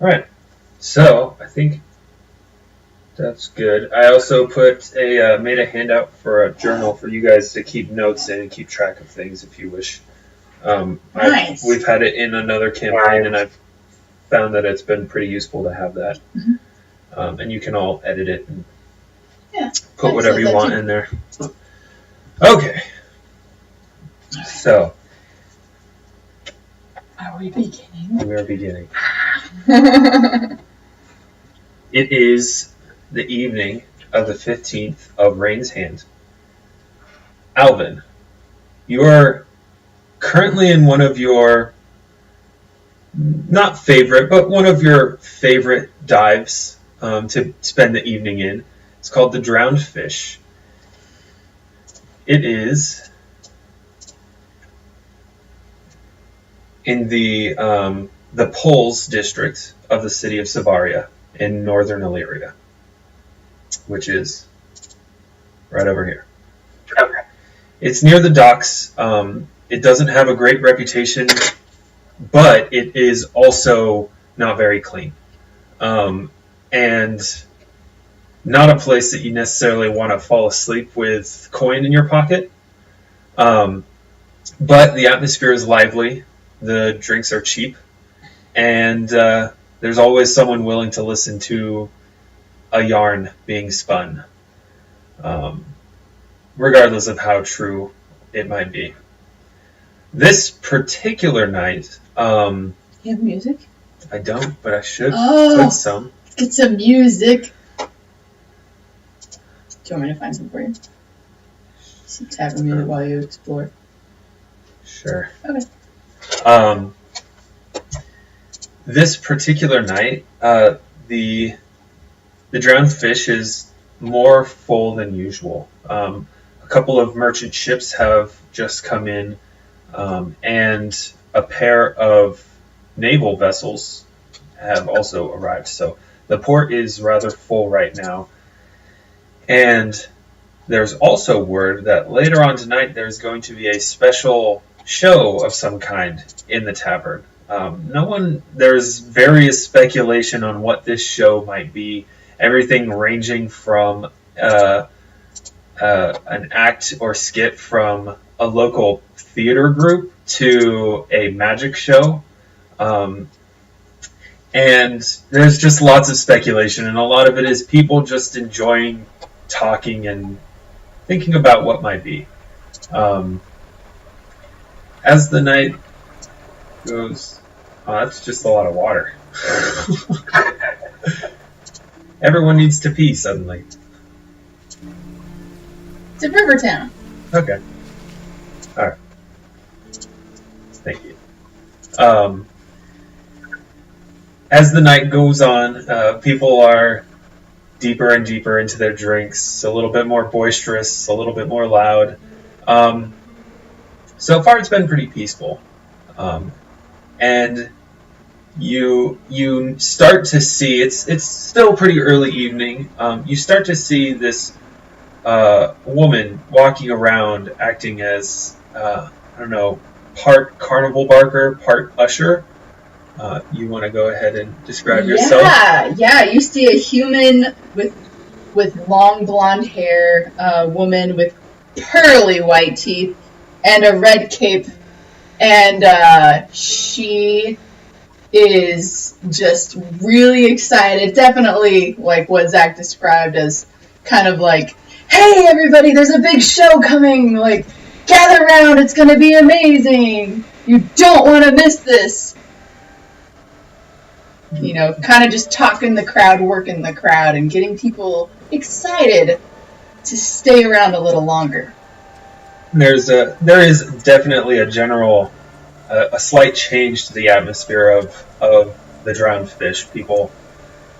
Alright, so I think that's good. I also put made a handout for a journal for you guys to keep notes in and keep track of things if you wish. Nice. We've had it in another campaign, and I've found that it's been pretty useful to have that. And you can all edit it and put whatever you want in there. Okay. So. Are we beginning? We are beginning. It is the evening of the 15th of Rain's Hand. Alvin, you are currently in one of your, not favorite, but one of your favorite dives to spend the evening in. It's called the Drowned Fish. It is in the Poles district of the city of Savaria in northern Illyria, which is right over here. Okay. It's near the docks. It doesn't have a great reputation, but it is also not very clean. And not a place that you necessarily want to fall asleep with coin in your pocket. But the atmosphere is lively. The drinks are cheap. And there's always someone willing to listen to a yarn being spun, regardless of how true it might be. This particular night... you have music? I don't, but I should put some. Get some music. Do you want me to find some for you? Some tavern music while you explore. Sure. Okay. This particular night, the Drowned Fish is more full than usual. A couple of merchant ships have just come in, and a pair of naval vessels have also arrived. So the port is rather full right now. And there's also word that later on tonight there's going to be a special show of some kind in the tavern. There's various speculation on what this show might be. Everything ranging from an act or skit from a local theater group to a magic show. And there's just lots of speculation, and a lot of it is people just enjoying talking and thinking about what might be. As the night goes... Oh, that's just a lot of water. Everyone needs to pee suddenly. It's a river town. Okay. Alright. Thank you. As the night goes on, people are deeper and deeper into their drinks, a little bit more boisterous, a little bit more loud. So far it's been pretty peaceful. And you start to see, it's still pretty early evening, you start to see this woman walking around acting as, part carnival barker, part usher. You want to go ahead and describe yourself? Yeah, you see a human with long blonde hair, a woman with pearly white teeth, and a red cape, and she is just really excited, definitely like what Zach described as kind of like, hey everybody, there's a big show coming, like, gather around, it's gonna be amazing, you don't want to miss this. You know, kind of just talking the crowd, working the crowd, and getting people excited to stay around a little longer. There is definitely a general, a slight change to the atmosphere of the Drowned Fish. People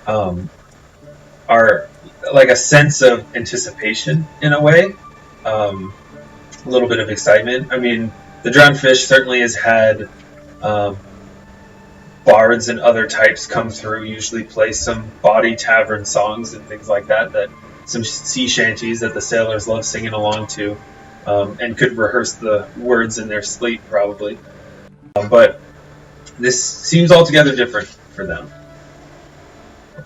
are like a sense of anticipation in a way, a little bit of excitement. I mean, the Drowned Fish certainly has had bards and other types come through, usually play some bawdy tavern songs and things like that, some sea shanties that the sailors love singing along to, and could rehearse the words in their sleep probably. But this seems altogether different for them.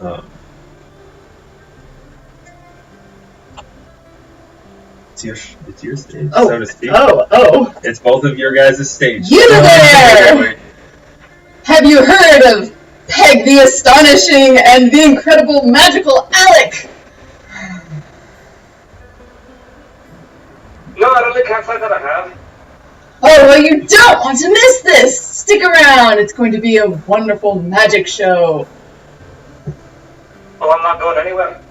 Um, it's your stage, so to speak. Oh. It's both of your guys' stage. You there! Have you heard of Peg the Astonishing and the Incredible Magical Alec? No, I don't think can't say that I have. Oh, well, you don't want to miss this! Stick around, it's going to be a wonderful magic show. Well, I'm not going anywhere.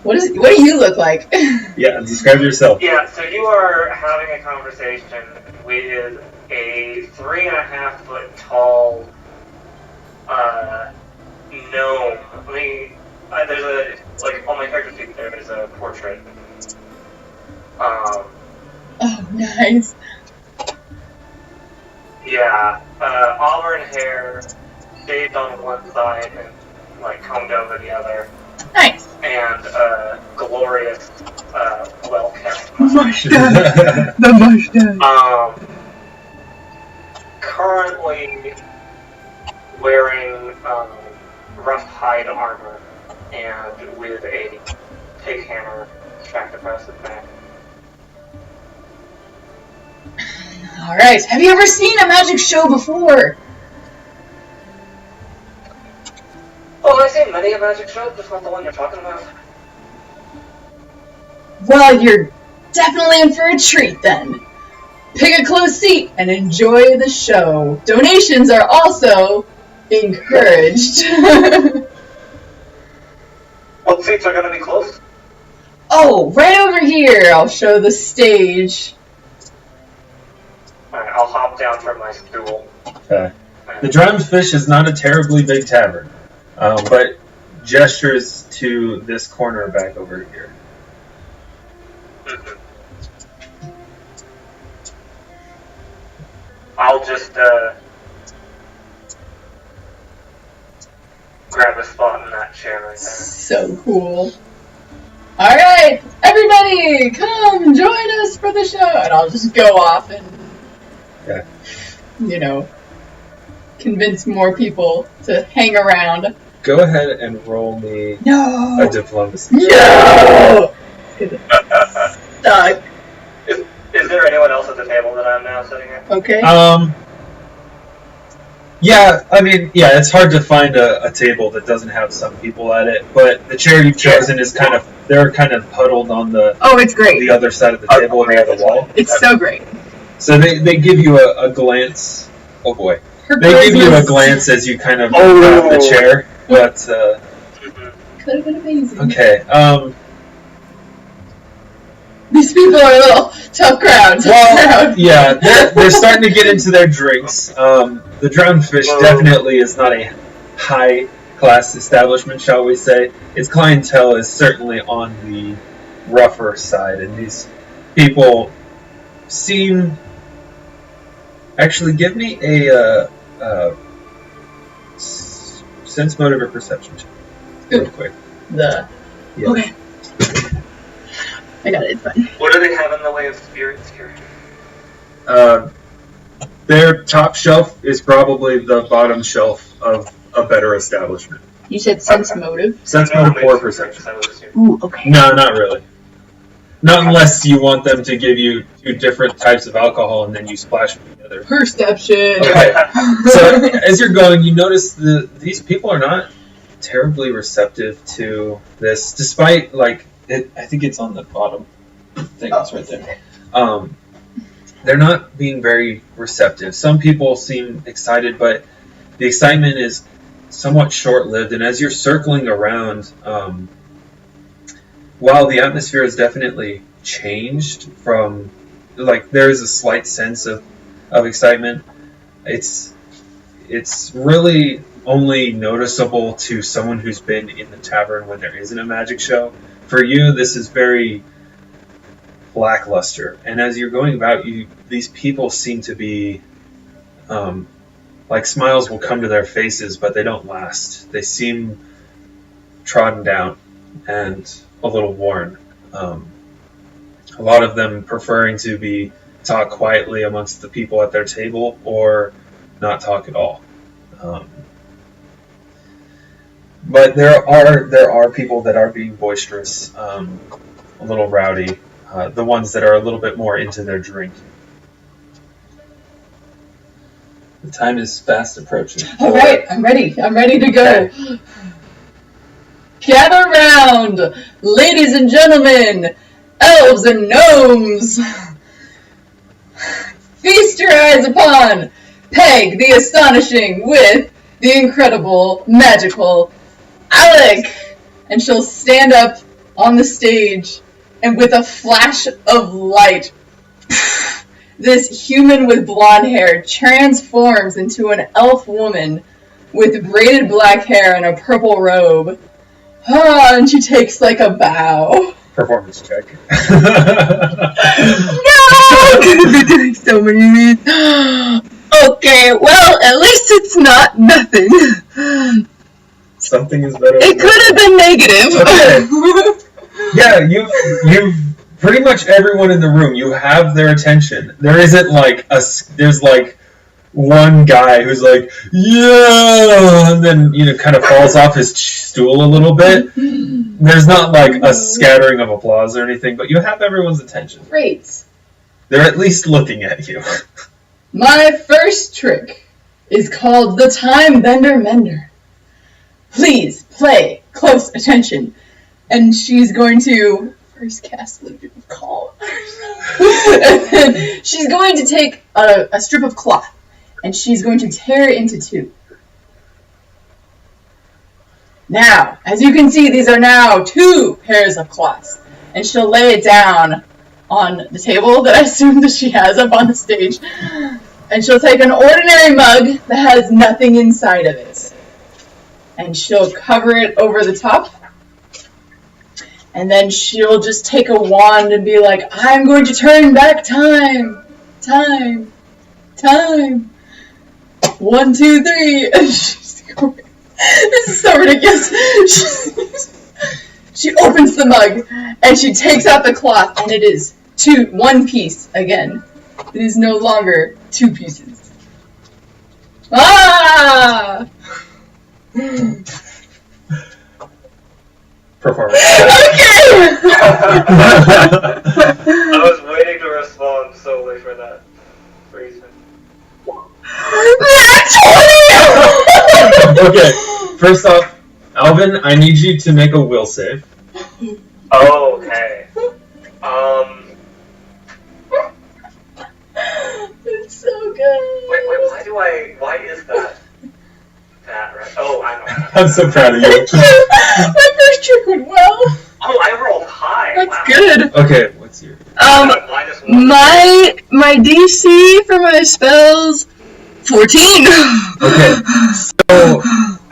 What do you look like? Yeah, describe yourself. Yeah, so you are having a conversation with a 3.5 foot tall gnome. There's a, like, on my character sheet there is a portrait. Oh, nice. Yeah, auburn hair, shaved on one side and, like, combed over the other. Nice. And glorious, well-kept mustache. The mustache. Currently wearing rough hide armor and with a pig hammer strapped across his back. Alright, have you ever seen a magic show before? Oh, I've seen many a magic show, just not the one you're talking about. Well, you're definitely in for a treat then. Pick a close seat and enjoy the show. Donations are also encouraged. What seats are going to be close? Oh, right over here. I'll show the stage. Alright, I'll hop down from my stool. Okay. The Drowned Fish is not a terribly big tavern, but gestures to this corner back over here. Mm-hmm. I'll just grab a spot in that chair right there. So cool. Alright, everybody, come join us for the show. And I'll just go off and, convince more people to hang around. Go ahead and roll me a diplomacy. No! Stuck. Is there anyone else at the table that I'm now sitting at? Okay. It's hard to find a table that doesn't have some people at it, but the chair you've chosen is they're kind of huddled on it's great. the other side of the table near the wall. It's so great. So they give you a glance. Oh boy. They give you a glance as you kind of grab the chair, but could have been amazing. Okay. These people are a little tough crowd. Yeah, they're starting to get into their drinks. The Drowned Fish definitely is not a high-class establishment, shall we say. Its clientele is certainly on the rougher side, and these people seem... Actually, give me a sense, motive, or perception check. Real quick. Okay. I got it, it's fine. What do they have in the way of spirits here? Their top shelf is probably the bottom shelf of a better establishment. You said sense motive? Sense motive or perception. Ooh, okay. No, not really. Not unless you want them to give you 2 different types of alcohol and then you splash them together. Perception! Okay. So, as you're going, you notice these people are not terribly receptive to this, despite, I think it's on the bottom thing. It's right there. They're not being very receptive. Some people seem excited, but the excitement is somewhat short-lived. And as you're circling around, while the atmosphere has definitely changed from, there is a slight sense of excitement, it's really only noticeable to someone who's been in the tavern when there isn't a magic show. For you, this is very lackluster. And as you're going about, these people seem to be, smiles will come to their faces, but they don't last. They seem trodden down and a little worn. A lot of them preferring to be talk quietly amongst the people at their table or not talk at all. But there are people that are being boisterous, a little rowdy. The ones that are a little bit more into their drink. The time is fast approaching. All right, I'm ready. I'm ready to go. Okay. Gather round, ladies and gentlemen, elves and gnomes. Feast your eyes upon Peg the Astonishing with the incredible, magical Alec. And she'll stand up on the stage, and with a flash of light, this human with blonde hair transforms into an elf woman with braided black hair and a purple robe. And she takes like a bow. Performance check. No! I'm gonna be doing so many of these. Okay, well, at least it's not nothing. Something is better. It could have been negative. Okay. Yeah, you've pretty much everyone in the room. You have their attention. There isn't like there's like one guy who's like, yeah, and then kind of falls off his stool a little bit. There's not like a scattering of applause or anything, but you have everyone's attention. Great. They're at least looking at you. My first trick is called the Time Bender Mender. Please play close attention. And she's going to first cast Legion of Calm. And then she's going to take a strip of cloth, and she's going to tear it into two. Now, as you can see, these are now 2 pairs of cloths. And she'll lay it down on the table that I assume that she has up on the stage. And she'll take an ordinary mug that has nothing inside of it. And she'll cover it over the top. And then she'll just take a wand and be like, I'm going to turn back time. Time. Time. 1, 2, 3. And she's going... This is so ridiculous. She opens the mug and she takes out the cloth, and it is 1 piece again. It is no longer 2 pieces. Ah! Performance. Okay! I was waiting to respond solely for that reason. Okay, first off, Alvin, I need you to make a will save. Oh, okay. It's so good. Wait, why is that? That, right? Oh, I know. I'm so proud of you. Thank you. My first trick went well. Oh, I rolled high. That's wow. good. Okay, what's your... -1. My DC for my spells, 14. Okay, so,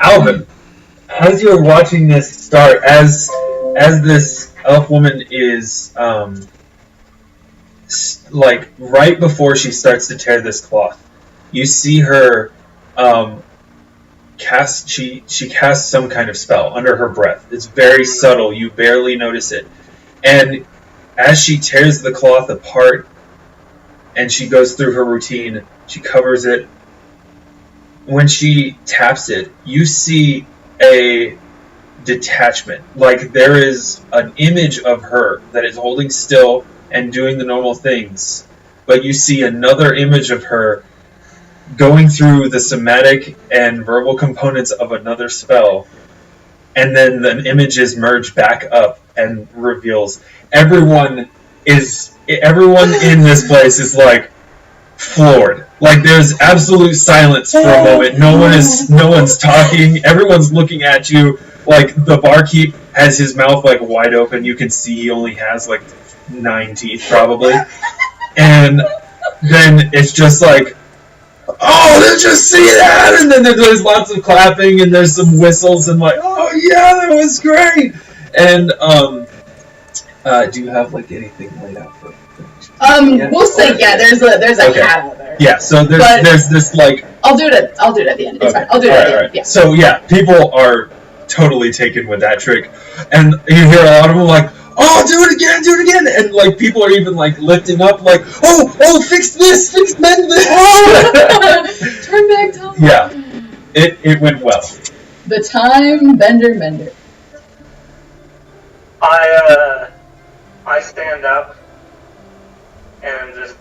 Alvin, as you're watching this start, as this elf woman is, like, right before she starts to tear this cloth, you see her, she casts some kind of spell under her breath. It's very subtle, you barely notice it. And as she tears the cloth apart and she goes through her routine, she covers it. When she taps it, you see a detachment. Like there is an image of her that is holding still and doing the normal things. But you see another image of her going through the somatic and verbal components of another spell, and then the images merge back up and reveals everyone in this place is like floored. Like there's absolute silence for a moment. No one's talking. Everyone's looking at you. Like the barkeep has his mouth like wide open. You can see he only has like 9 teeth probably. And then it's just like, oh, did you see that? And then there's lots of clapping and there's some whistles and like, oh yeah, that was great. And do you have like anything laid out for? We'll say there's a okay. hat over there. Yeah, so there's this like. I'll do it at the end. It's fine. I'll do it at the end. Yeah. So yeah, people are totally taken with that trick, and you hear a lot of them like, oh, do it again, and like people are even like lifting up, like, oh, mend this. Turn back time. Yeah, it went well. The time bender mender. I stand up and just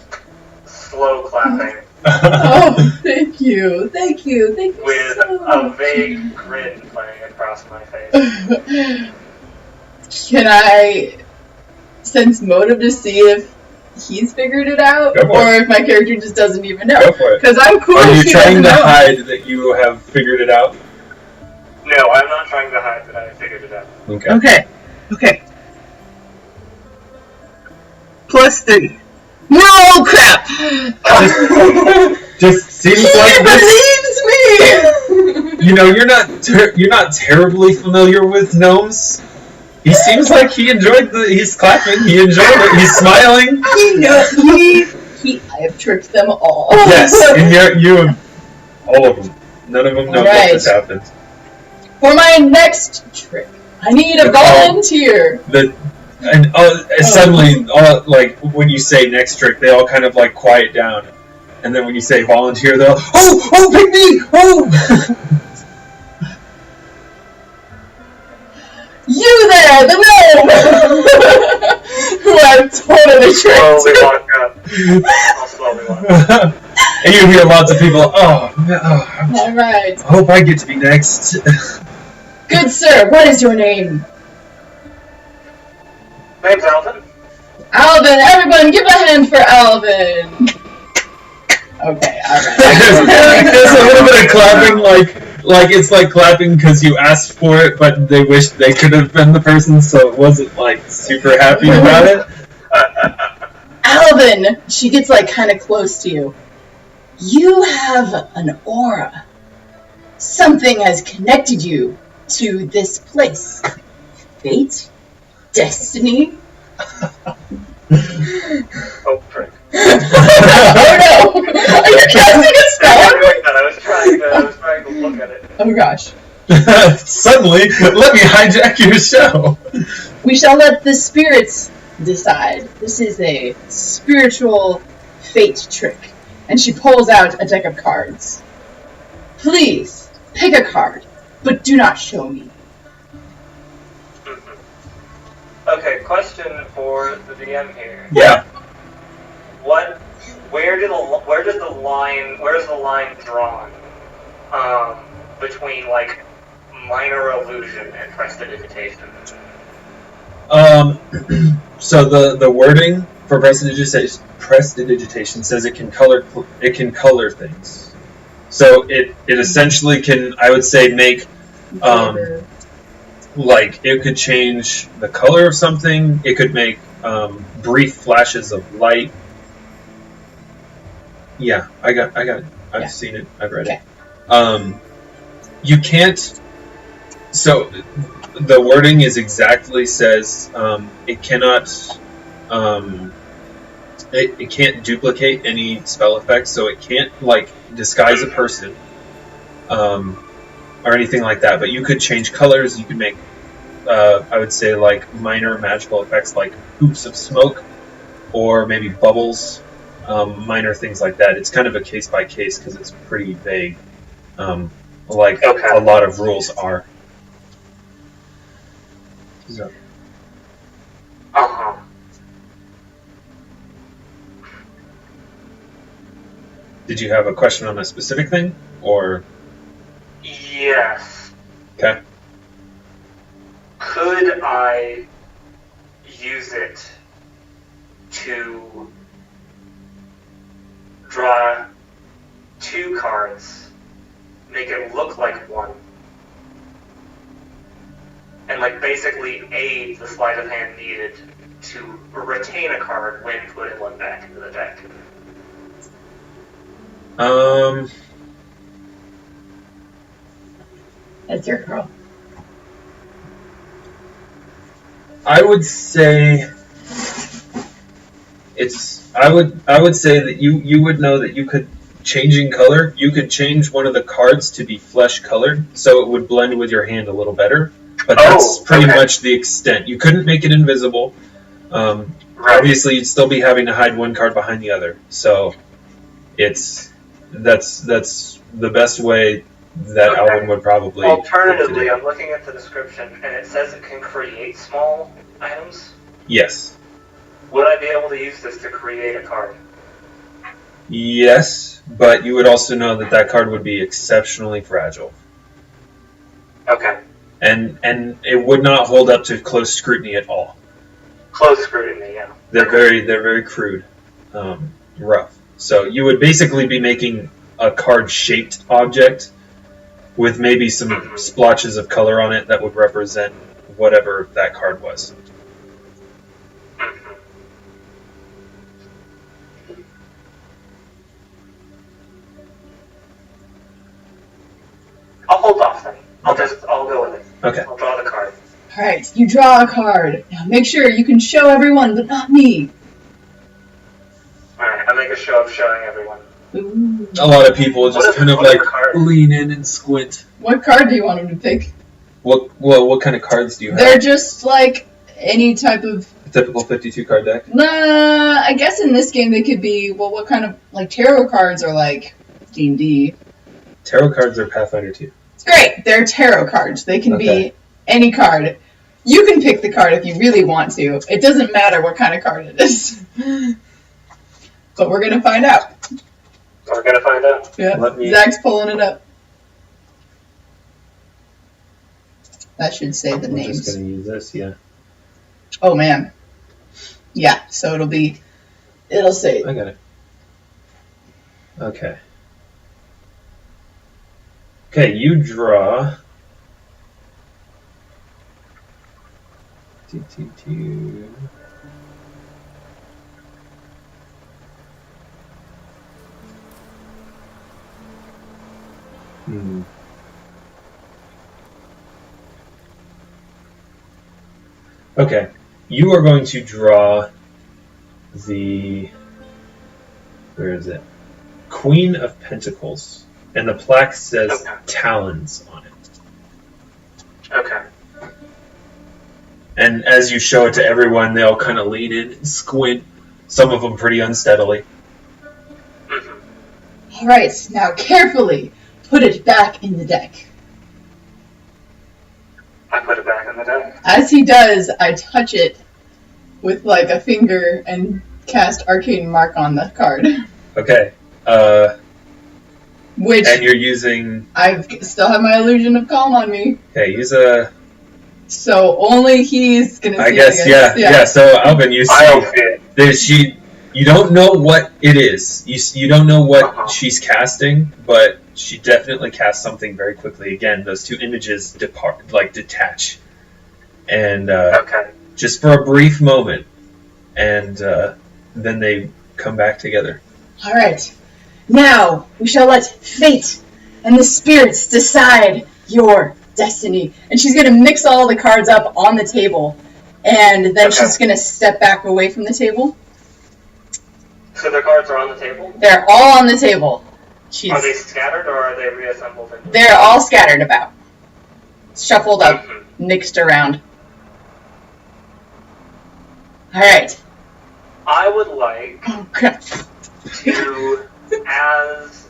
slow clapping. Oh, thank you With so a much. vague grin playing across my face. Can I sense motive to see if he's figured it out, Go for or if my character just doesn't even know? Go for it. Because I'm cool. Are if you he trying doesn't to know. hide that you have figured it out? No, I'm not trying to hide that I figured it out. Okay. Okay. +3. No crap! Just seems He like this. believes me. You know, you're not terribly familiar with gnomes. He seems like he enjoyed he's clapping. He enjoyed it. He's smiling. I have tricked them all. Yes, and you have all of them. None of them know what just happened. For my next trick, I need a volunteer. Suddenly, like when you say next trick, they all kind of like quiet down, and then when you say volunteer, they're like, oh, pick me, oh. You there, the gnome! Who I've totally tricked. Slowly walk up. I'll slowly walk up. And you hear lots of people, oh, Alright. I hope I get to be next. Good sir, what is your name? Name's Alvin. Alvin, everyone give a hand for Alvin! Okay, alright. There's a little bit of clapping, like it's like clapping because you asked for it, but they wish they could have been the person, so it wasn't like super happy about it. Alvin, she gets like kind of close to you. You have an aura. Something has connected you to this place. Fate? Destiny? Oh, frick. Oh no! Are you casting a spell? I was trying to look at it. Oh gosh. Suddenly, let me hijack your show. We shall let the spirits decide. This is a spiritual fate trick. And she pulls out a deck of cards. Please, pick a card, but do not show me. Okay, question for the DM here. Yeah. Where's the line drawn between like minor illusion and prestidigitation? So the wording for prestidigitation says it can color things. So it essentially can, I would say, make like it could change the color of something. It could make brief flashes of light. Yeah, I got it. I've seen it. I've read it. You can't. So the wording is exactly says it cannot. It can't duplicate any spell effects, so it can't like disguise a person, or anything like that. But you could change colors. You could make, I would say, like minor magical effects, like hoops of smoke, or maybe bubbles. Minor things like that. It's kind of a case by case because it's pretty vague, like a lot of rules are. So. Did you have a question on a specific thing, or? Yes. Okay. Could I use it to draw 2 cards, make it look like one, and like basically aid the sleight of hand needed to retain a card when putting one back into the deck? That's your girl. I would say I would say that you would know that you could, changing color, you could change one of the cards to be flesh colored, so it would blend with your hand a little better. But that's pretty much the extent. You couldn't make it invisible. Obviously, you'd still be having to hide one card behind the other. So that's the best way that Okay. Alvin would probably... Alternatively, I'm looking at the description, and it says it can create small items. Yes. Would I be able to use this to create a card? Yes, but you would also know that that card would be exceptionally fragile. Okay. And it would not hold up to close scrutiny at all. Close scrutiny, yeah. They're very crude, rough. So you would basically be making a card-shaped object with maybe some splotches of color on it that would represent whatever that card was. I'll hold off then. I'll go with it. Okay. I'll draw the card. Alright, you draw a card. Now make sure you can show everyone, but not me. Alright, I make a show of showing everyone. Ooh. A lot of people just kind of like card? lean in and squint. What card do you want him to pick? What kind of cards do you have? They're just like any type of... A typical 52 card deck? I guess in this game they could be, well, what kind of, like, tarot cards are like D&D. Tarot cards are Pathfinder 2. It's great. They're tarot cards. They can Okay. be any card. You can pick the card if you really want to. It doesn't matter what kind of card it is. But we're going to find out. We're gonna find out. Yeah. Zach's pulling it up. That should say the I'm names. just going to use this, yeah. Oh, man. Yeah, so it'll say... I got it. Okay. Okay, you draw... Okay, you are going to draw the... Where is it? Queen of Pentacles. And the plaque says talons on it. Okay. And as you show it to everyone, they all kind of lean in and squint. Some of them pretty unsteadily. Alright, now carefully put it back in the deck. I put it back in the deck. As he does, I touch it with like a finger and cast Arcane Mark on the card. Okay. Which... And you're using... I still have my illusion of calm on me. Okay, use a... So only he's gonna see I guess, yeah. So, Alvin, you see... I don't see it. You don't know what it is. You don't know what she's casting, but she definitely casts something very quickly. Again, those two images detach. And just for a brief moment. And then they come back together. Alright. Now, we shall let fate and the spirits decide your destiny. And she's going to mix all the cards up on the table. And then she's going to step back away from the table. So the cards are on the table? They're all on the table. Are they scattered or are they reassembled? They're all scattered about. Shuffled up, mixed around. Alright. I would like to, as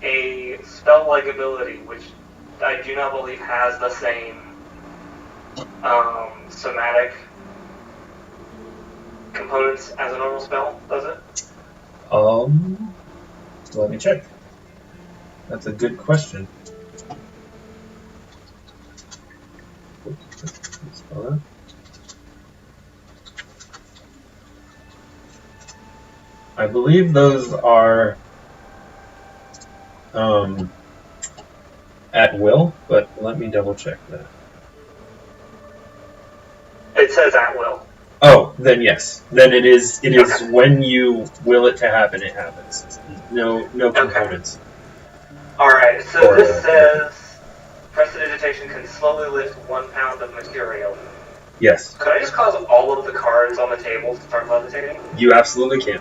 a spell-like ability, which I do not believe has the same somatic components as a normal spell, does it? Let me check. That's a good question. I believe those are at will, but let me double check that. It says at will. Oh, then yes. Then it is when you will it to happen, it happens. No components. Alright, so this says prestidigitation can slowly lift 1 pound of material. Yes. Could I just cause all of the cards on the table to start levitating? You absolutely can.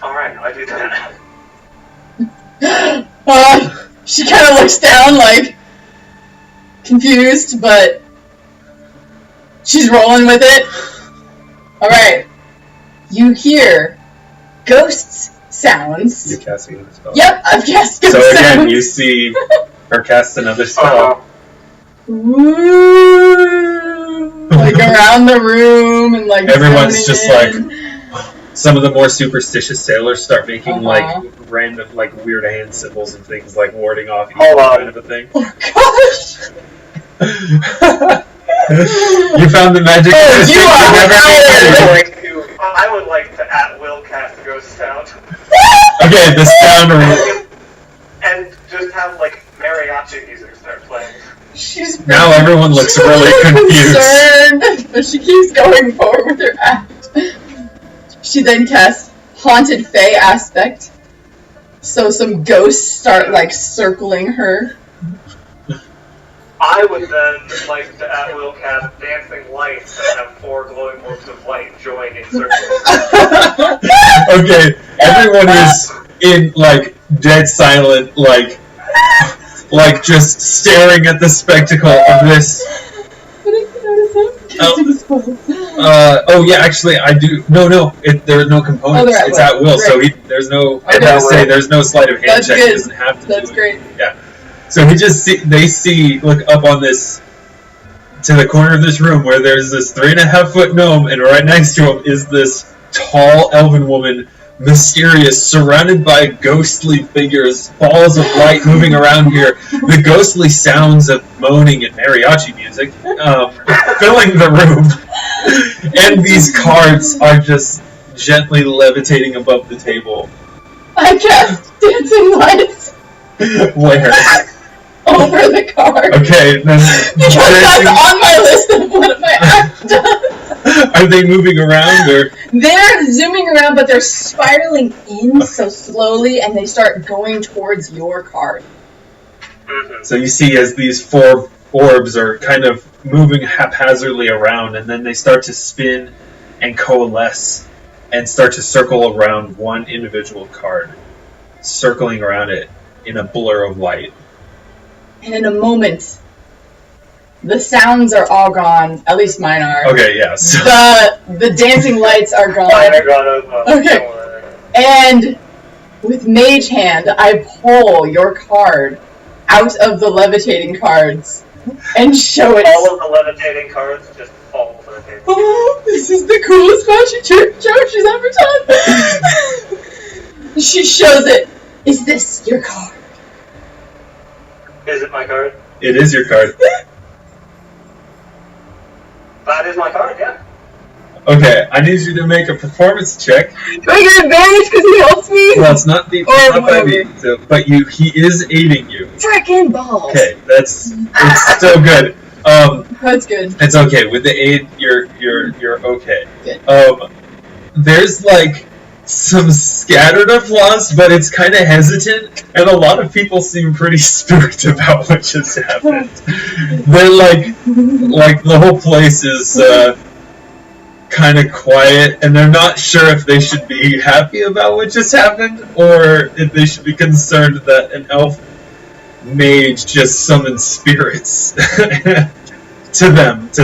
Alright, I do that. She kind of looks down, like, confused, but she's rolling with it. Alright. You hear ghosts sounds. You're casting another spell. Yep, I've cast ghost So sounds. again, you see her cast another spell. Woo! Like around the room and like Everyone's just in. some of the more superstitious sailors start making like random like weird hand symbols and things like warding off evil kind of a thing. Oh gosh! You found the magic. I would like to at will cast ghost sound. Okay, the sound and just have like mariachi music start playing. She's now everyone looks really concerned, but she keeps going forward with her act. She then casts Haunted Fae Aspect, so some ghosts start like circling her. I would then like to at will cast Dancing Lights and have 4 glowing orbs of light join in circling. Okay, everyone is in like dead silent, like just staring at the spectacle of this. Oh yeah, actually I do. No, there are no components. It's at will, so there's no. I gotta say, there's no sleight of hand check. He doesn't have to. That's great. Yeah. So they look up on this, to the corner of this room where there's this 3.5-foot gnome, and right next to him is this tall elven woman, mysterious, surrounded by ghostly figures, balls of light moving around here, the ghostly sounds of moaning and mariachi music filling the room, and these cards are just gently levitating above the table. I cast Dancing Lights. Where? Over the card. Okay, then. Because that's on my list of what my act does. Are they moving around, or? They're zooming around, but they're spiraling in so slowly, and they start going towards your card. So you see as these 4 orbs are kind of moving haphazardly around, and then they start to spin and coalesce and start to circle around one individual card, circling around it in a blur of light. And in a moment, the sounds are all gone. At least mine are. Okay, yeah. So. The dancing lights are gone. Mine are gone as well. Okay. And with Mage Hand, I pull your card out of the levitating cards and show it. All of the levitating cards just fall to the table. Oh, this is the coolest magic trick she's ever done. She shows it. Is this your card? Is it my card? It is your card. That is my card, yeah. Okay, I need you to make a performance check. Do I get advantage because he helps me? Well, it's not the but he is aiding you. Frickin' balls. Okay, it's still good. That's good. It's okay. With the aid, you're okay. Good. There's like some scattered applause, but it's kind of hesitant, and a lot of people seem pretty spooked about what just happened. They're like the whole place is kind of quiet, and they're not sure if they should be happy about what just happened, or if they should be concerned that an elf mage just summoned spirits to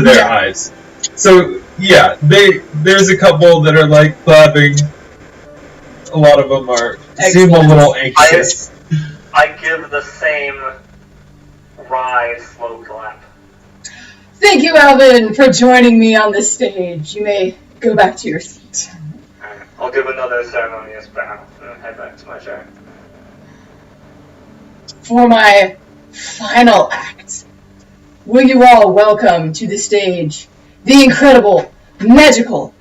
their eyes. So yeah, there's a couple that are like clapping. A lot of them seem a little anxious. I give the same wry, slow clap. Thank you, Alvin, for joining me on this stage. You may go back to your seat. I'll give another ceremonious bow and head back to my chair. For my final act, will you all welcome to the stage the incredible, magical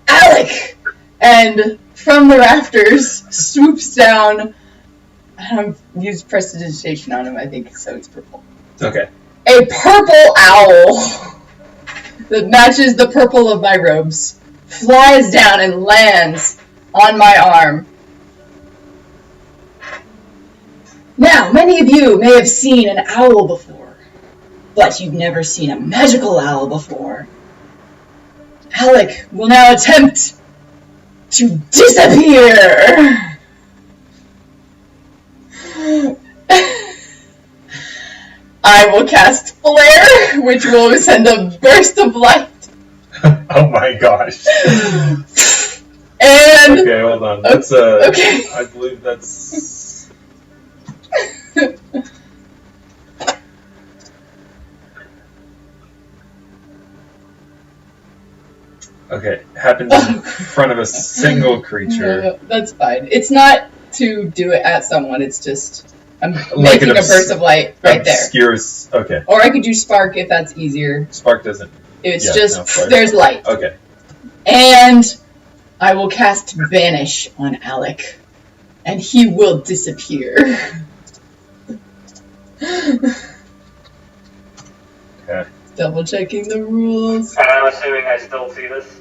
Alec! And from the rafters swoops down. I've used prestidigitation on him, I think, so it's purple. Okay. A purple owl that matches the purple of my robes flies down and lands on my arm. Now, many of you may have seen an owl before, but you've never seen a magical owl before. Alec will now attempt to disappear. I will cast Flare, which will send a burst of light. Oh my gosh. And Okay, hold on. That's okay. I believe that's. Okay, happens in front of a single creature. No, that's fine. It's not to do it at someone. It's just I'm Like making a burst of light right there. Obscures. Okay. Or I could do spark if that's easier. Spark doesn't. It's Yeah, just no, fire. there's light. Okay. And I will cast Vanish on Alec, and he will disappear. Okay. Double checking the rules. And I'm assuming I still see this.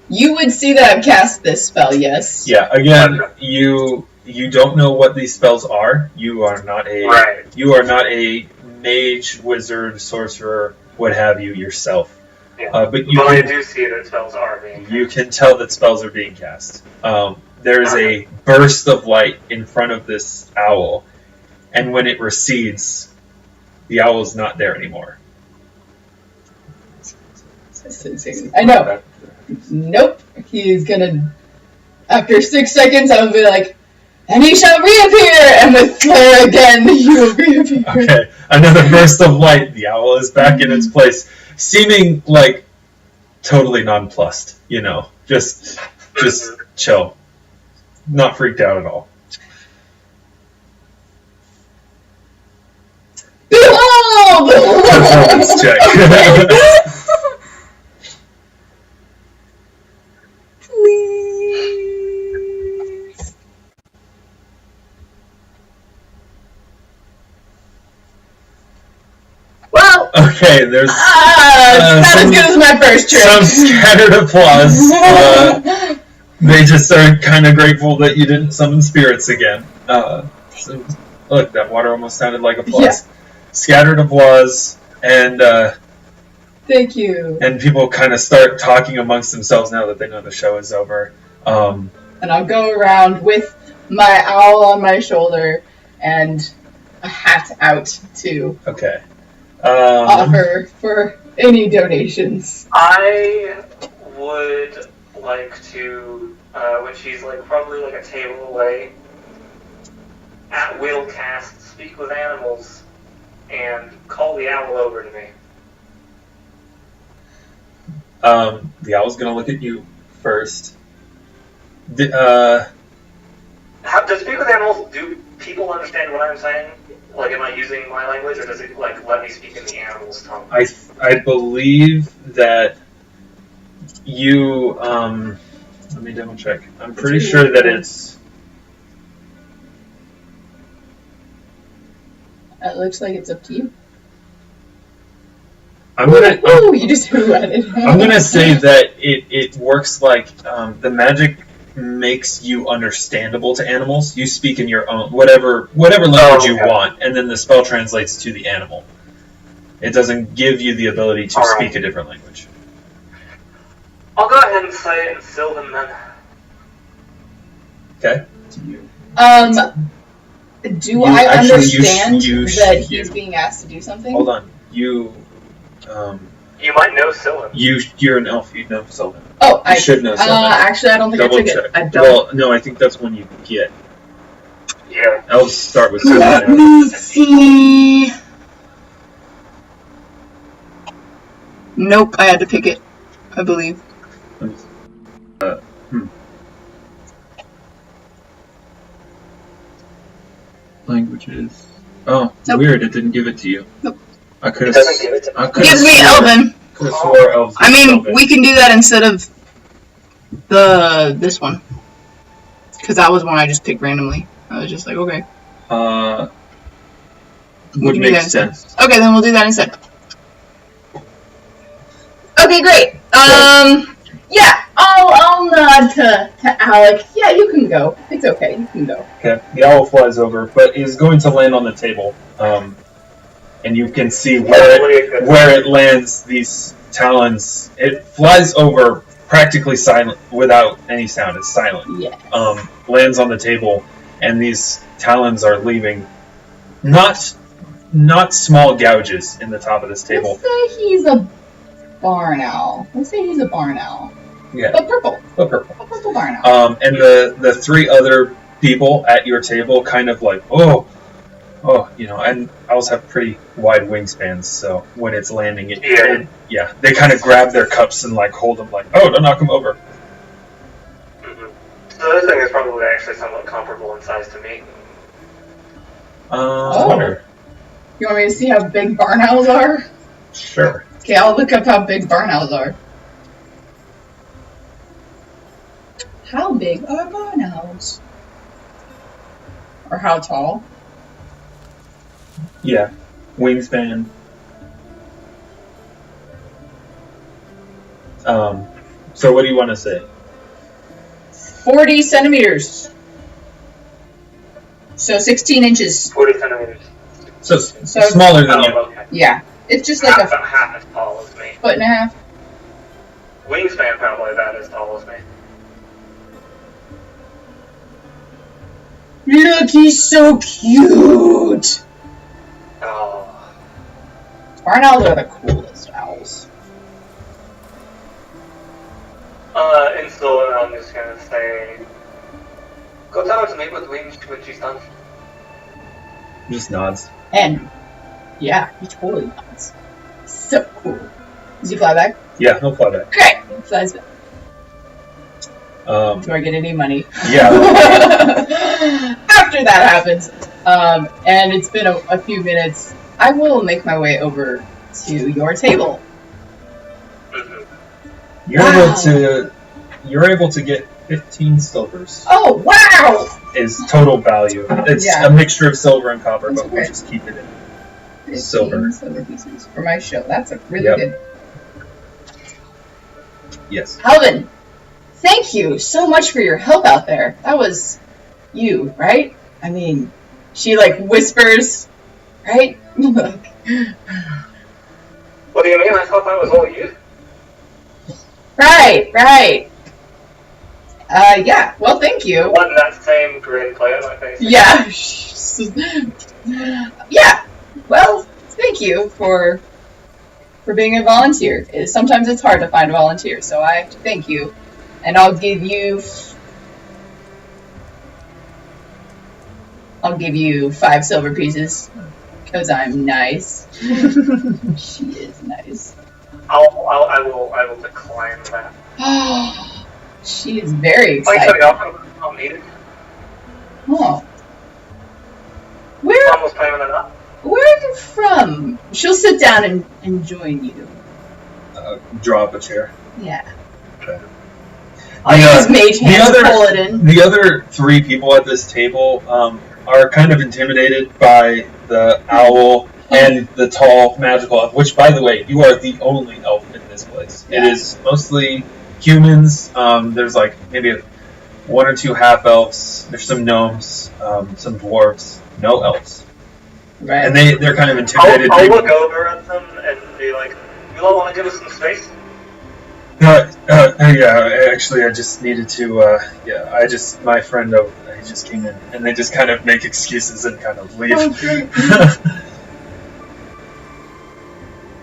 You would see that I've cast this spell, yes. Yeah. Again, you don't know what these spells are. You are not a. Right. You are not a mage, wizard, sorcerer, what have you yourself. Yeah. But you. But I Can, do see that spells are being. you can tell that spells are being cast. There is a burst of light in front of this owl, and when it recedes, the owl is not there anymore. I know. Nope. He's gonna. After 6 seconds, I will be like, and he shall reappear! And with flare again, he will reappear. Okay, another burst of light. The owl is back in its place, seeming like totally nonplussed. You know, just chill, not freaked out at all. Behold! Performance check. Please. Well, Okay, there's not as good as my first trick. some scattered applause. They just are kind of grateful that you didn't summon spirits again. So, look, that water almost sounded like applause. Yeah. Scattered applause, and Thank you. and people kind of start talking amongst themselves now that they know the show is over. And I'll go around with my owl on my shoulder and a hat out to Okay. offer for any donations. I would like to, when she's like probably like a table away, at will cast Speak with Animals and call the owl over to me. The owl's gonna look at you first. Does Speak with Animals, do people understand what I'm saying? Like, am I using my language, or does it like let me speak in the animal's tongue? I believe that you let me double check. I'm pretty sure that it's It looks like it's up to you. You just threw at it. I'm gonna say that it works like the magic makes you understandable to animals. You speak in your own whatever language you want, and then the spell translates to the animal. It doesn't give you the ability to speak a different language. I'll go ahead and say it in Sylvan then. Okay. Do I actually, understand you that he's being asked to do something? Hold on. You might know Sylvan. you're an elf. You know Sylvan. Oh, I should know Sylvan. Actually, I don't think Double I took check. it. I don't. Well, no, I think that's one you get. Yeah. Elves start with Let Sylvan. me see. Nope, I had to pick it, I believe. Languages. Oh, Nope. weird. It didn't give it to you. Nope. I could It have. doesn't give it to me. Gives me Elven. Could have swore elves. I mean, Elven. we can do that instead of this one. Because that was one I just picked randomly. I was just like, okay. We Would can do make that instead. sense. Okay, then we'll do that instead. Okay, great. Yeah, I'll nod to Alec. Yeah, you can go. It's okay, you can go. Okay. The owl flies over, but is going to land on the table. And you can see where it lands. These talons. It flies over practically silent, without any sound. It's silent. Yeah. Lands on the table, and these talons are leaving not small gouges in the top of this table. Let's say he's a barn owl. Yeah. But purple. But purple. A purple barn owl. And the three other people at your table kind of like, oh, and owls have pretty wide wingspans, so when it's landing, they kind of grab their cups and like hold them like, oh, don't knock them over. Mm-hmm. So this thing is probably actually somewhat comparable in size to me. I wonder. You want me to see how big barn owls are? Sure. Okay, I'll look up how big barn owls are. How big are barn owls? Or how tall? Yeah. Wingspan. So what do you want to say? 40 centimeters. So 16 inches. 40 centimeters. So smaller than you. Okay. Yeah. It's just like about half as tall as me. foot and a half. Wingspan probably about as tall as me. Look, he's so cute! Oh. Barn owls are the coolest owls. And so I'm just gonna say, go tell her to meet with Wings when she's done. Just nods. And, yeah, he totally nods. So cool. Does he fly back? Yeah, he'll fly back. Great! He flies back. Do I get any money? Yeah. After that happens, and it's been a few minutes, I will make my way over to your table. You're able to get 15 silvers. Oh, wow! Is total value. It's a mixture of silver and copper, but we'll just keep it in silver. Silver pieces for my show. That's a really good. Yes. Alvin, thank you so much for your help out there. That was you, right? I mean, she like whispers, right? What do you mean? I thought that was all you. Right. Yeah. Well, thank you. Wasn't that same grin play on my face? Yeah. Yeah. Well, thank you for being a volunteer. Sometimes it's hard to find a volunteer, so I have to thank you. And I'll give you 5 silver pieces because I'm nice. She is nice. I will decline that. She is very excited. I'll need it. Oh. Almost payment enough. Where are you from? She'll sit down and join you. Draw up a chair. Yeah. Okay. I'll use mage hand to pull it in. The other 3 people at this table are kind of intimidated by the owl and the tall magical elf, which, by the way, you are the only elf in this place. Yeah. It is mostly humans. There's like maybe 1 or 2 half-elves. There's some gnomes, some dwarves, no elves. Right. And they're kind of intimidated. I'll look over at them and be like, you all want to give us some space? Yeah, actually, I just needed to, my friend, he just came in, and they just kind of make excuses and kind of leave. Okay.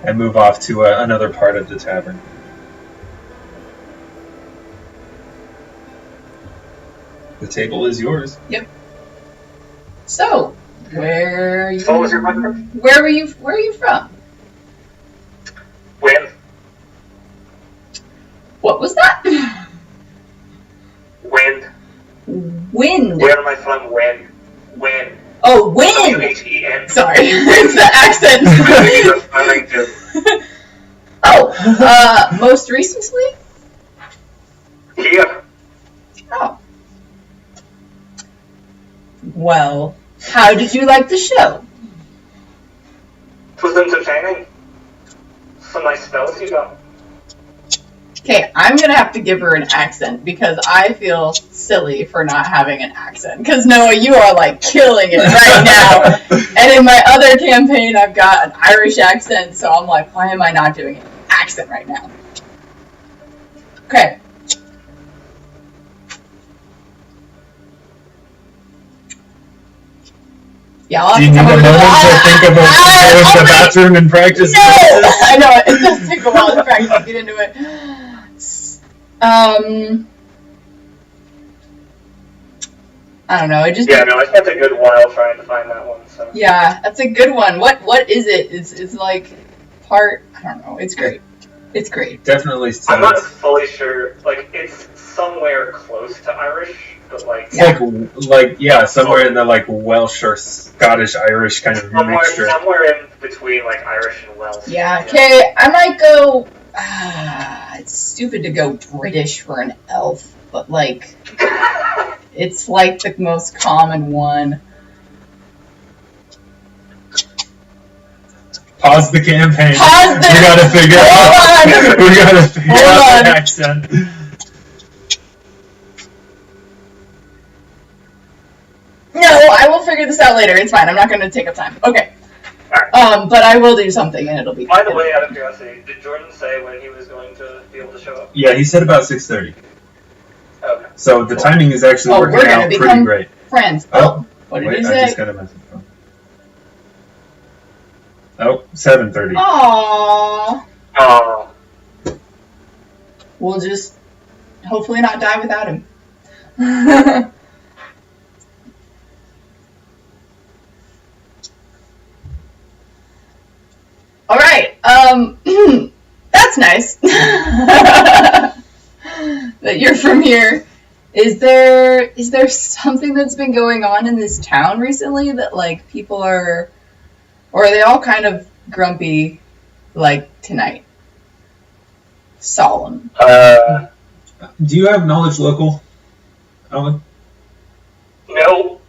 And move off to another part of the tavern. The table is yours. Yep. So, where are you? What was your question? Where are you from? When? What was that? Wind. Wind. Where am I from? When? When? Oh, wind. W-H-E-N. Sorry, it's the accent. Oh, most recently? Here. Oh. Well, how did you like the show? It was entertaining. Some nice spells you got. Okay, I'm gonna have to give her an accent because I feel silly for not having an accent. Because Noah, you are like killing it right now. And in my other campaign, I've got an Irish accent, so I'm like, why am I not doing an accent right now? Okay. Yeah, I'll have Do you to need come a over moment to think about going to the bathroom and practice? No! I know, it does take a while to practice to get into it. I don't know. It just Yeah, no, I spent a good while trying to find that one. So yeah, that's a good one. What is it? It's like part. I don't know. It's great. It's great. Definitely. I'm not fully sure. Like, it's somewhere close to Irish, but like It's like yeah, somewhere in the like Welsh or Scottish Irish kind of mixture. Somewhere in between like Irish and Welsh. Yeah. Okay, I might go. It's stupid to go British for an elf, but like, it's like the most common one. Pause the campaign. Pause the. We gotta figure out. We gotta figure out the accent. No, I will figure this out later. It's fine. I'm not going to take up time. Okay. Alright. But I will do something, and it'll be. By the way, out of curiosity, did Jordan say when he was going to be able to show up? Yeah, he said about 6:30. Okay. So the timing is actually we're working gonna out pretty become great. Friends. Oh, what did wait, you I say? just got a message from. Oh, 7:30. Aww. Oh. We'll just hopefully not die without him. All right. That's nice. That you're from here. Is there something that's been going on in this town recently that like people are, or are they all kind of grumpy like tonight? Solemn. Do you have knowledge local, Alan? No.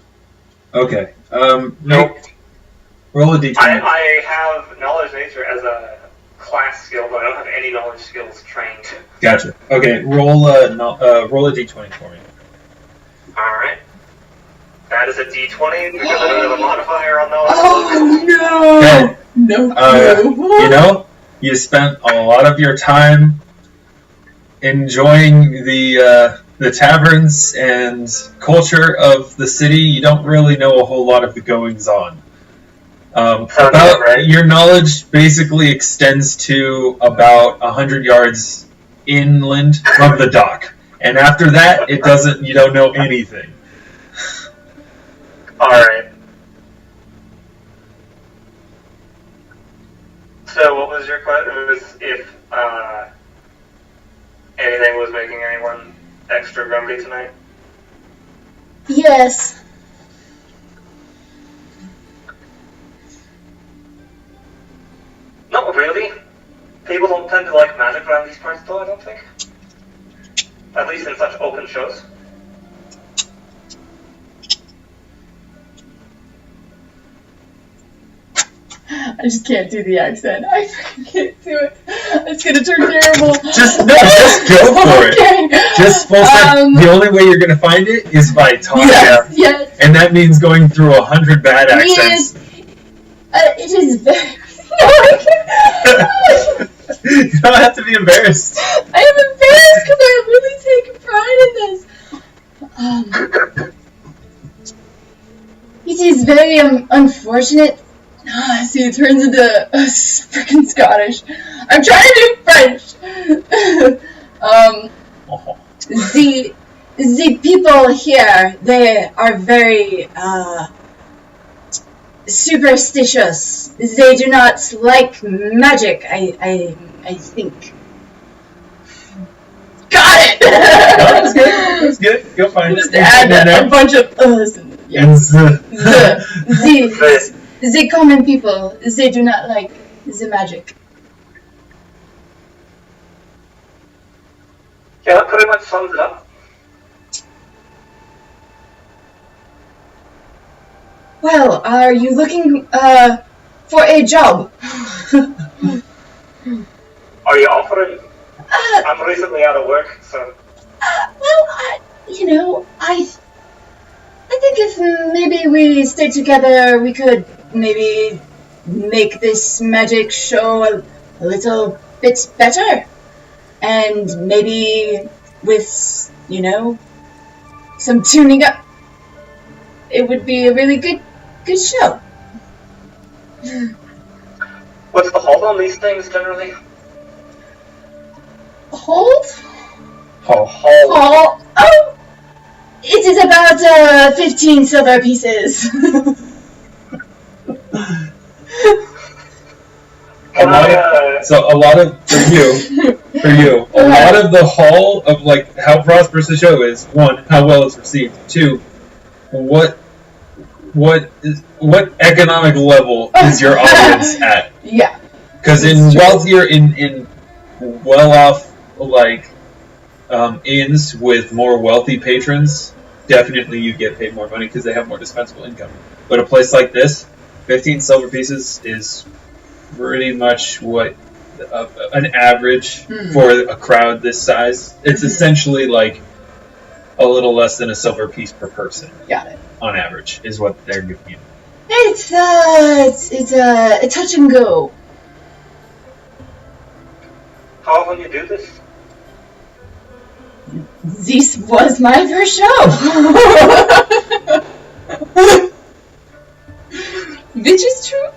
Okay. Nope. Roll a d20. I have knowledge nature as a class skill, but I don't have any knowledge skills trained. Gotcha. Okay, roll a d20 for me. Alright. That is a d20 because I don't have a modifier on knowledge. Oh no! Okay. No. You know, you spent a lot of your time enjoying the taverns and culture of the city. You don't really know a whole lot of the goings on. Your knowledge basically extends to about 100 yards inland from the dock, and after that, you don't know anything. All right. So, what was your question? It was if anything was making anyone extra grumpy tonight. Yes. Not really. People don't tend to like magic around these parts, though, I don't think. At least in such open shows. I just can't do the accent. I freaking can't do it. It's gonna turn terrible. Just go for Okay. it. Just full step. The only way you're gonna find it is by talking. Yes. And that means going through 100 bad accents. It is very. No, I can't. You don't have to be embarrassed. I am embarrassed because I really take pride in this. It is very unfortunate. See, it turns into freaking Scottish. I'm trying to do French. The people here, they are very superstitious. They do not like magic. I think. Got it. That was good. Go find Just it. add a bunch of Yes. The common people, they do not like the magic. Yeah, that pretty much sums it up. Well, are you looking for a job? Are you offering? I'm recently out of work, so. I think if maybe we stay together, we could maybe make this magic show a little bit better. And maybe with, some tuning up, it would be a really good show. What's the hold on these things generally? Hold? Hall. Hall. Oh, it is about 15 silver pieces. A lot of for you, a lot of the haul of like how prosperous the show is. One, how well it's received. Two, what economic level is your audience at? Yeah. Because in wealthier, in well off like inns with more wealthy patrons, definitely you get paid more money because they have more dispensable income. But a place like this, 15 silver pieces is pretty much what an average for a crowd this size. It's essentially like a little less than a silver piece per person. Got it. On average, is what they're giving you. It's a touch and go. How often you do this? This was my first show. Which is true.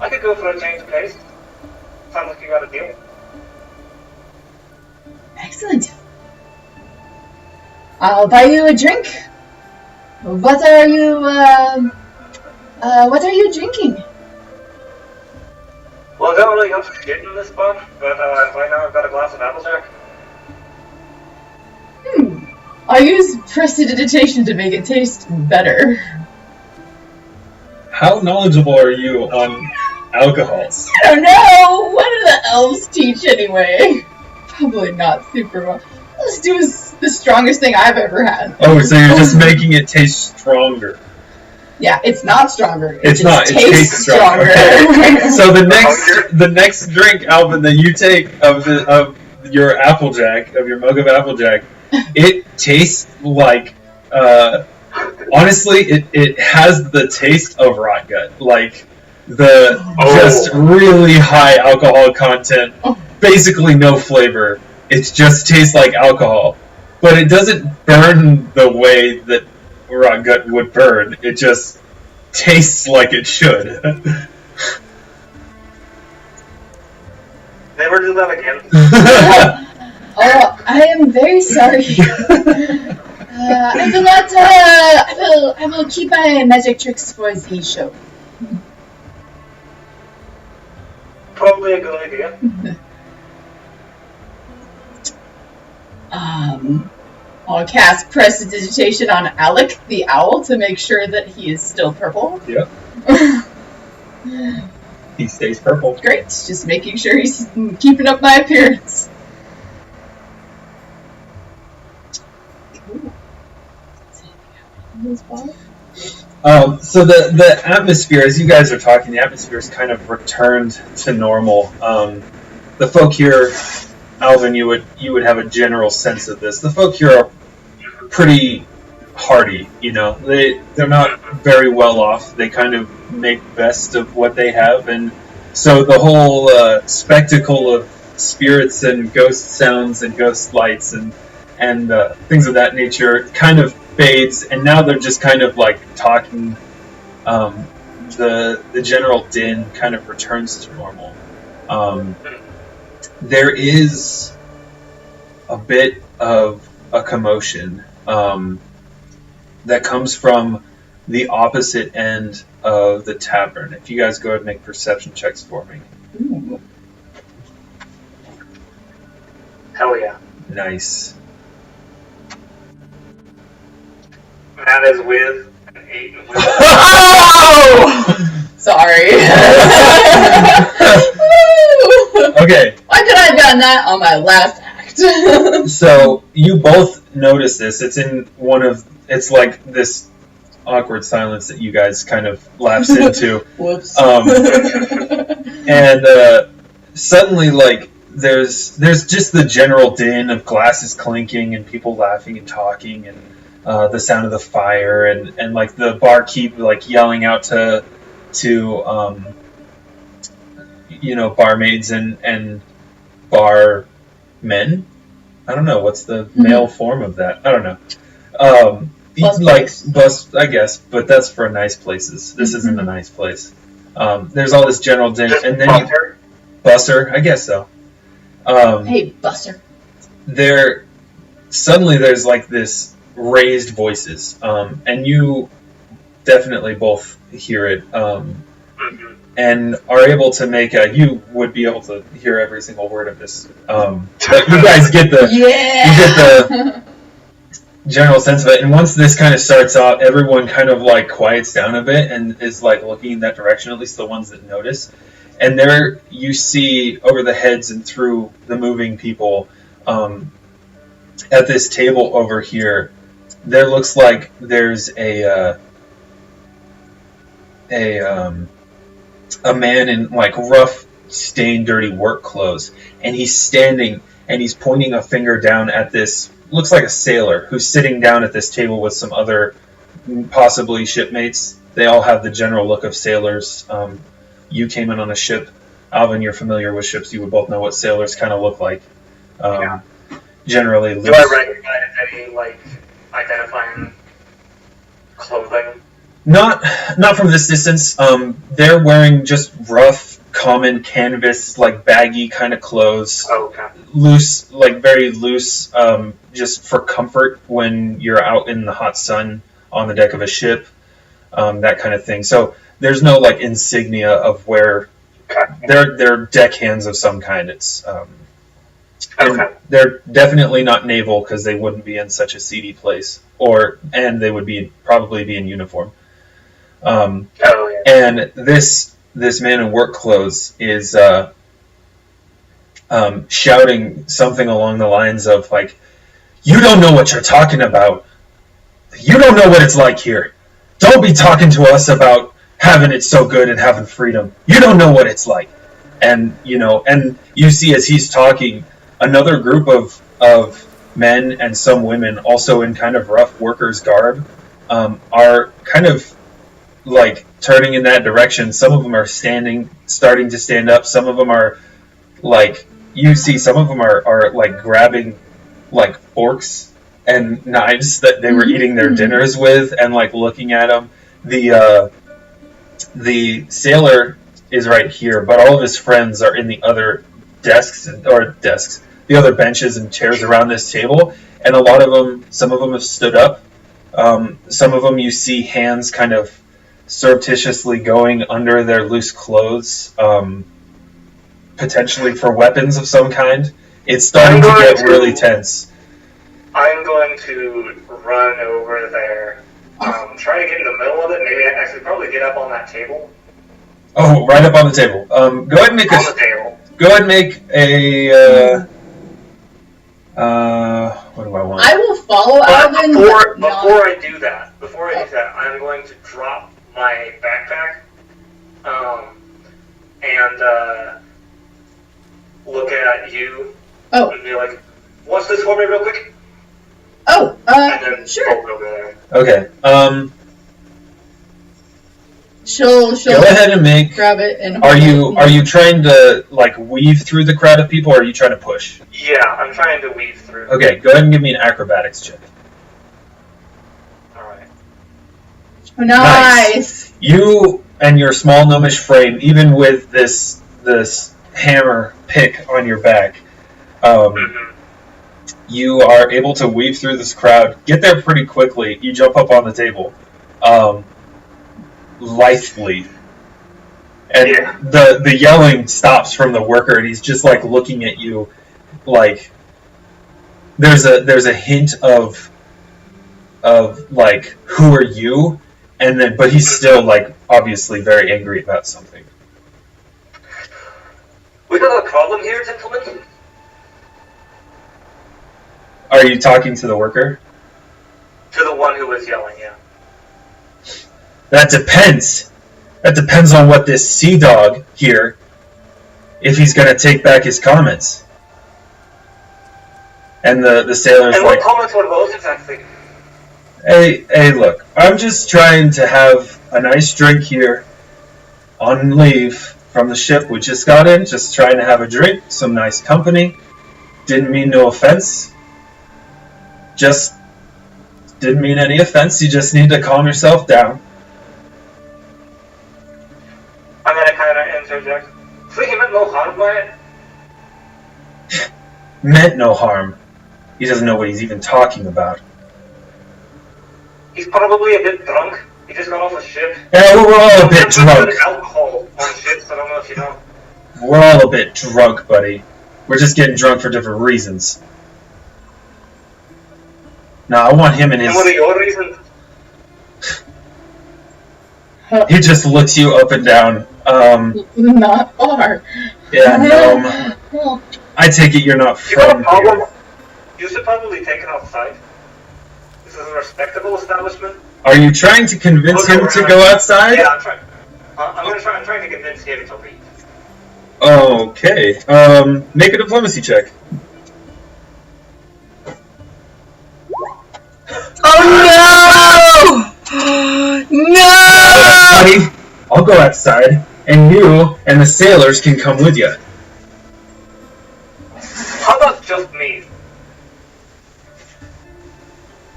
I could go for a change of pace. Sounds like you got a deal. Excellent. I'll buy you a drink. What are you drinking? Well, I don't really have to get in this one, but right now I've got a glass of Applejack. I'll use prestidigitation to make it taste better. How knowledgeable are you on alcohols? I don't know. What do the elves teach anyway? Probably not super well. Let's do the strongest thing I've ever had. Oh, so you're just making it taste stronger. Yeah, it's not stronger. It's not. It tastes stronger. Okay. So the next drink, Alvin, that you take of your Applejack, of your mug of Applejack, it tastes like. Honestly, it has the taste of rot gut, like just really high alcohol content, basically no flavor. It just tastes like alcohol, but it doesn't burn the way that rot gut would burn. It just tastes like it should. Never do that again. Oh, I am very sorry. I will not. I will keep my magic tricks for the show. Probably a good idea. I'll cast prestidigitation on Alec, the owl, to make sure that he is still purple. Yep. He stays purple. Great, just making sure he's keeping up my appearance. So the atmosphere, as you guys are talking, the atmosphere is kind of returned to normal. The folk here, Alvin, you would have a general sense of this. The folk here are pretty hardy, you know. They're not very well off. They kind of make best of what they have, and so the whole spectacle of spirits and ghost sounds and ghost lights and things of that nature kind of fades, and now they're just kind of like talking. The general din kind of returns to normal. There is a bit of a commotion that comes from the opposite end of the tavern. If you guys go ahead and make perception checks for me. Ooh. Hell yeah. Nice. That is with an 8. Oh! Sorry. Okay. Why could I have done that on my last act? So you both notice this. It's like this awkward silence that you guys kind of lapse into. Whoops. And suddenly, like, there's just the general din of glasses clinking and people laughing and talking and the sound of the fire and like the barkeep like yelling out to barmaids and bar men. I don't know what's the male form of that. I don't know. Bus, I guess, but that's for nice places. This isn't a nice place. There's all this general din, Just and then Buster? Busser, I guess so. Hey, Buster. Suddenly there's like this raised voices, and you definitely both hear it, and are able to make you would be able to hear every single word of this, but you guys get the you get the general sense of it. And once this kind of starts out, everyone kind of like quiets down a bit and is like looking in that direction, at least the ones that notice. And there you see over the heads and through the moving people, at this table over here, there looks like there's a man in like rough, stained, dirty work clothes, and he's standing and he's pointing a finger down at this, looks like a sailor who's sitting down at this table with some other possibly shipmates. They all have the general look of sailors. You came in on a ship. Alvin, you're familiar with ships. You would both know what sailors kind of look like. Generally loose. Do I recognize any, like, identifying clothing? Not from this distance. They're wearing just rough, common canvas, like baggy kind of clothes. Oh, okay. Loose, like very loose, just for comfort when you're out in the hot sun on the deck of a ship, that kind of thing. So there's no like insignia of where they're deckhands of some kind. It's they're definitely not naval because they wouldn't be in such a seedy place, and they would probably be in uniform. And this man in work clothes is shouting something along the lines of like, "You don't know what you're talking about. You don't know what it's like here. Don't be talking to us about having it so good and having freedom. You don't know what it's like." And you see as he's talking, another group of men and some women, also in kind of rough workers' garb, are kind of like turning in that direction. Some of them are starting to stand up. Some of them are like, you see some of them are like grabbing like forks and knives that they were eating their dinners with and like looking at them. The sailor is right here, but all of his friends are in the other the other benches and chairs around this table, and a lot of them, some of them have stood up. Some of them you see hands kind of surreptitiously going under their loose clothes, potentially for weapons of some kind. It's starting to get really tense. I'm going to run over there, try to get in the middle of it, maybe actually probably get up on that table. Oh, right up on the table. Go ahead and make on the table. Go ahead and make a. What do I want? I will follow Alvin. Before I do that, I'm going to drop my backpack, and look at you. Oh. And be like, "What's this for me, real quick?" Oh, and then sure. Over there. Okay. She'll go ahead and make. Grab it and. Are you trying to like weave through the crowd of people, or are you trying to push? Yeah, I'm trying to weave through. Okay, go ahead and give me an acrobatics check. All right. Nice. You and your small gnomish frame, even with this hammer pick on your back, you are able to weave through this crowd. Get there pretty quickly. You jump up on the table. Lithely, and the yelling stops from the worker, and he's just like looking at you, like there's a hint of like, who are you? And then, but he's still like obviously very angry about something. We got a problem here, gentlemen. Are you talking to the worker? To the one who was yelling, yeah. That depends. That depends on what this sea dog here, if he's going to take back his comments. And the sailor's and like... what comments were those exactly? Hey, look. I'm just trying to have a nice drink here on leave from the ship. We just got in, just trying to have a drink, some nice company. Didn't mean no offense. Just didn't mean any offense. You just need to calm yourself down. meant no harm by it. Meant no harm. He doesn't know what he's even talking about. He's probably a bit drunk. He just got off a ship. Yeah, we're all a bit drunk. There's alcohol on ships, I don't know if you know. We're all a bit drunk, buddy. We're just getting drunk for different reasons. Now, I want him and his... And what are your reasons? He just looks you up and down. Not far. Yeah, no. I take it you're not You got a from problem? here. You should probably take it outside. This is a respectable establishment. Are you trying to convince him to go outside? Yeah, I'm trying. I'm trying to convince him to leave. Okay. Make a diplomacy check. Oh no! No! Buddy, I'll go outside, and you and the sailors can come with you. How about just me?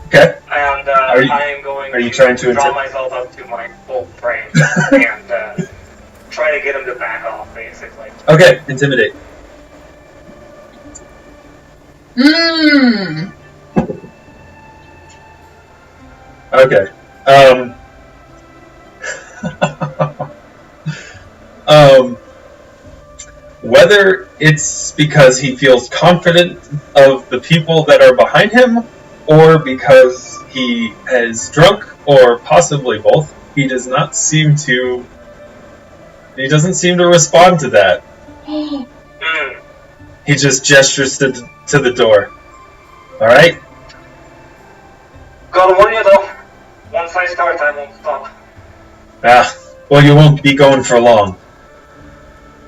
Okay. And Are you- I am going are you trying to draw intim- myself up to my full frame and try to get him to back off, basically. Okay, intimidate. Mmm. Okay. Whether it's because he feels confident of the people that are behind him, or because he is drunk, or possibly both, he doesn't seem to respond to that. He just gestures to the door. Alright? Gotta warn you though, once I start, I won't stop. Ah, well, you won't be going for long.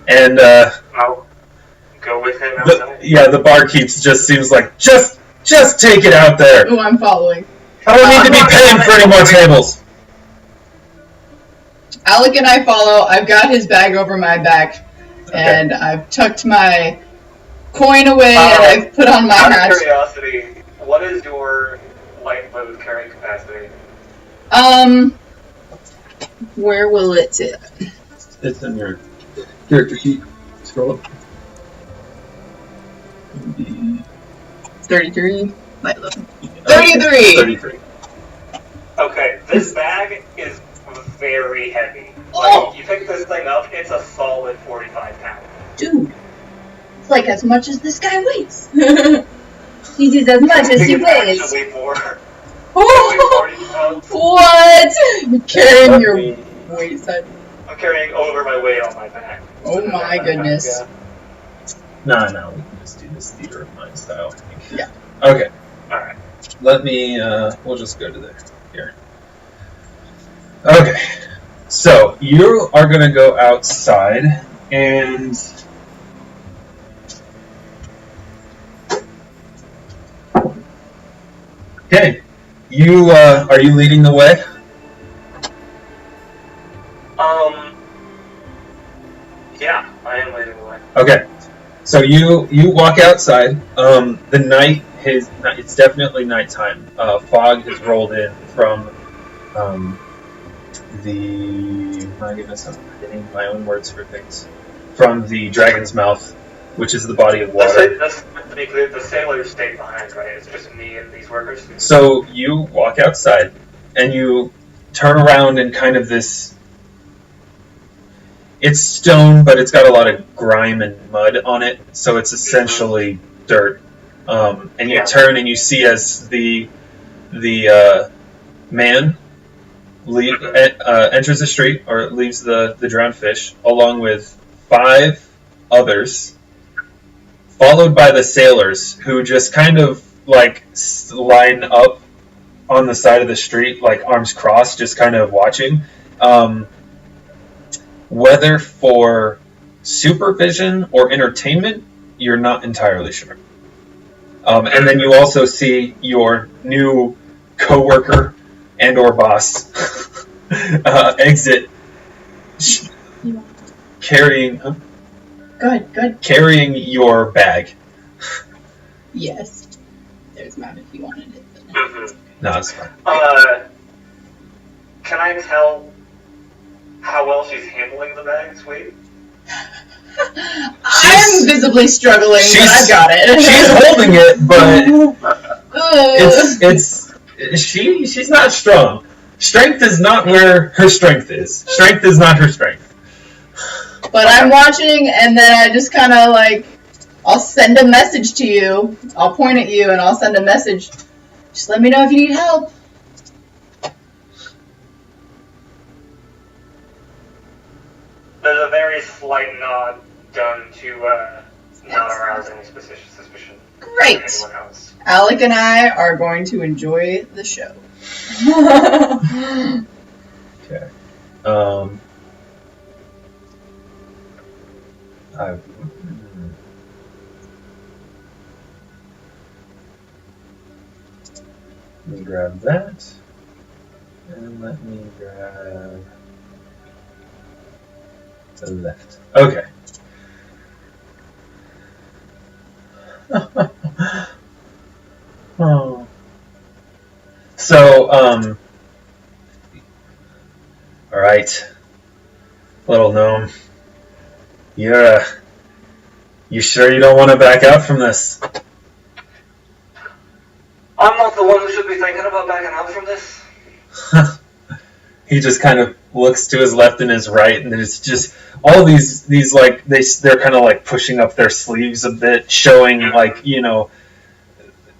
And, I'll go with him outside. the barkeep just seems like, just take it out there. Oh, I'm following. I don't need to be paying for any more tables. Alec and I follow. I've got his bag over my back, and I've tucked my coin away, and I've put on my Out hat. of curiosity, what is your light load carrying capacity? Where will it sit? It's in your character sheet. Scroll up. 33. Light load. 33. 33. Okay, this bag is very heavy. Oh. Like, you pick this thing up, it's a solid 45 pounds. Dude, it's like as much as this guy weighs. He did as much as he It's weighs. actually more. Oh, 40 pounds. what? You're carrying your weight, son. I'm carrying over my weight on my back. Oh my goodness. No, we can just do this theater of mind style. Yeah. Okay. Alright. Let me, we'll just go to here. Okay. So, you are going to go outside, and... Okay. You, are you leading the way? Yeah, I am leading the way. Okay. So you walk outside. The night it's definitely nighttime. Fog has rolled in from my goodness, I'm forgetting my own words for things. From the Dragon's Mouth, which is the body of water. Let's to be clear, the sailors stayed behind, right? It's just me and these workers. So you walk outside, and you turn around in kind of this... It's stone, but it's got a lot of grime and mud on it, so it's essentially dirt. And you turn and you see as the man enters the street, or leaves the drowned fish, along with 5 others, followed by the sailors, who just kind of like line up on the side of the street, like arms crossed, just kind of watching. Whether for supervision or entertainment, you're not entirely sure. And then you also see your new coworker and or boss exit, carrying carrying your bag. Yes. There's Matt if you wanted it. No, it's fine. Can I tell how well she's handling the bag's weight? I'm visibly struggling, but I've got it. She's holding it, but she's not strong. Strength is not where her strength is. Strength is not her strength. But I'm watching, and then I just kind of like, I'll send a message to you. I'll point at you, and I'll send a message. Just let me know if you need help. There's a very slight nod done to not arouse any suspicion. Great. Anyone else. Alec and I are going to enjoy the show. Okay. Let me grab that. And let me grab the left. Okay. Oh. So, alright. Little gnome. You sure you don't want to back out from this? I'm not the one who should be thinking about backing out from this. He just kind of looks to his left and his right, and it's just all these like they're kind of like pushing up their sleeves a bit, showing like, you know,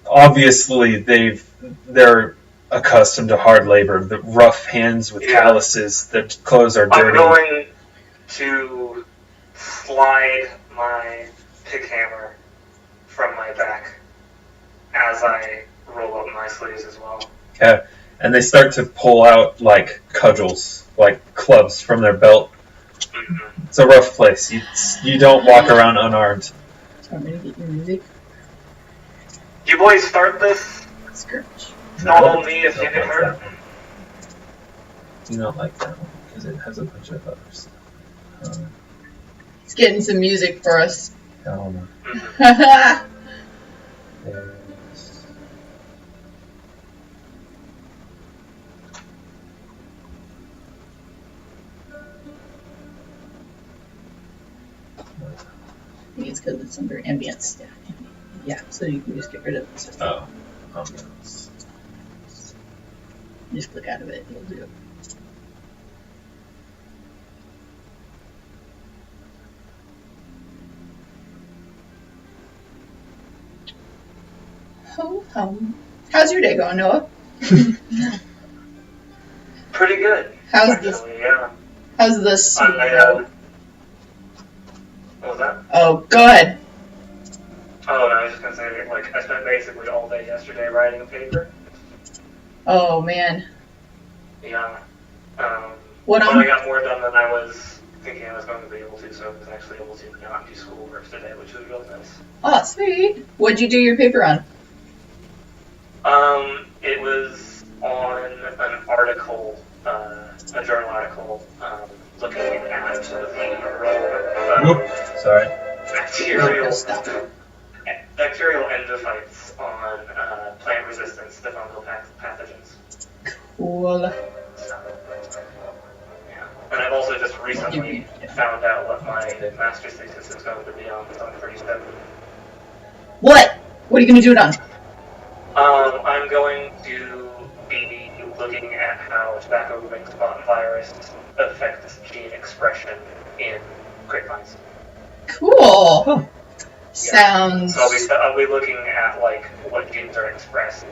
obviously they're accustomed to hard labor, the rough hands with calluses, the clothes are dirty. I'm going to slide my pick hammer from my back as I roll up my sleeves as well. Okay. And they start to pull out like cudgels, like clubs from their belt. Mm-hmm. It's a rough place. You don't walk around unarmed. So I'm gonna get your music. You boys start this. Skirmish. It's not on me if you get hurt. You don't like that one because it has a bunch of other stuff. He's getting some music for us. Hell no. I think it's because it's under ambience. Yeah, so you can just get rid of it. Oh, ambience. Just click out of it, it'll do it. Ho hum. How's your day going, Noah? Pretty good. How's actually, this? Yeah. How's this? What was that? Oh, go ahead. Oh, no, I was just gonna say, like, I spent basically all day yesterday writing a paper. Oh, man. Yeah. What but on? I got more done than I was thinking I was going to be able to, so I was actually able to not do schoolwork today, which was really nice. Oh, sweet. What'd you do your paper on? It was on an article, a journal article, looking at Sorry. bacterial endophytes on plant resistance to fungal pathogens. Cool. Yeah. And I've also just recently found out what my master's thesis is going to be on, so I'm pretty stoked. What? What are you going to do it on? I'm going to be looking at how tobacco ring spot virus affects gene expression in grapevines. Cool. Huh. Sounds. So I'll be looking at like what genes are expressed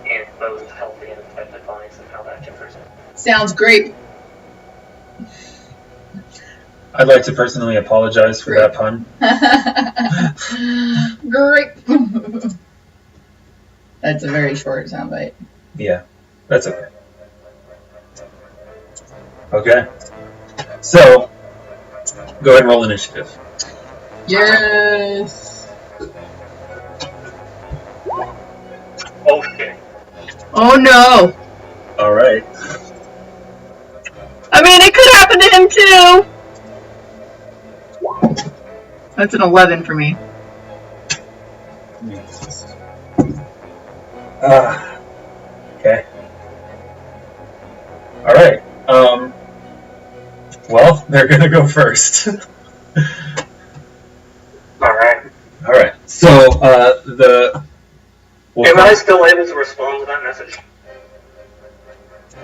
in both healthy and infected vines and how that differs. Sounds great. I'd like to personally apologize for that pun. Great. That's a very short soundbite. Yeah, that's okay. Okay. So, go ahead and roll initiative. Yes. Oh shit. Oh no. Alright. I mean, it could happen to him too. That's an 11 for me. Okay. Alright. Well, they're gonna go first. So Am I still able to respond to that message?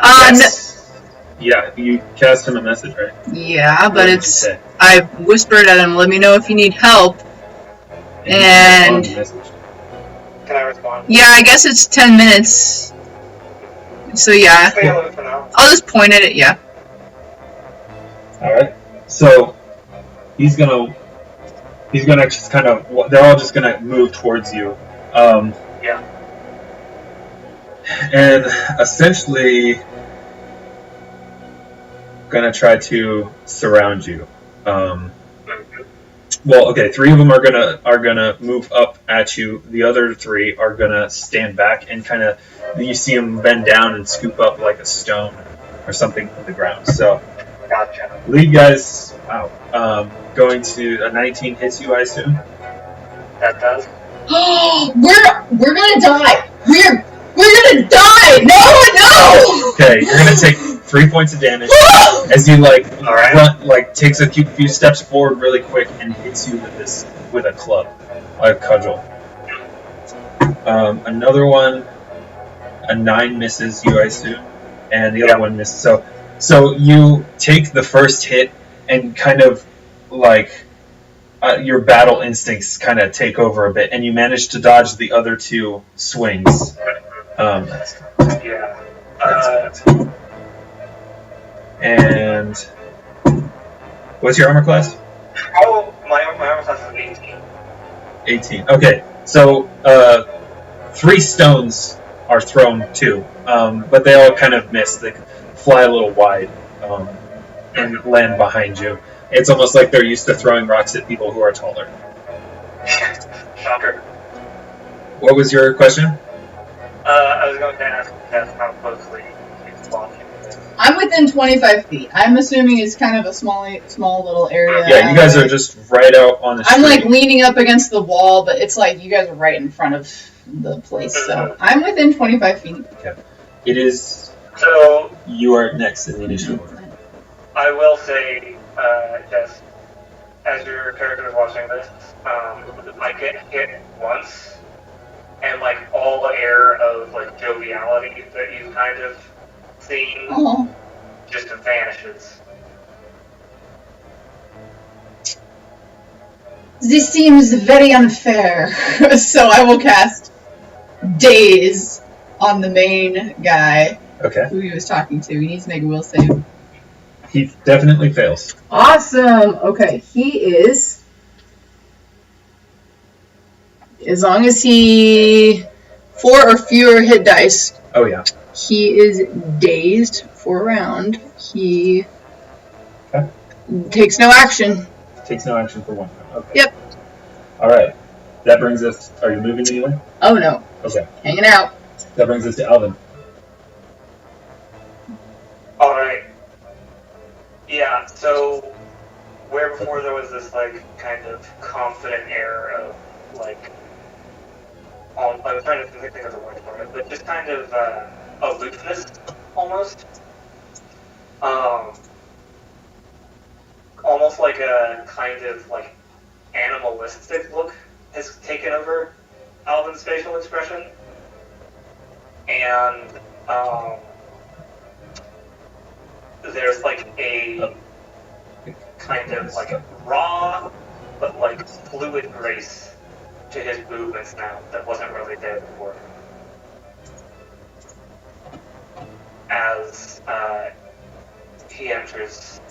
Yes. Yeah, you cast him a message, right? Yeah, but it's... I whispered at him, let me know if you need help. And can I respond? Yeah, I guess it's 10 minutes. So yeah. For now. I'll just point at it, yeah. Alright. So he's gonna just kind of, they're all just gonna move towards you. Yeah. And essentially gonna try to surround you. Well, okay, 3 of them are gonna move up at you. The other 3 are gonna stand back and kind of, you see them bend down and scoop up like a stone or something from the ground. So, gotcha. Lead guys out. Going to a 19 hits you, I assume. That does. We're gonna die. We're gonna die. No. Okay, you're gonna take 3 points of damage as he takes a few steps forward really quick and hits you with a club, a cudgel. Another one, a 9 misses you, I assume, and the other one misses. So you take the first hit and kind of your battle instincts kind of take over a bit, and you manage to dodge the other 2 swings. And what's your armor class? Oh, my armor class is 18. 18. Okay, so 3 stones are thrown too, but they all kind of miss. They fly a little wide and land behind you. It's almost like they're used to throwing rocks at people who are taller. Shocker. What was your question? I was going to ask how closely he's watching this. I'm within 25 feet. I'm assuming it's kind of a small little area. Yeah, you guys are just right out on the street. I'm like leaning up against the wall, but it's like you guys are right in front of the place. So I'm within 25 feet. Okay. It is. So you are next in the initiative order. I will say, just as your character is watching this, I get hit once, and like all the air of like joviality that you've kind of seen just vanishes. This seems very unfair. So I will cast Daze on the main guy. Okay. Who he was talking to. He needs to make a will save. He definitely fails. Awesome. Okay, he is. As long as he 4 or fewer hit dice. Oh yeah. He is dazed for a round. He takes no action. Takes no action for 1 round. Okay. Yep. All right. That brings us. Are you moving anywhere? Oh no. Okay. Hanging out. That brings us to Alvin. Alright. Yeah, so where before there was this like kind of confident air of like I was trying to think of the word for it, but just kind of aloofness almost. Almost like a kind of like animalistic look has taken over Alvin's facial expression. And there's like a kind of like a raw but like fluid grace to his movements now that wasn't really there before. As he enters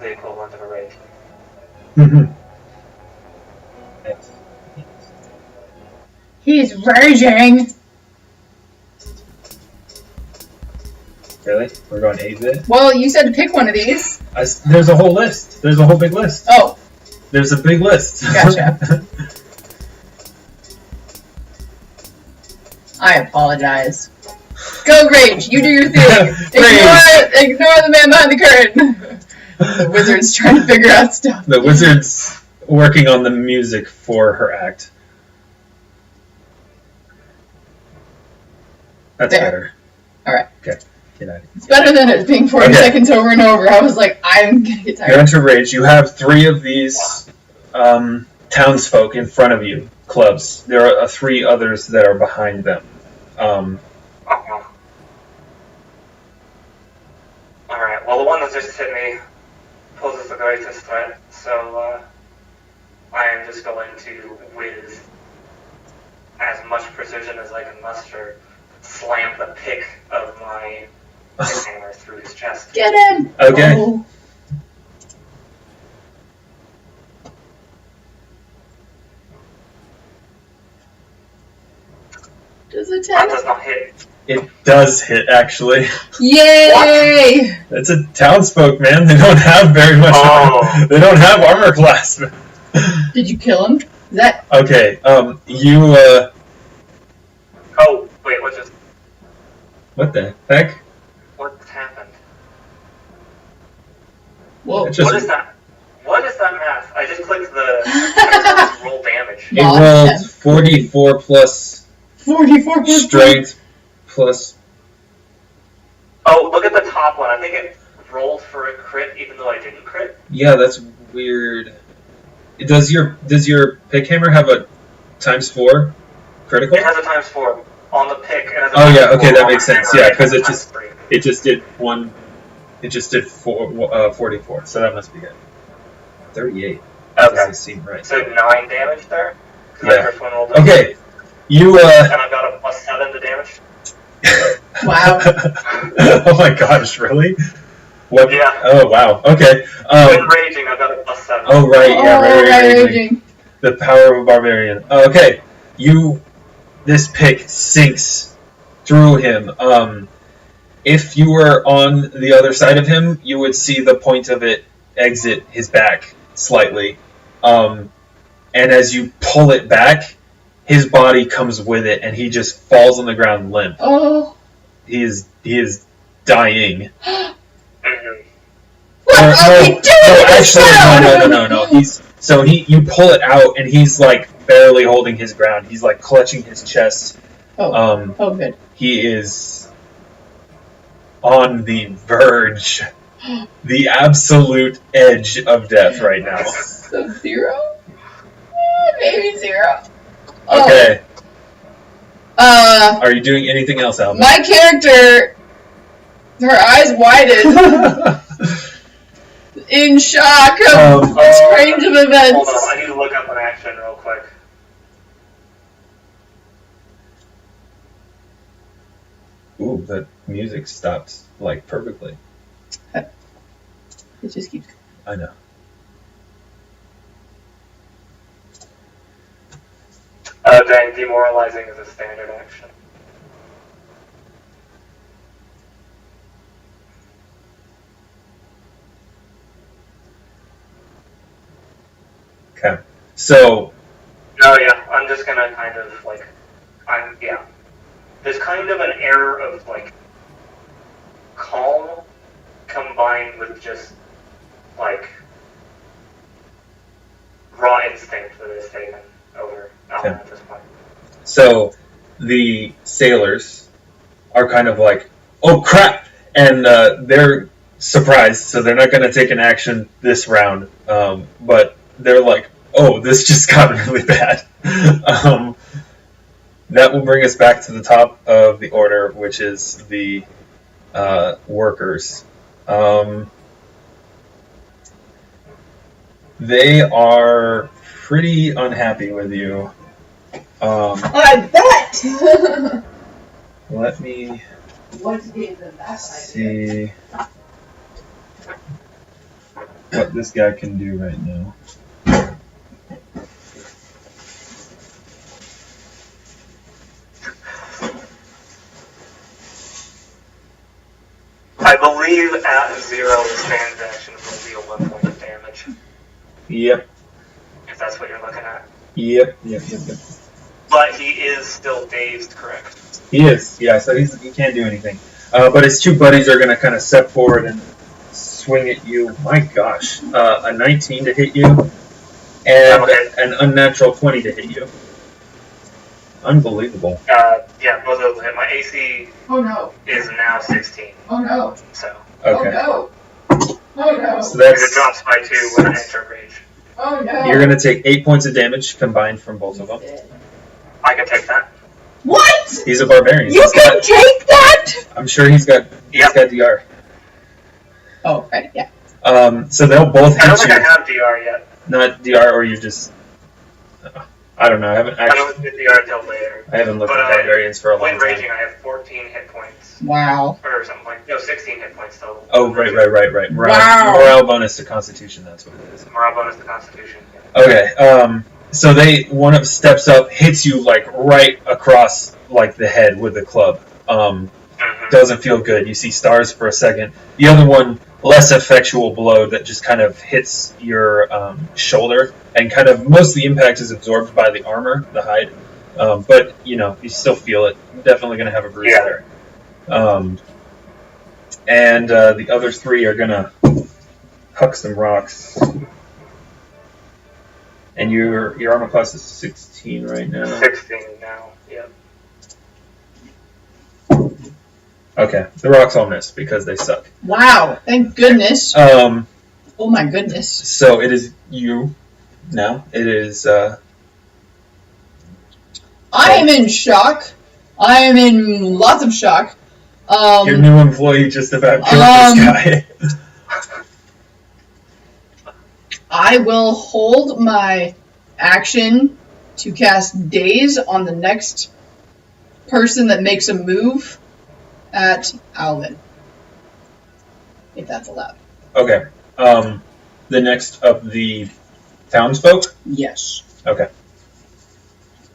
the equivalent of a rage. Mm-hmm. Yes. He's raging. Really? We're going 8-bit? Well, you said to pick one of these. There's a whole list. There's a whole big list. Oh. There's a big list. Gotcha. I apologize. Go rage. You do your thing. Ignore the man behind the curtain. The wizard's trying to figure out stuff. The wizard's working on the music for her act. That's there. better. Alright. Okay. Get out of here. It's better than it being 40 seconds over and over. I was like, I'm gonna get tired. You're into rage. You have 3 of these townsfolk in front of you. clubs. There are 3 others that are behind them. Alright, well the one that just hit me poses the greatest threat, so I am just going to, with as much precision as I can muster, slam the pick of my hammer through his chest. Get him! Okay. Oh. Does it That tell? does not hit. It does hit, actually. Yay! It's a townsfolk, man. They don't have very much. Oh. They don't have armor class. Did you kill him? Is that... Okay. You. Oh, wait, what just... What the heck? What happened? Whoa. It just- What is that? What is that math? I just clicked the roll damage. It rolled 44 plus 44 plus strength plus. Oh, look at the top one. I think it rolled for a crit even though I didn't crit. Yeah, that's weird. Does your pickhammer have a ×4 critical? It has a ×4 on the pick. It has a Oh yeah, ×4 okay, that on makes the sense. hammer, Yeah, because has it a just ×3. it just did one. It just did 44, so that must be good. 38. That Okay. doesn't seem right. So 9 damage there. 'Cause Yeah. my first one rolled Okay, you and I've got a +7 to damage. Wow. Oh my gosh, really? What? Yeah. Oh wow. Okay. When raging, I've got a +7. Oh right, yeah, right. Raging. The power of a barbarian. Okay, this pick sinks through him. If you were on the other side of him, you would see the point of it exit his back slightly. And as you pull it back, his body comes with it, and he just falls on the ground limp. Oh. He is dying. Mhm. What are we doing this actually, now? no. You pull it out, and he's like barely holding his ground. He's like clutching his chest. Oh, oh good. He is on the verge, the absolute edge of death right now. So 0? Maybe 0. Oh. Okay. Are you doing anything else, Alvin? My character, her eyes widened in shock of strange of events. Hold on, I need to look up an action real quick. Ooh, that music stopped like perfectly. It just keeps. I know. Dang, demoralizing is a standard action. Okay. So. Oh yeah, I'm just gonna kind of like, There's kind of an air of like calm combined with just like raw instinct that is taken over Alan at this point. So the sailors are kind of like, oh crap, and they're surprised, so they're not going to take an action this round. But they're like, oh, this just got really bad. That will bring us back to the top of the order, which is the workers. They are pretty unhappy with you. I bet! Let me see what this guy can do right now. I believe at 0 his transaction will deal 1 point of damage. Yep. If that's what you're looking at. Yep. But he is still dazed, correct? He is, yeah, so he can't do anything. But his 2 buddies are going to kind of step forward and swing at you. My gosh. A 19 to hit you, and an unnatural 20 to hit you. Unbelievable. Yeah, both of them hit. My AC is now 16. Oh no. So. Okay. Oh no. So that's It drops by 2 when I enter rage. Oh no. You're going to take 8 points of damage combined from both of them. I can take that. What? He's a barbarian. You can take that? I'm sure he's got DR. Oh, right, yeah. So they'll both hit I don't think you. I have DR yet. Not DR, or you just... I don't know. I haven't I actually... don't do DR until later. I haven't looked But at barbarians for a long when time. raging, I have 14 hit points. Wow. Or something like... No, 16 hit points total. Oh, right. Wow. Morale bonus to Constitution, that's what it is. Morale bonus to Constitution. Okay, so one of steps up, hits you, like, right across, like, the head with the club. Doesn't feel good. You see stars for a second. The other one, less effectual blow that just kind of hits your shoulder, and kind of most of the impact is absorbed by the armor, the hide. But, you still feel it. You're definitely going to have a bruise there. And the other three are going to huck some rocks. And your armor class is 16 right now. 16 now, yeah. Okay, the rocks all miss because they suck. Wow, thank goodness. Oh my goodness. So it is you now. It is... I am in shock. I am in lots of shock. Your new employee just about killed this guy. I will hold my action to cast Daze on the next person that makes a move at Alvin. If that's allowed. Okay. The next of the townsfolk? Yes. Okay.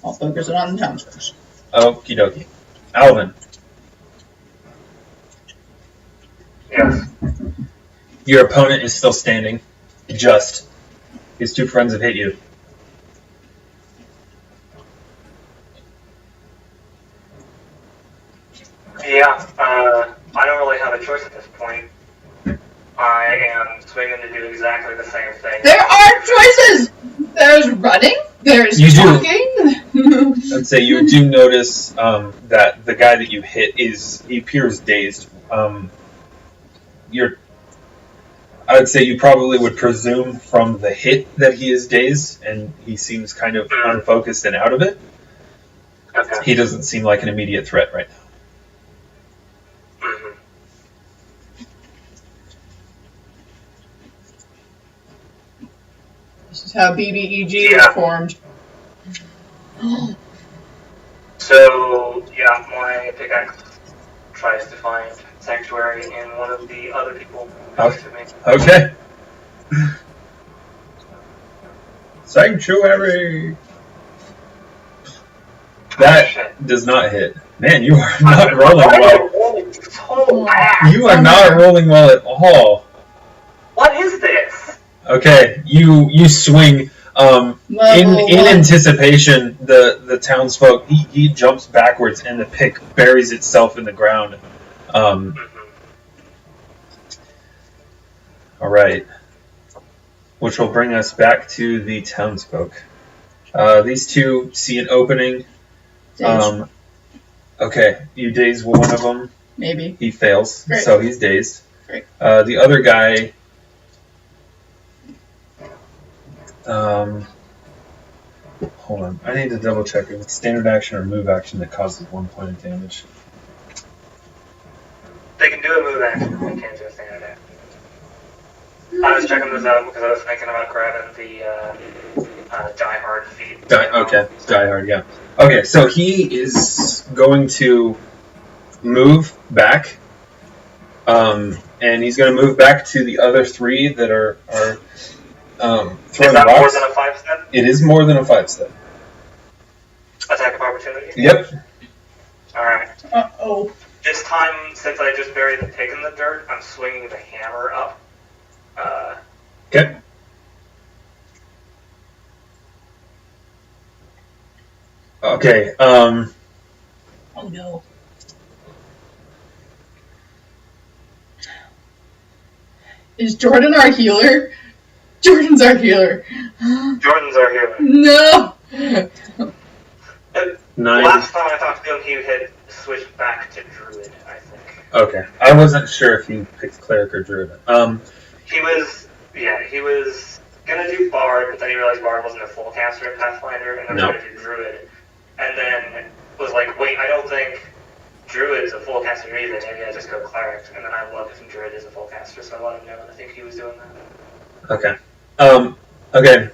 I'll focus it on the townsfolk. Okie dokie. Alvin. Yes. Your opponent is still standing. Just. His two friends have hit you. Yeah, I don't really have a choice at this point. I am swinging to do exactly the same thing. There are choices! There's running, there's talking. I'd say you do notice that the guy that you hit he appears dazed. I would say you probably would presume from the hit that he is dazed, and he seems kind of unfocused and out of it. Okay. He doesn't seem like an immediate threat right now. This is how BBEG was formed. So, yeah, my pickaxe tries to find sanctuary in one of the other people next to me. Okay. Sanctuary! That does not hit. Man, you are not rolling well. You are not rolling well at all. What is this? Okay, you swing. In anticipation, the townsfolk, he jumps backwards and the pick buries itself in the ground. Alright. Which will bring us back to the townsfolk. These two see an opening. Okay, you daze one of them. Maybe. He fails, Great. so he's dazed. Great. The other guy... hold on. I need to double check if it's standard action or move action that causes 1 point of damage. They can do a move action, they can't do a standard action. I was checking this out because I was thinking about grabbing the Die Hard feat. Die Hard, yeah. Okay, so he is going to move back, and he's going to move back to the other three that are throwing rocks. Is that rocks. more than a 5-step? It is more than a 5-step. Attack of opportunity? Yep. Alright. Uh-oh. This time, since I just buried the pig in the dirt, I'm swinging the hammer up. Okay. Okay, Oh no. Is Jordan our healer? Jordan's our healer. Jordan's our hero. No! 9. Last time I talked to him, he had switched back to Druid, I think. Okay, I wasn't sure if he picked Cleric or Druid. He was gonna do Bard, but then he realized Bard wasn't a full caster in Pathfinder, and then No. was gonna do Druid. And then was like, wait, I don't think Druid's a full caster either, maybe I just go Cleric. And then I looked and Druid is a full caster, so I let him know, and I think he was doing that. Okay. Okay,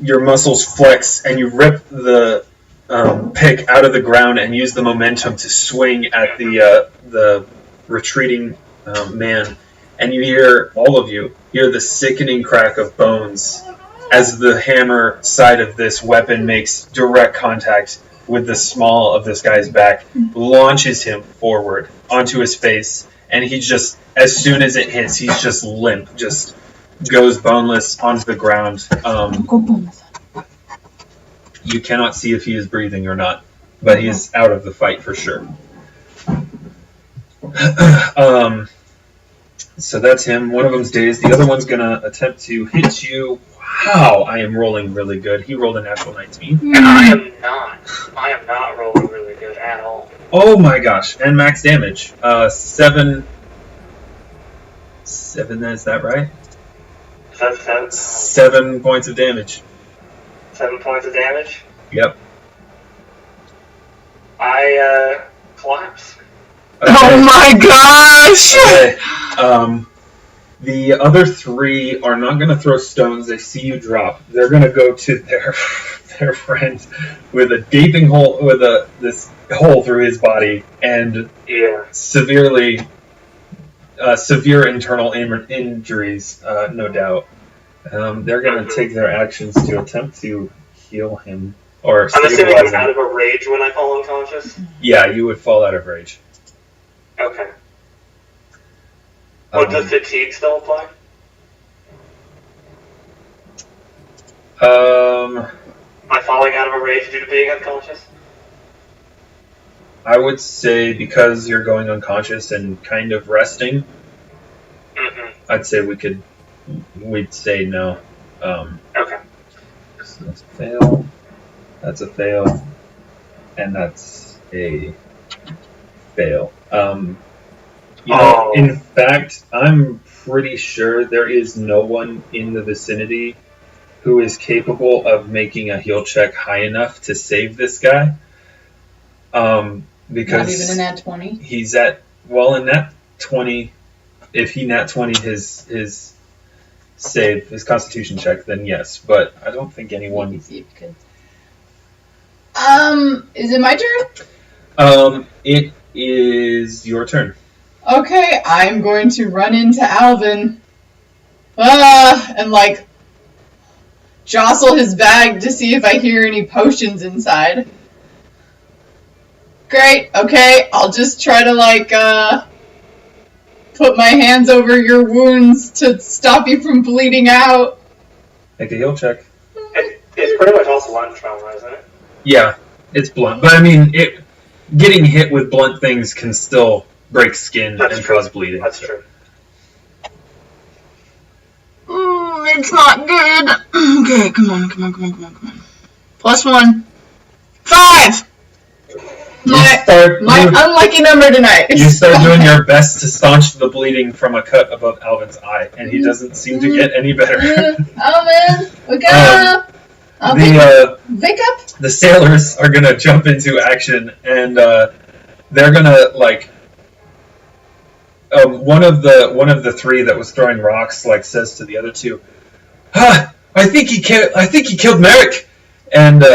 your muscles flex, and you rip the pick out of the ground and use the momentum to swing at the retreating man. And you hear, all of you, hear the sickening crack of bones as the hammer side of this weapon makes direct contact with the small of this guy's back, launches him forward onto his face, and he just, as soon as it hits, he's just limp, just goes boneless onto the ground. You cannot see if he is breathing or not, but he is out of the fight for sure. So that's him. One of them's dazed. The other one's going to attempt to hit you. Wow, I am rolling really good. He rolled a natural 19. And I am not rolling really good at all. Oh my gosh. And max damage. 7, is that right? Is that 7? 7 points of damage. 7 points of damage? Yep. I collapse. Okay. Oh my gosh! Okay. The other 3 are not going to throw stones. They see you drop. They're going to go to their friend with a gaping hole, with this hole through his body, and severe internal injuries, no doubt. They're going to take their actions to attempt to heal him or I'm stabilize assuming I'm him. out of a rage when I fall unconscious? Yeah, you would fall out of rage. Okay. Would the fatigue still apply? Am I falling out of a rage due to being unconscious? I would say because you're going unconscious and kind of resting, I'd say we'd say no. Okay. So that's a fail. That's a fail. And that's a fail. In fact, I'm pretty sure there is no one in the vicinity who is capable of making a heal check high enough to save this guy. Because not even in that 20? He's at, in that 20, if he nat 20 his save, his constitution check, then yes. But I don't think anyone... Is it my turn? It is your turn. Okay, I'm going to run into Alvin. And jostle his bag to see if I hear any potions inside. Great, okay, I'll just try to put my hands over your wounds to stop you from bleeding out. Make a heal check. It's pretty much also blunt trauma, isn't it? Yeah, it's blunt. But I mean, getting hit with blunt things can still break skin and cause bleeding. That's true. It's not good. Okay, come on. +1. 5! My unlucky number tonight. You start doing your best to staunch the bleeding from a cut above Alvin's eye, and he doesn't seem to get any better. Alvin, wake up! Wake up! The sailors are gonna jump into action, and they're gonna one of the 3 that was throwing rocks says to the other 2, I think he killed Merrick, and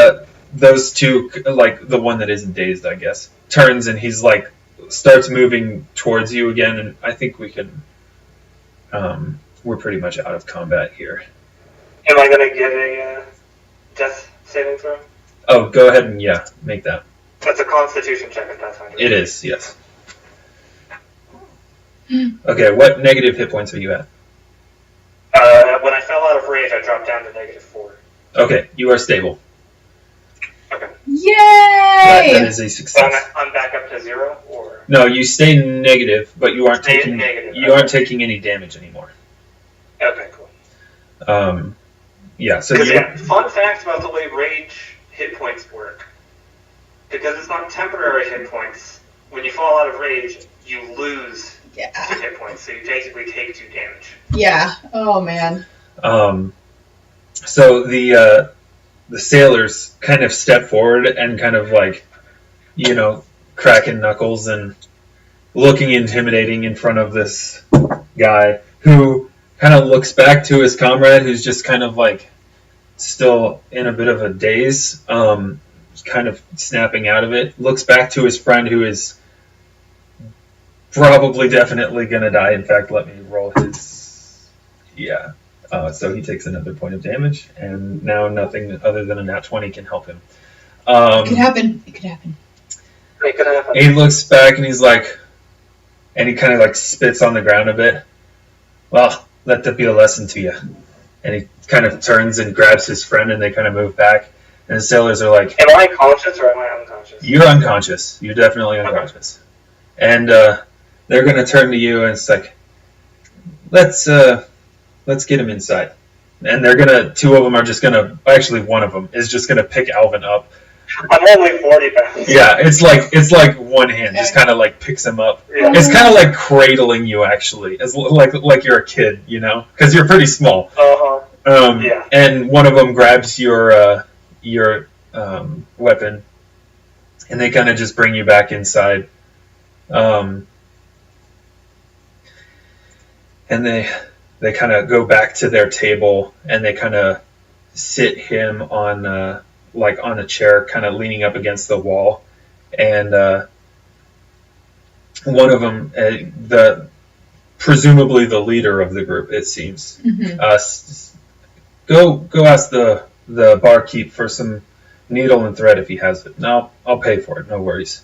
those 2, the one that isn't dazed, I guess, turns and he's starts moving towards you again, and I think we can. We're pretty much out of combat here. Am I gonna get a death saving throw? Oh, go ahead and make that. That's a Constitution check in Pathfinder. It is, yes. Okay, what negative hit points are you at? When I fell out of rage, I dropped down to -4. Okay, you are stable. Okay. Yay! That is a success. So I'm back up to 0, or No, you stay negative, but you aren't taking negative. aren't taking any damage anymore. Okay, cool. So fun fact about the way rage hit points work. Because it's not temporary hit points. When you fall out of rage, you lose 2 hit points. so you basically take 2 damage. Yeah. Oh man. So the sailors kind of step forward and kind of like, cracking knuckles and looking intimidating in front of this guy who kind of looks back to his comrade who's just kind of like still in a bit of a daze, kind of snapping out of it, looks back to his friend who is probably definitely going to die. In fact, let me roll his... Yeah. So he takes another point of damage, and now nothing other than a nat 20 can help him. It could happen. It could happen. It could happen. He looks back and he's like... And he kind of like spits on the ground a bit. Well, let that be a lesson to you. And he kind of turns and grabs his friend, and they kind of move back. And the sailors are like... Am I conscious or am I unconscious? You're unconscious. You're definitely unconscious. Okay. And they're going to turn to you, and it's like, let's get him inside. And they're going to... 2 of them are just going to... Actually, one of them is just going to pick Alvin up. I'm only 40 pounds. Yeah, it's like one hand just kind of like picks him up. Yeah. It's kind of like cradling you, actually, as like you're a kid, because you're pretty small. Yeah. And one of them grabs your weapon, and they kind of just bring you back inside. And they kind of go back to their table, and they kind of sit him on a chair, kind of leaning up against the wall. And one of them, presumably the leader of the group, it seems, go ask the barkeep for some needle and thread if he has it. No, I'll pay for it. No worries.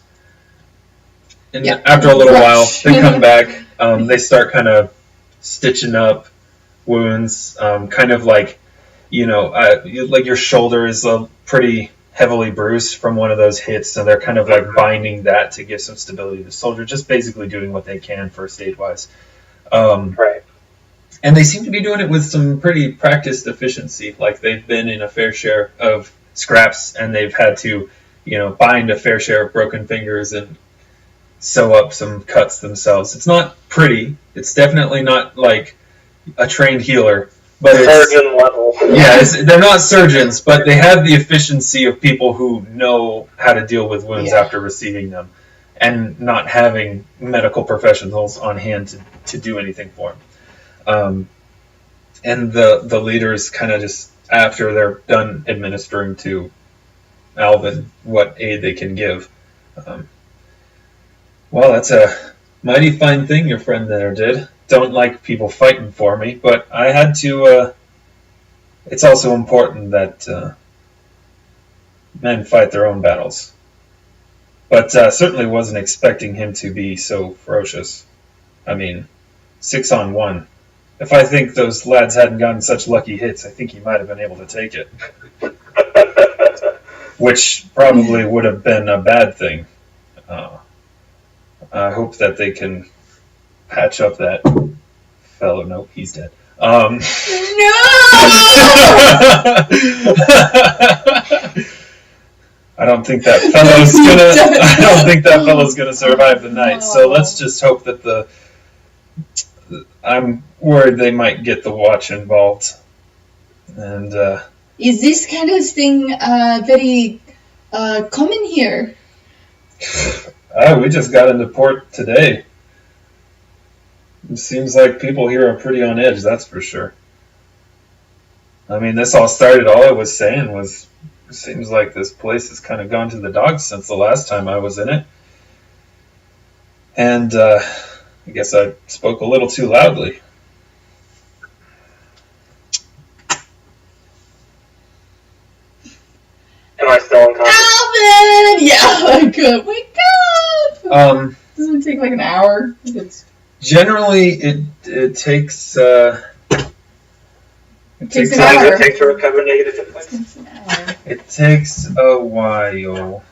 And after a little while, they come back. They start kind of stitching up wounds, kind of like, like your shoulder is pretty heavily bruised from one of those hits, so they're kind of like binding that to give some stability to the soldier, just basically doing what they can first aid wise. Right. And they seem to be doing it with some pretty practiced efficiency. Like they've been in a fair share of scraps, and they've had to, bind a fair share of broken fingers and sew up some cuts themselves. It's not pretty. It's definitely not like a trained healer. But surgeon level. Yeah, they're not surgeons, but they have the efficiency of people who know how to deal with wounds after receiving them, and not having medical professionals on hand to do anything for them. And the leaders kind of just, after they're done administering to Alvin what aid they can give. Well, that's a mighty fine thing your friend there did. Don't like people fighting for me, but I had to... it's also important that men fight their own battles. But certainly wasn't expecting him to be so ferocious. I mean, 6 on 1. If I think those lads hadn't gotten such lucky hits, I think he might have been able to take it. Which probably would have been a bad thing. I hope that they can patch up that fellow. Nope, he's dead. No! I don't think that fellow's gonna survive the night. So let's just hope that I'm worried they might get the watch involved. And is this kind of thing very common here? We just got into port today. It seems like people here are pretty on edge, that's for sure. I mean, this all started, all I was saying was, it seems like this place has kind of gone to the dogs since the last time I was in it. And I guess I spoke a little too loudly. Am I still unconscious? Alvin! Yeah, good. Wake up! Doesn't it take like an hour? Generally, it takes... It takes an How long hour. does it take to recover negative hit points? It takes a while.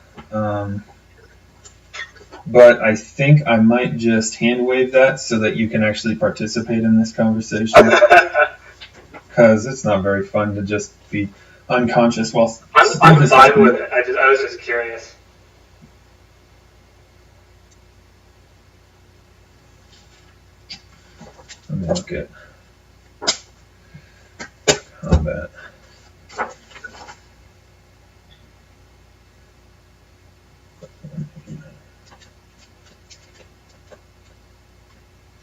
But I think I might just hand wave that so that you can actually participate in this conversation. Because it's not very fun to just be unconscious while... I'm fine with it. I was just curious. Let me look at combat.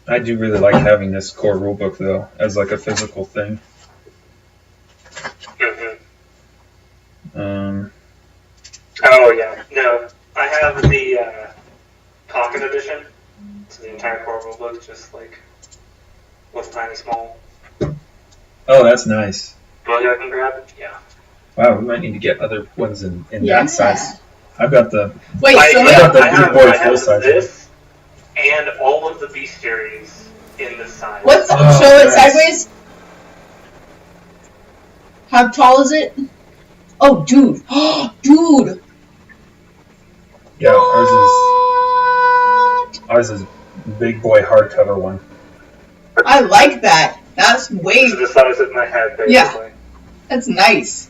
I do really like having this core rulebook though, as like a physical thing. Oh yeah, no, I have the pocket edition. It's the entire core rulebook, just like with tiny small. Oh, that's nice. Book I can grab. Yeah. Wow, we might need to get other ones in Yeah. that size. I've got the Wait, so I got the big boy I full have size. this and all of the bestiaries in this size. what's Oh, show it nice. sideways? How tall is it? Oh, dude. Dude. Yeah, ours is big boy hardcover one. I like that. That's way. This is the size of my head, basically. Yeah. That's nice.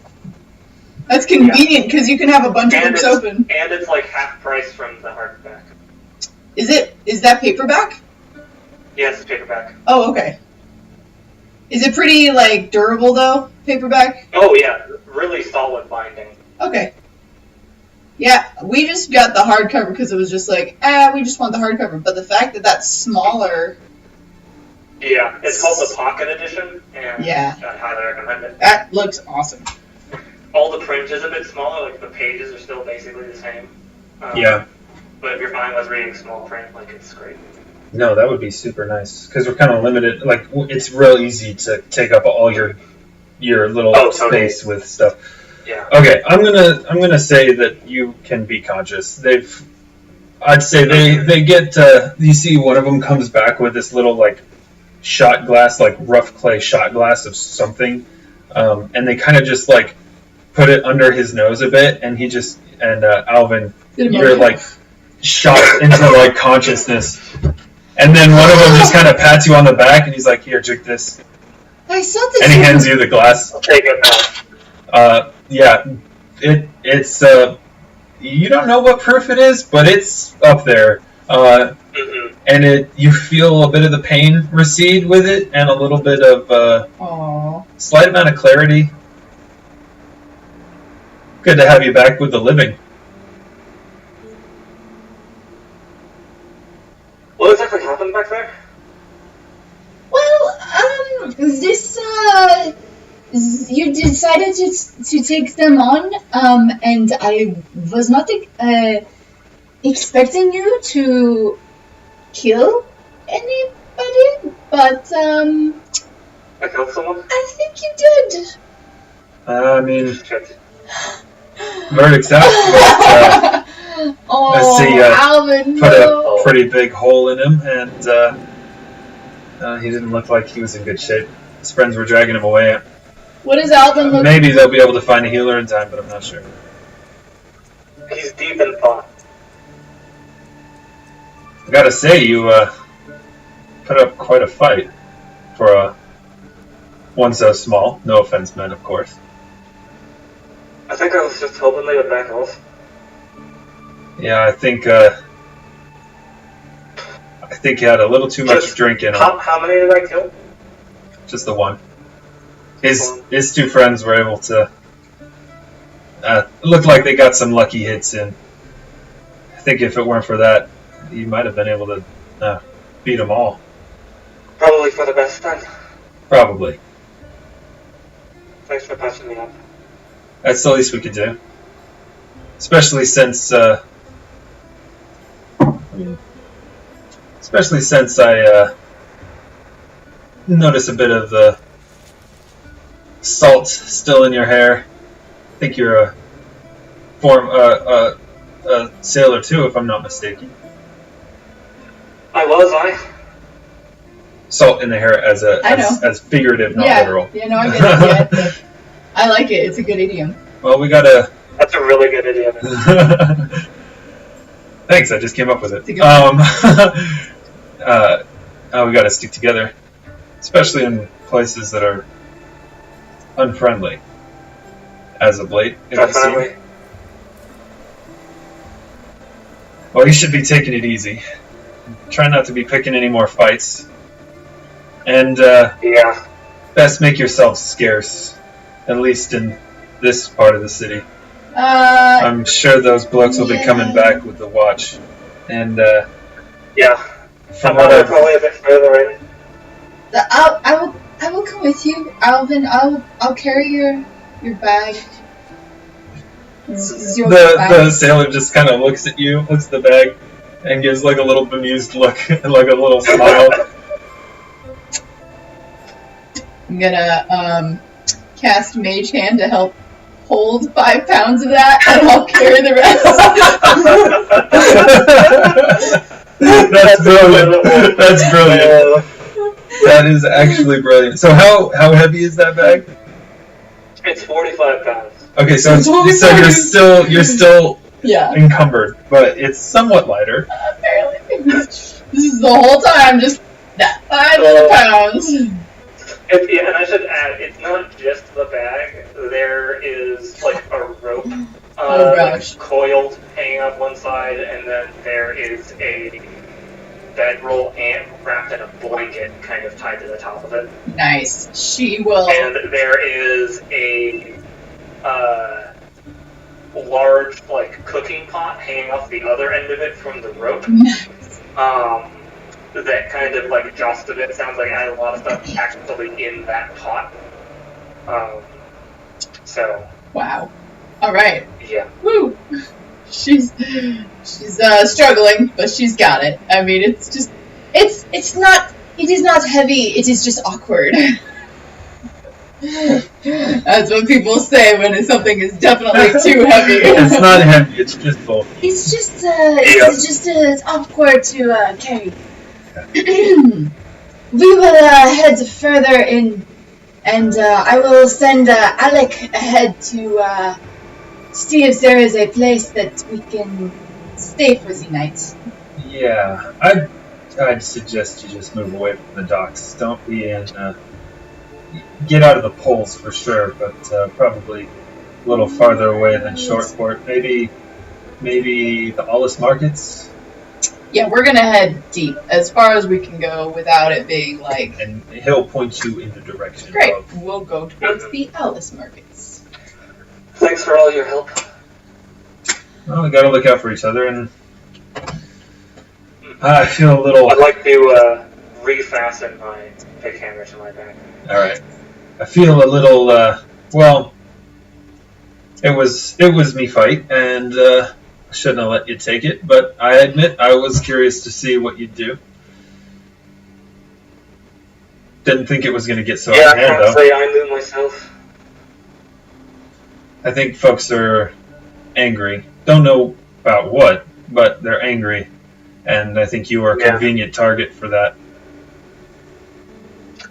That's convenient because you can have a bunch of And books it's, open. and it's like half price from the hardback. Is that paperback? Yes, it's paperback. Oh, okay. Is it pretty like durable though? Paperback? Oh yeah, really solid binding. Okay. Yeah, we just got the hardcover because it was just like, we just want the hardcover. But the fact that that's smaller, Yeah, it's called the Pocket Edition, and Yeah. I highly recommend it. that looks awesome. All the print is a bit smaller, like the pages are still basically the same. Yeah. But if you're fine with reading small print, like it's great. No, that would be super nice because we're kind of limited. Like it's real easy to take up all your little totally. space with stuff. Yeah. Okay, I'm gonna say that you can be conscious. I'd say they get. You see, one of them comes back with this little like shot glass, like rough clay shot glass of something, and they kind of just like put it under his nose a bit, and Alvin, you're like shot into like consciousness, and then one of them just kind of pats you on the back, and he's like, "Here, drink this," I saw this. and he hands you the glass. I'll take it now. Yeah, it's you don't know what proof it is, but it's up there, and you feel a bit of the pain recede with it, and a little bit of Aww. slight amount of clarity. Good to have you back with the living. What exactly happened back there? Well, this, you decided to take them on, and I was not expecting you to kill anybody, but, I killed someone? I think you did. I mean, Shit. verdict's out. But, Oh, I see, Alvin, put no. a pretty big hole in him, and he didn't look like he was in good shape. His friends were dragging him away. What does Alvin look? Maybe they'll be able to find a healer in time, but I'm not sure. He's deep in thought. I gotta say, you put up quite a fight for one so small. No offense meant, of course. I think I was just hoping they would back off. Yeah, I think you had a little too much Just drink in him. How many did I kill? Just the one. His two friends were able to. It looked like they got some lucky hits in. I think if it weren't for that, you might have been able to beat them all. Probably for the best then. Probably. Thanks for patching me up. That's the least we could do. Especially since I notice a bit of the salt still in your hair. I think you're a sailor too, if I'm not mistaken. I? Salt in the hair as I know. as figurative, not Yeah, literal. you know, I get it. Yeah, I like it. It's a good idiom. Well, we gotta. That's a really good idea. Thanks, I just came up with it. It's a good We gotta stick together, especially in places that are unfriendly. As of late, it would seem. Definitely. Well, you should be taking it easy. Try not to be picking any more fights. And Yeah. best make yourself scarce, at least in this part of the city. I'm sure those blokes will be coming back with the watch. And Yeah. from what They're I've probably a bit further in. I will come with you, Alvin. I'll carry your bag. This is your the bag. sailor just kind of looks at you, looks at the bag, and gives like a little bemused look, like a little smile. I'm gonna cast Mage Hand to help hold 5 pounds of that, and I'll carry the rest. That's brilliant. That's brilliant. That is actually brilliant. So how heavy is that bag? It's 45 pounds. Okay, so you're still Yeah. encumbered, but it's somewhat lighter. Apparently. This is the whole time just that 5 little pounds. Yeah, and I should add, it's not just the bag. There is like a rope gosh. coiled hanging up one side, and then there is a bedroll and wrapped in a blanket kind of tied to the top of it. Nice. She will. And there is a large like cooking pot hanging off the other end of it from the rope. That kind of like just a bit. It sounds like it has a lot of stuff actually in that pot. So. Wow. All right. Yeah. Woo. She's struggling, but she's got it. I mean, it's just it is not heavy. It is just awkward. That's what people say when something is definitely too heavy. It's not heavy. It's just bulky. It's just awkward to carry. We will head further in, and I will send Alec ahead to see if there is a place that we can stay for the night. Yeah, I'd suggest you just move away from the docks. Don't be in. Get out of the poles for sure, but probably a little farther away than Shortport. Maybe the Allis Markets. Yeah, we're gonna head deep as far as we can go without it being like. And he'll point you in the direction. Great. Of... We'll go towards the Alice Markets. Thanks for all your help. Well, we gotta look out for each other, and I feel a little. I'd like to refasten my pick hammer to my back. All right. I feel a little. Well, it was me fight, and I shouldn't have let you take it. But I admit I was curious to see what you'd do. Didn't think it was going to get so out of hand, I can't say I knew myself. I think folks are angry. Don't know about what, but they're angry, and I think you are a convenient target for that.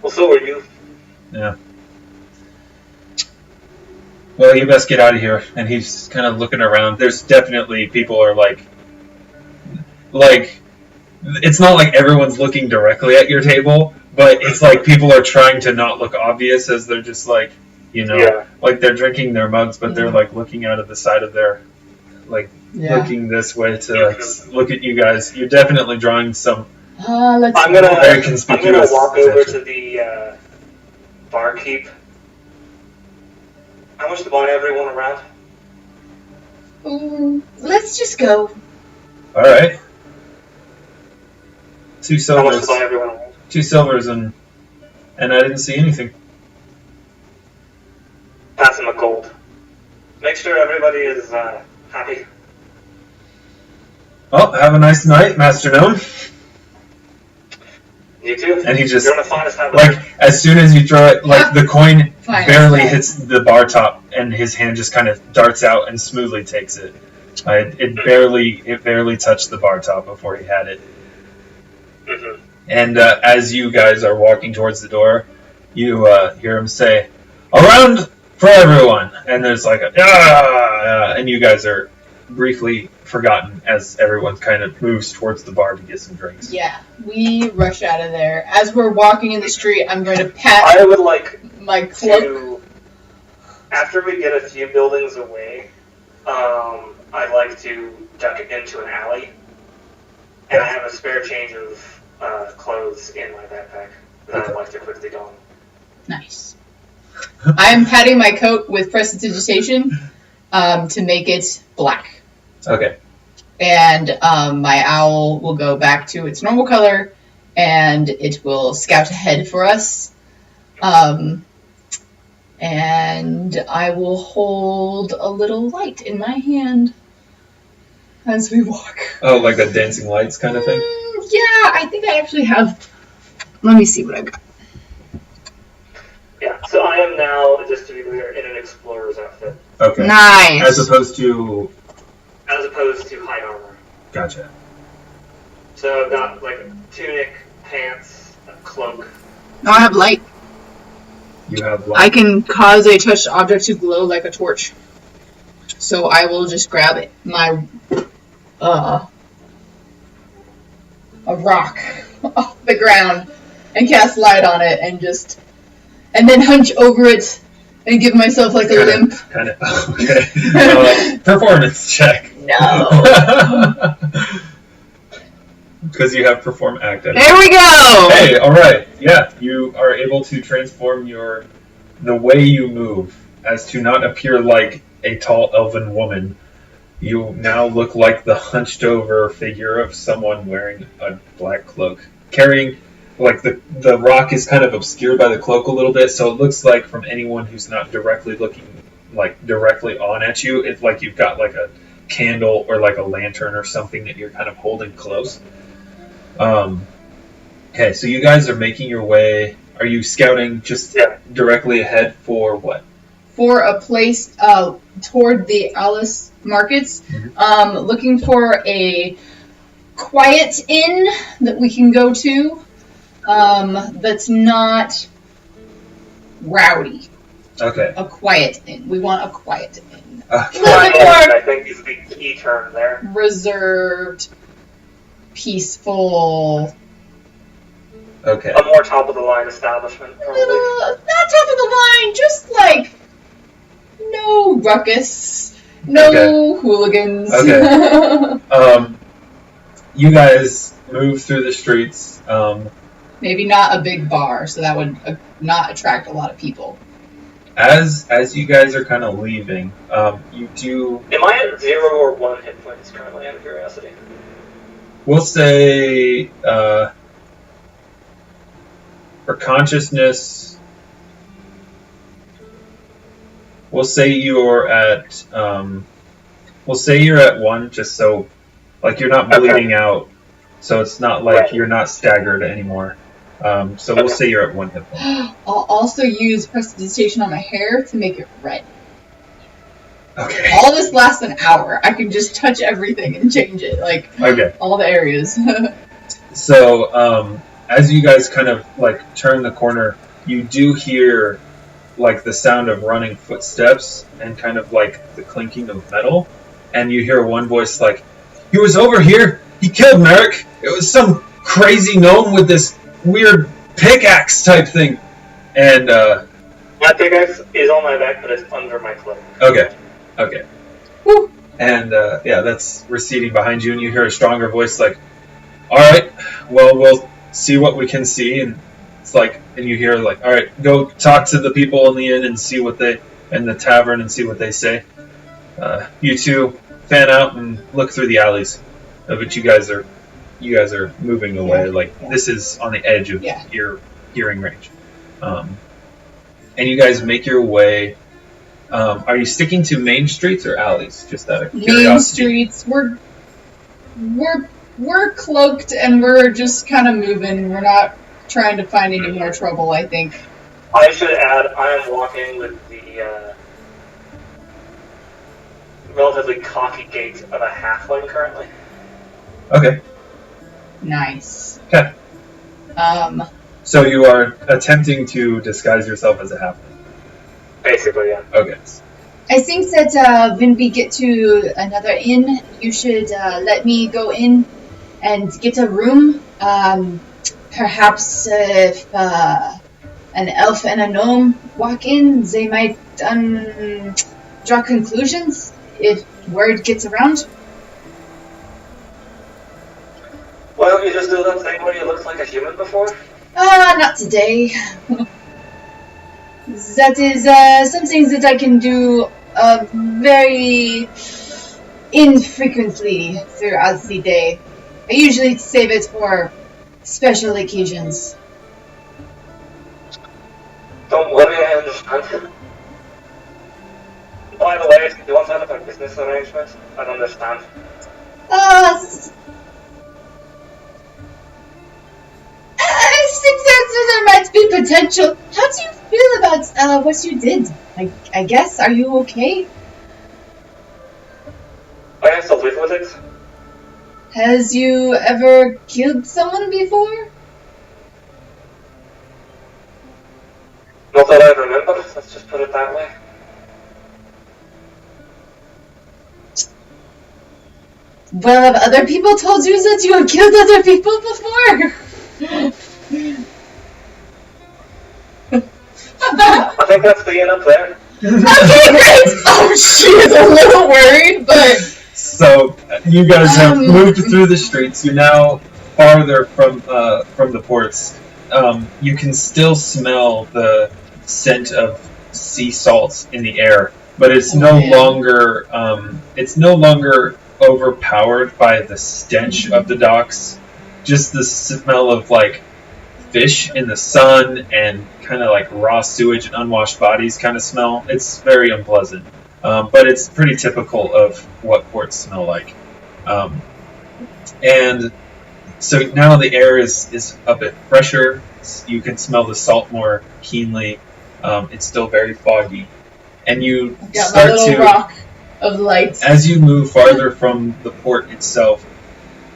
Well, so are you. Yeah. Well, you best get out of here. And he's kind of looking around. There's definitely people are like, it's not like everyone's looking directly at your table, but it's like people are trying to not look obvious as they're just like, like they're drinking their mugs, but they're like looking out of the side of their, looking this way to look at you guys. You're definitely drawing some very conspicuous I'm gonna walk over attention. to the barkeep. How much to buy everyone around? Let's just go. All right. 2 How much silvers. to buy everyone around? 2 silvers, and I didn't see anything. Pass him a gold. Make sure everybody is happy. Well, have a nice night, Master Gnome. You too. And he just, You're on the finest habit. as soon as you throw it, the coin Fine, barely fine. hits the bar top, and his hand just kind of darts out and smoothly takes it. It barely touched the bar top before he had it. Mm-hmm. And as you guys are walking towards the door, you hear him say, "Around for everyone!" And there's like a, and you guys are briefly forgotten as everyone kind of moves towards the bar to get some drinks. Yeah, we rush out of there. As we're walking in the street, I'm going to pat I would like my cloak. to, after we get a few buildings away, I'd like to duck it into an alley, and I have a spare change of clothes in my backpack. that I'd like to quickly don. Nice. I'm patting my coat with prestidigitation to make it black. Okay. And my owl will go back to its normal color, and it will scout ahead for us. And I will hold a little light in my hand as we walk. Oh, like a dancing lights kind of thing? Yeah, I think I actually have. Let me see what I got. Yeah, so I am now, just to be clear, in an explorer's outfit, Okay. Nice. As opposed to... as opposed to high armor. Gotcha. So I've got like a tunic, pants, a cloak. No, I have light. You have I light. can cause a touched object to glow like a torch. So I will just grab it. My a rock off the ground and cast light on it and then hunch over it and give myself like a limp. Kind of. Okay. Performance check. No. Because you have perform act. There we go! Hey, all right. Yeah, you are able to transform the way you move as to not appear like a tall elven woman. You now look like the hunched over figure of someone wearing a black cloak, carrying like the rock is kind of obscured by the cloak a little bit, so it looks like from anyone who's not directly looking like directly on at you, it's like you've got like a candle or like a lantern or something that you're kind of holding close. Okay, so you guys are making your way. Are you scouting just directly ahead for what? For a place toward the Alice markets, looking for a quiet inn that we can go to that's not rowdy. Okay. A quiet inn. We want a quiet inn. Okay. I think is the key term there. Reserved, peaceful. Okay. A more top of the line establishment, probably. Not top of the line, just like no ruckus, no hooligans. Okay. You guys move through the streets. Maybe not a big bar, so that would not attract a lot of people. As you guys are kind of leaving, you do. Am I at 0 or 1 hit points currently, out of curiosity? We'll say for consciousness, we'll say you're at. We'll say you're at 1, just so like you're not bleeding out, so it's not like you're not staggered anymore. So we'll say you're at 1 hit point. I'll also use prestidigitation on my hair to make it red. Okay. All this lasts an hour. I can just touch everything and change it, like all the areas. So as you guys kind of like turn the corner, you do hear like the sound of running footsteps and kind of like the clinking of metal, and you hear one voice like, "He was over here. He killed Merrick. It was some crazy gnome with this weird pickaxe type thing." And my pickaxe is on my back, but it's under my cloak. Okay. Woo. And that's receding behind you, and you hear a stronger voice like, "All right, well, we'll see what we can see." And it's like, and you hear like, "All right, go talk to the people in the inn and see what they in the tavern and see what they say. You two fan out and look through the alleys." But you guys are moving away. This is on the edge of your hearing range. And you guys make your way. Are you sticking to main streets or alleys? Just out of curiosity. Main streets. We're cloaked and we're just kind of moving. We're not trying to find any more trouble, I think. I should add, I am walking with the relatively cocky gait of a halfling currently. Okay. Nice. Okay. So you are attempting to disguise yourself as a halfling. Basically, yeah. Okay. I think that when we get to another inn, you should let me go in and get a room. Perhaps if an elf and a gnome walk in, they might draw conclusions if word gets around. Why don't you just do that thing where you looked like a human before? Not today. That is something that I can do very infrequently throughout the day. I usually save it for special occasions. Don't worry, I understand. By the way, if you want to have a business arrangement, I understand. I think that there might be potential. How do you feel about what you did? I guess, are you okay? I have to live with it. Has you ever killed someone before? Not that I remember, let's just put it that way. Well, have other people told you that you have killed other people before? I think that's the end up there. Okay, great! Oh, she is a little worried, but... So, you guys have moved through the streets. You're now farther from the ports. You can still smell the scent of sea salt in the air, but it's no longer overpowered by the stench of the docks. Just the smell of like fish in the sun and kind of like raw sewage and unwashed bodies kind of smell. It's very unpleasant, but it's pretty typical of what ports smell like. And so now the air is a bit fresher. You can smell the salt more keenly. It's still very foggy, and you start my little to rock of light. as you move farther from the port itself,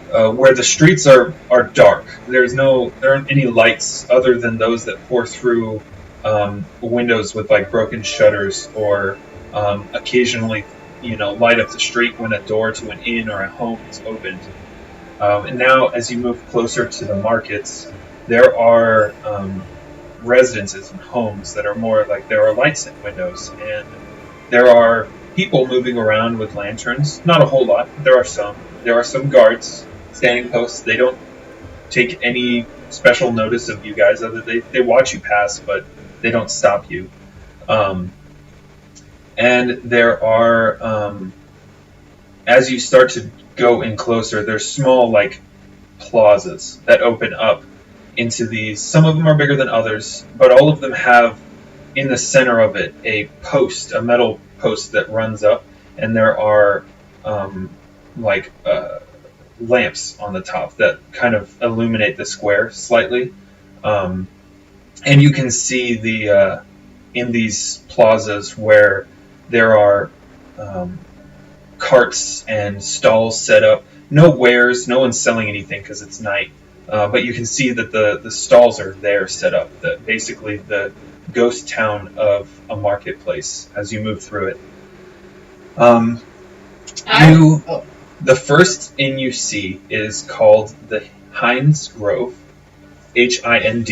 where the streets are dark. There aren't any lights other than those that pour through windows with like broken shutters, or occasionally, light up the street when a door to an inn or a home is opened. And now, as you move closer to the markets, there are residences and homes that are more like there are lights in windows, and there are people moving around with lanterns. Not a whole lot, but there are some. There are some guards standing posts. They don't take any special notice of you guys, other they watch you pass, but they don't stop you. And there are, as you start to go in closer, there's small like plazas that open up into these. Some of them are bigger than others, but all of them have in the center of it a metal post that runs up, and there are lamps on the top that kind of illuminate the square slightly. And you can see the in these plazas where there are carts and stalls set up. No wares, no one's selling anything because it's night. But you can see that the stalls are there set up. Basically the ghost town of a marketplace as you move through it. The first inn you see is called the Hind's Grove, Hind.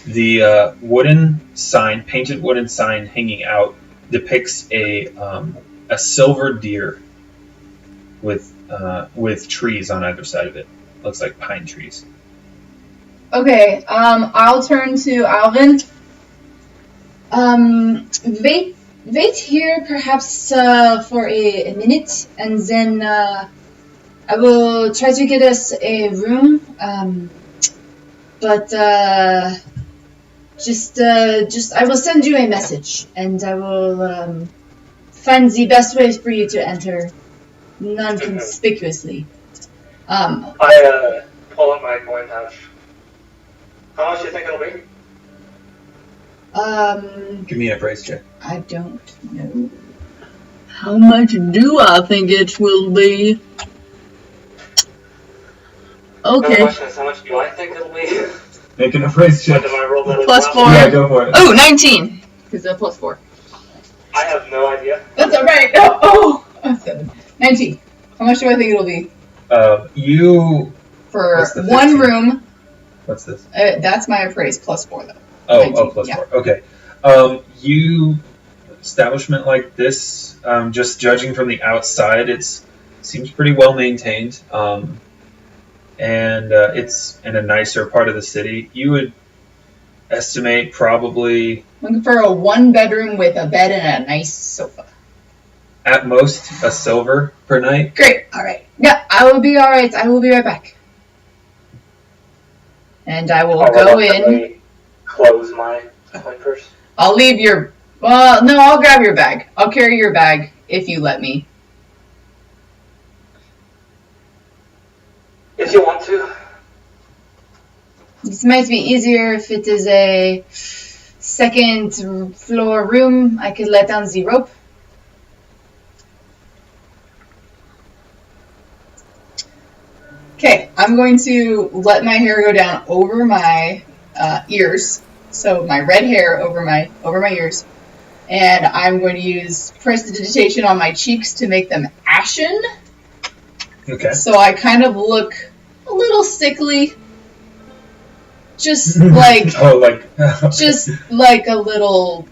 The painted wooden sign hanging out depicts a silver deer with trees on either side of it. Looks like pine trees. Okay, I'll turn to Alvin. Wait here perhaps for a minute, and then I will try to get us a room. But just I will send you a message, and I will find the best way for you to enter non-conspicuously. I pull up my coin pouch. How much do you think it'll be? Give me a brace check. I don't know. How much do I think it will be? Okay. The question is, how much do I think it'll be? Making a brace check. Am I roll that Plus as 4. well? Yeah, go for it. Oh, 19. Because plus 4. I have no idea. That's alright. Oh, 7. 19. How much do I think it'll be? You... For What's the one 15? room. What's this? That's my appraise plus 4 though. Oh, 19, plus yeah. 4. Okay. Establishment like this, just judging from the outside, seems pretty well maintained. and it's in a nicer part of the city. You would estimate probably Looking for a 1-bedroom with a bed and a nice sofa. at most a silver per night. Great. All right. Yeah, I will be all right. I will be right back. And I will go in. reluctantly close my coin purse. I'll leave your. Well, no, I'll grab your bag. I'll carry your bag if you let me. If you want to. This might be easier if it is a 2nd floor room. I could let down the rope. Okay, I'm going to let my hair go down over my ears. So my red hair over my ears. And I'm going to use prestidigitation on my cheeks to make them ashen. Okay. So I kind of look a little sickly. Just like just like a little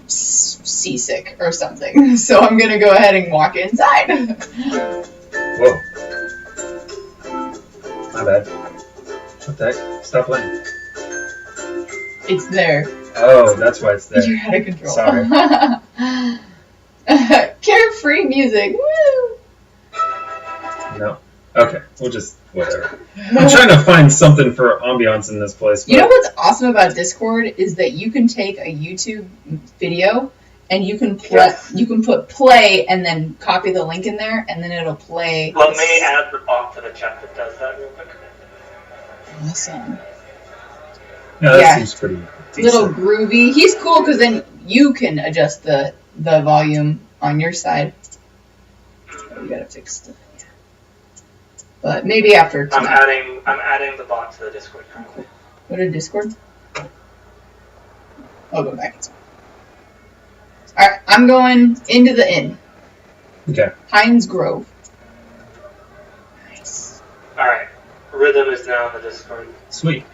seasick or something. So I'm gonna go ahead and walk inside. Whoa. My bad. What the heck? Stop playing. It's there. Oh, that's why it's there. You're out of control. Sorry. Carefree music. Woo! No. Okay, we'll just whatever. I'm trying to find something for ambiance in this place. You know what's awesome about Discord is that you can take a YouTube video and you can you can put play and then copy the link in there and then it'll play. Let me add the bot to the chat that does that real quick. Awesome. Yeah, that Yeah. seems pretty decent. Little groovy. He's cool because then you can adjust the volume on your side. Oh, you gotta fix the. Yeah. But maybe after I'm tonight. adding the bot to the Discord currently. Go to Discord. I'll go back. Alright, I'm going into the inn. Okay. Pines Grove. Nice. Alright. Rhythm is now in the Discord. Sweet.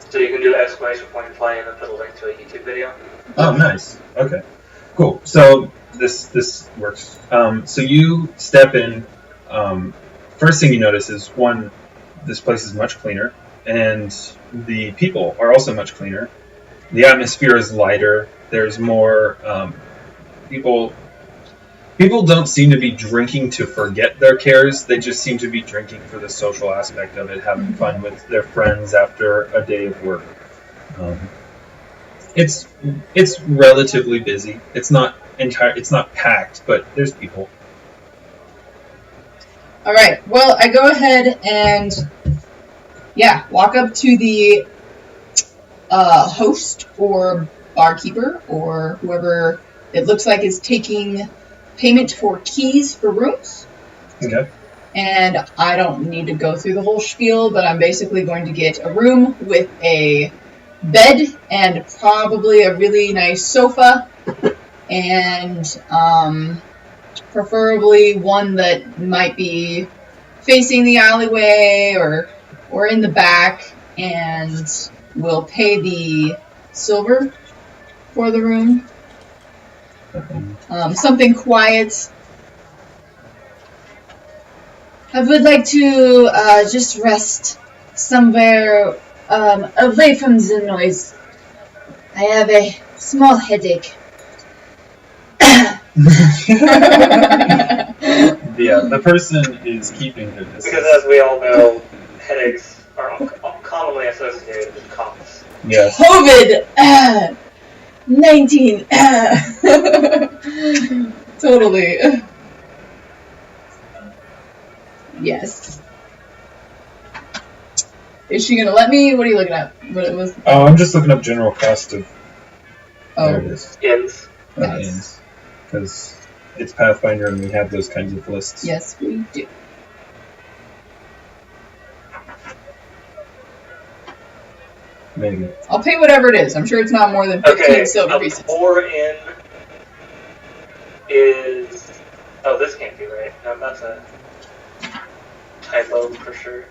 So you can do exclamation point play and then put a link to a YouTube video. Oh, nice. Okay. Cool. So this works. So you step in. First thing you notice is one, this place is much cleaner, and the people are also much cleaner. The atmosphere is lighter. There's more people. People don't seem to be drinking to forget their cares. They just seem to be drinking for the social aspect of it, having fun with their friends after a day of work. It's relatively busy. It's not packed, but there's people. All right. Well, I go ahead and walk up to the host or barkeeper or whoever it looks like is taking payment for keys for rooms. Okay. And I don't need to go through the whole spiel, but I'm basically going to get a room with a bed and probably a really nice sofa and preferably one that might be facing the alleyway or in the back, and we'll pay the silver for the room. Something quiet. I would like to just rest somewhere away from the noise. I have a small headache. Yeah, the person is keeping their distance. Because as we all know, headaches are commonly associated with coughs. Yes. COVID! 19! Totally. Yes. Is she gonna let me? What are you looking at? What it was? Oh, I'm just looking up general cost of. There it is. Inns. Nice. Because it's Pathfinder and we have those kinds of lists. Yes, we do. Maybe. I'll pay whatever it is. I'm sure it's not more than 15 Okay, silver a pieces. poor inn is... Oh, this can't be right. No, that's a typo for sure.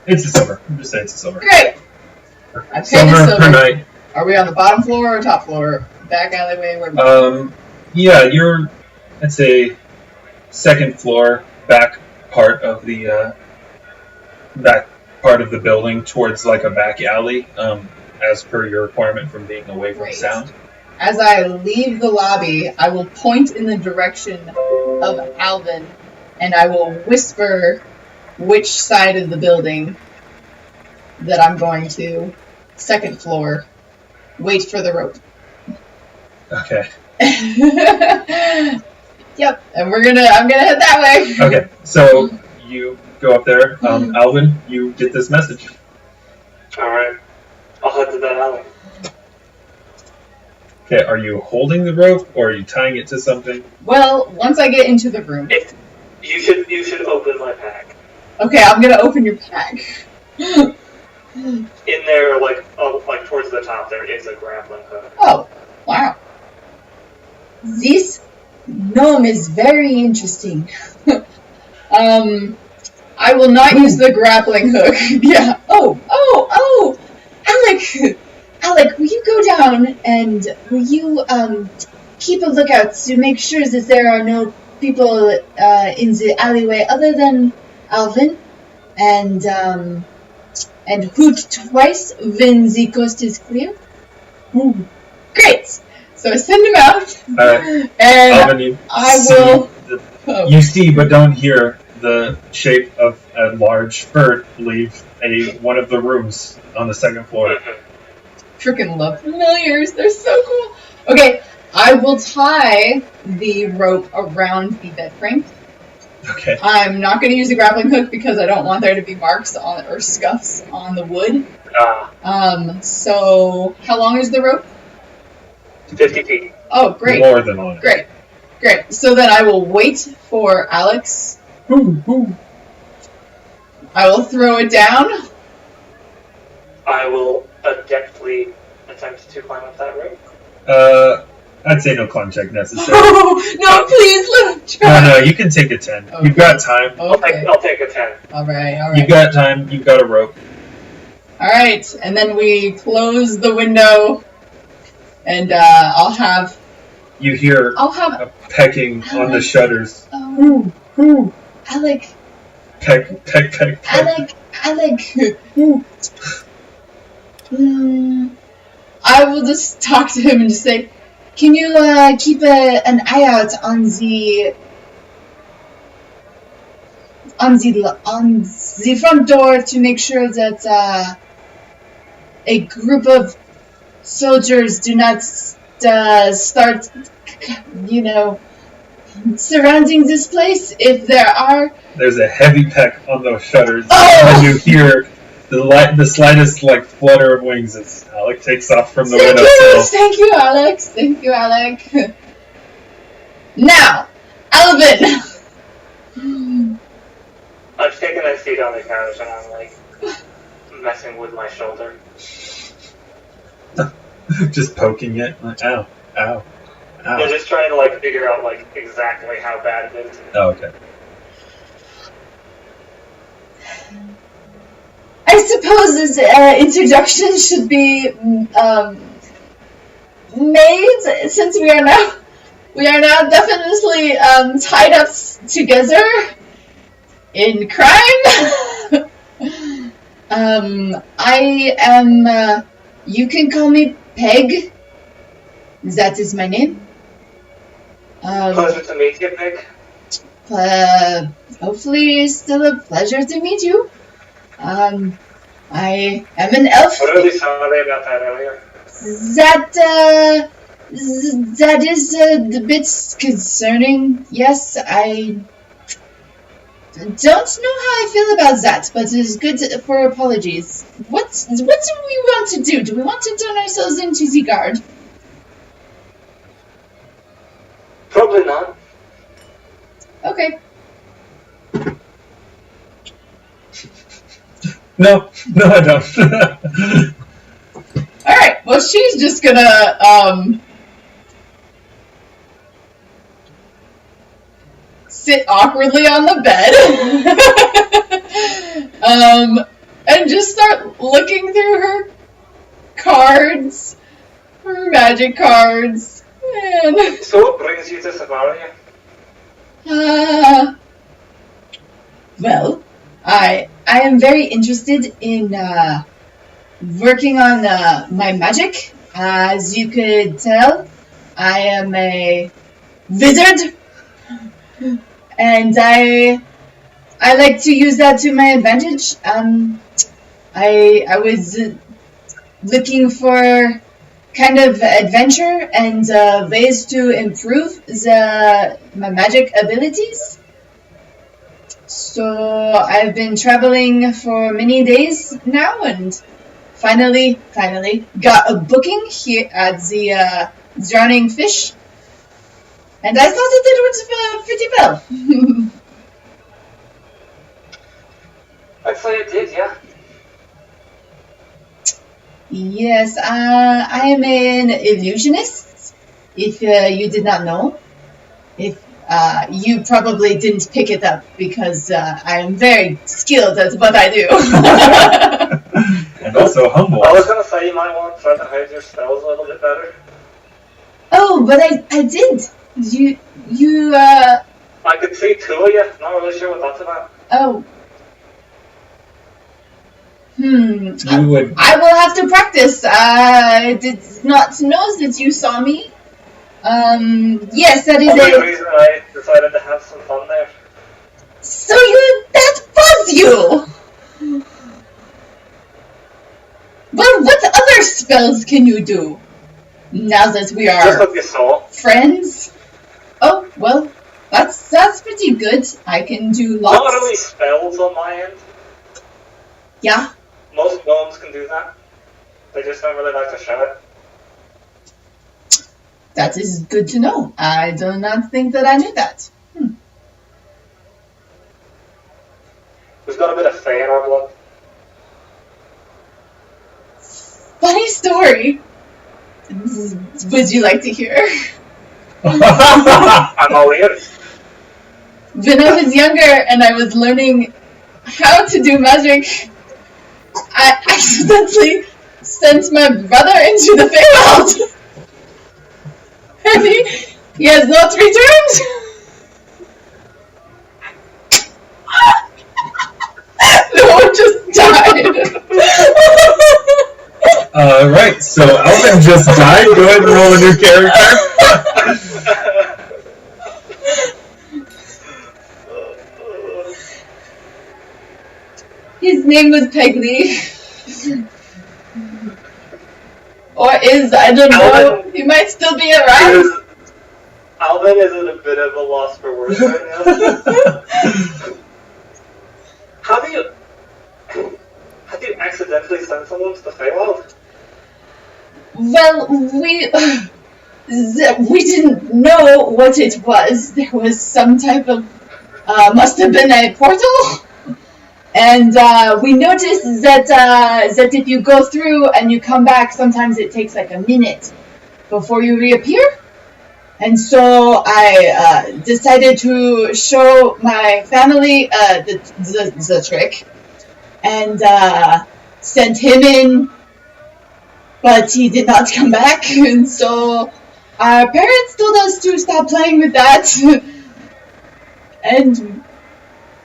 It's a silver. I'm just saying it's a silver. Great! I paid the Silver silver. per night. Are we on the bottom floor or top floor? Back alleyway? Where? Yeah, you're, I'd say, second floor, back part of the back part of the building towards like a back alley, as per your requirement from being away from Great. sound. As I leave the lobby, I will point in the direction of Alvin, and I will whisper which side of the building that I'm going to. Second floor. Wait for the rope. Okay. Yep, and I'm gonna head that way. Okay, so you go up there. Alvin, you get this message. Alright. I'll head to that alley. Okay, are you holding the rope or are you tying it to something? Well, once I get into the room. You should open my pack. Okay, I'm gonna open your pack. In there, like towards the top, there is a grappling hook. Oh, wow. This gnome is very interesting. I will not use the grappling hook. Yeah. Oh, Alec, will you go down and will you keep a lookout to make sure that there are no people in the alleyway other than Alvin, and hoot twice when the coast is clear? Ooh, great. So I send him out, Alright. and Alvin, you you see but don't hear the shape of a large bird leave one of the rooms on the second floor. Freaking love familiars. They're so cool. Okay, I will tie the rope around the bed frame. Okay. I'm not going to use a grappling hook because I don't want there to be marks on or scuffs on the wood. So how long is the rope? 50 feet. Oh, great. More than one. Great. So then I will wait for Alex. I will throw it down. I will adeptly attempt to climb up that rope. I'd say no climb check necessary. Oh, no, please let him try. No, you can take a 10. Okay. You've got time. Okay. I'll take a 10. All right. You've got time. You've got a rope. All right, and then we close the window, and I'll have. You hear a pecking on the shutters. Alec. Peck. Alec. I will just talk to him and just say, can you keep an eye out on the front door to make sure that a group of soldiers do not start, surrounding this place? If there are, there's a heavy peck on those shutters, and you hear the slightest flutter of wings as Alec takes off from the windowsill. Thank you, Alex. Thank you, Alec. Now, Alvin. I'm taking a seat on the couch and I'm messing with my shoulder. Just poking it. Ow. I'm just trying to figure out exactly how bad it is. Oh, okay. I suppose this introduction should be made, since we are now definitely tied up together in crime. I am. You can call me Peg. That is my name. Pleasure to meet you, Peg. Hopefully, it's still a pleasure to meet you. I am an elf. I'm really sorry about that earlier. That is a bit concerning. Yes, I don't know how I feel about that, but it's good for apologies. What do we want to do? Do we want to turn ourselves into the guard? Probably not. Okay. No, I don't. All right. Well, she's just gonna sit awkwardly on the bed, and just start looking through her cards, her magic cards, and. So what brings you to Savaria? Well, I am very interested in working on my magic. As you could tell, I am a wizard, and I like to use that to my advantage. I was looking for kind of adventure and ways to improve my magic abilities. So I've been traveling for many days now, and finally got a booking here at the Drowning Fish, and I thought it went pretty well. I'd say it did, yeah. Yes, I am an illusionist, if you did not know. If you probably didn't pick it up, because I am very skilled at what I do. And also humble. I was gonna say you might want to try to hide your spells a little bit better. Oh, but I did. You I could see two of you, not really sure what that's about. Oh. You would. I will have to practice. I did not know that you saw me. Yes, that is Only reason I decided to have some fun there. So that was you! Well, what other spells can you do? Now that we Just are what you saw. friends? Oh, well, that's pretty good. I can do Not lots. really spells on my end. Yeah. Most gnomes can do that. They just don't really like to show it. That is good to know. I do not think that I knew that. We've got a bit of Fae in our blood. Funny story. Would you like to hear? I'm all ears. When I was younger and I was learning how to do magic, I accidentally sent my brother into the Feywild. And he has not returned. No one just died. Right, so Alvin just died. Go ahead and roll a new character. His name was Peggy. Or is, I don't know. He might still be around. Alvin is at a bit of a loss for words right now. How do you accidentally send someone to the Feywild? Well, we didn't know what it was. There was some type of, must have been a portal. And we noticed that if you go through and you come back, sometimes it takes like a minute before you reappear. And so I decided to show my family the trick and sent him in, but he did not come back. And so our parents told us to stop playing with that. And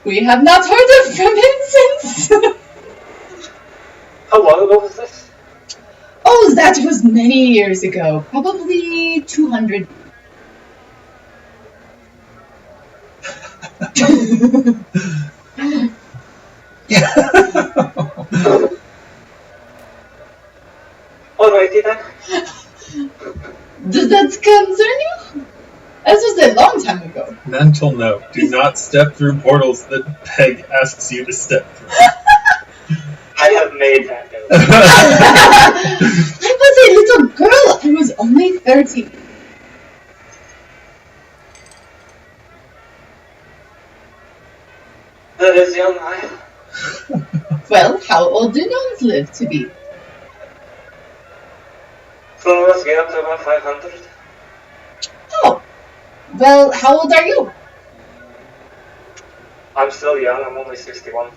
we have not heard from him since. How long ago was this? Oh, that was many years ago. Probably 200. Alrighty then. Does that concern you? That was a long time ago. Mental note: do not step through portals that Peg asks you to step through. I have made that note. I was a little girl. I was only 13. That is young, I. Well, how old do gnomes live to be? Some of us get up to about 500. Oh, well, how old are you? I'm still young, I'm only 61.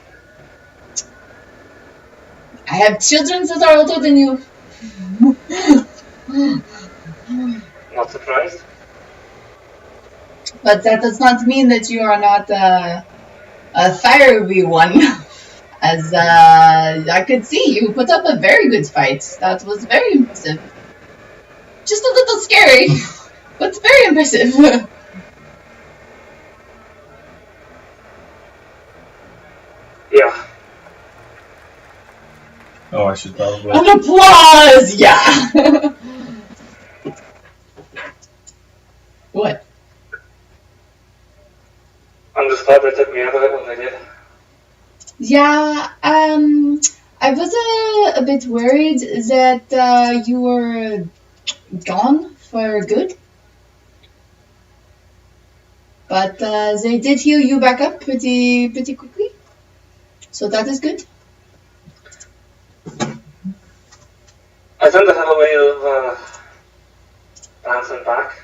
I have children that are older than you. Not surprised. But that does not mean that you are not a fiery one. As I could see, you put up a very good fight. That was very impressive. Just a little scary, but very impressive. Yeah. Oh, I should probably. An applause! Yeah! What? I'm just glad they took me out of it when they did. Yeah, I was a bit worried that you were gone for good. But they did heal you back up pretty quickly. So that is good. I tend to have a way of bouncing back.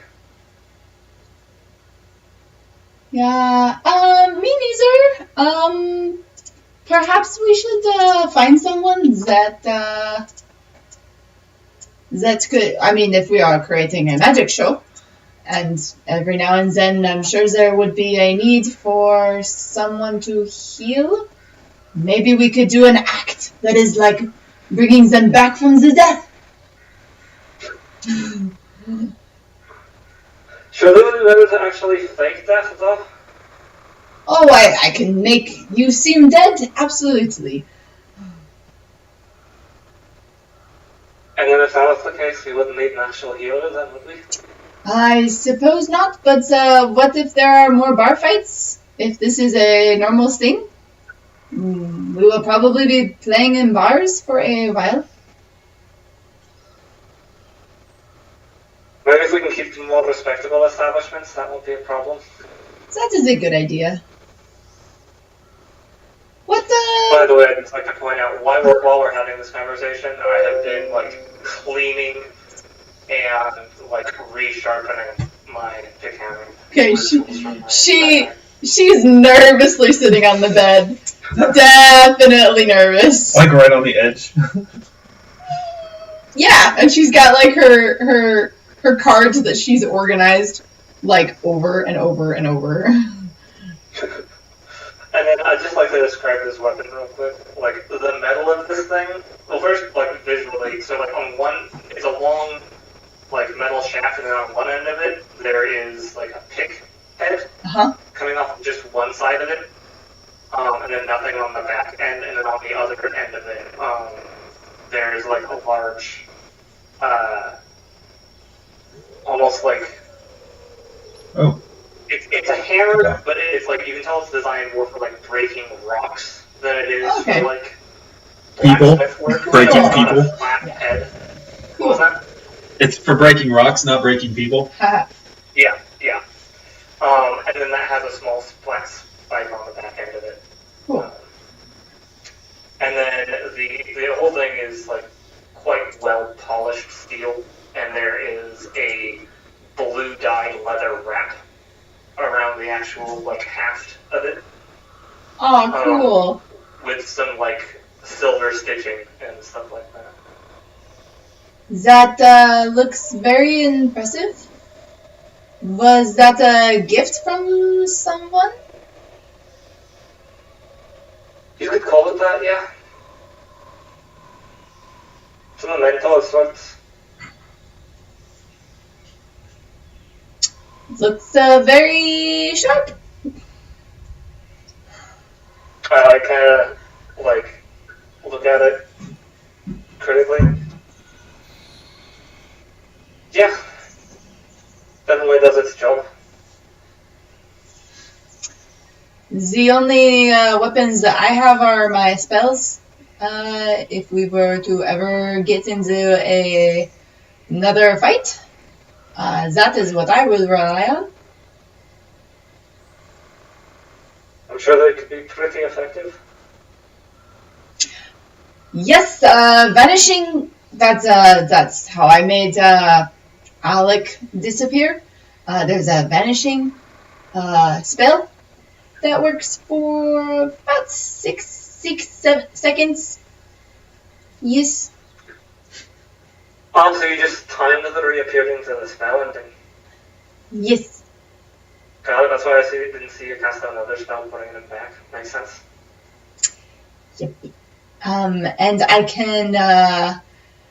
Yeah, me neither. Perhaps we should find someone that could. I mean, if we are creating a magic show, and every now and then, I'm sure there would be a need for someone to heal. Maybe we could do an act that is like bringing them back from the death. Sure, they would be better to actually fake death, though. Oh, I can make you seem dead? Absolutely. And then if that was the case, we wouldn't need an actual healer then, would we? I suppose not, but what if there are more bar fights? If this is a normal thing? We will probably be playing in bars for a while. Maybe if we can keep more respectable establishments, that won't be a problem. That is a good idea. What By the way, I'd just like to point out, while we're having this conversation, I have been, cleaning and, resharpening my pick hammer. Okay, she's nervously sitting on the bed. Definitely nervous. Like right on the edge. Yeah, and she's got her cards that she's organized over and over and over. And then I'd just like to describe this weapon real quick. The metal of this thing, well first, visually, so on one, it's a long, metal shaft, and then on one end of it, there is, a pick head coming off just one side of it, and then nothing on the back end, and then on the other end of it, there's, a large, almost Oh. It's a hammer, but it's you can tell it's designed more for breaking rocks than it is for people work. breaking people. Flat head. What was that? It's for breaking rocks, not breaking people. Yeah. And then that has a small flat spike on the back end of it. Cool. And then the whole thing is quite well polished steel, and there is a blue dyed leather wrap around the actual haft of it. Oh, cool. With some silver stitching and stuff like that. That looks very impressive. Was that a gift from someone? You could call it that, yeah. It's a memento of sorts. Looks very sharp. I kind of look at it critically. Yeah, definitely does its job. The only weapons that I have are my spells. If we were to ever get into another fight, that is what I would rely on. I'm sure they could be pretty effective. Yes, vanishing. That's how I made Alec disappear. There's a vanishing spell that works for about 7 seconds. Yes. So you just timed the reappearance of the spell and then... Yes. Got it, that's why didn't see you cast another spell putting it back. Makes sense. Yep. And I can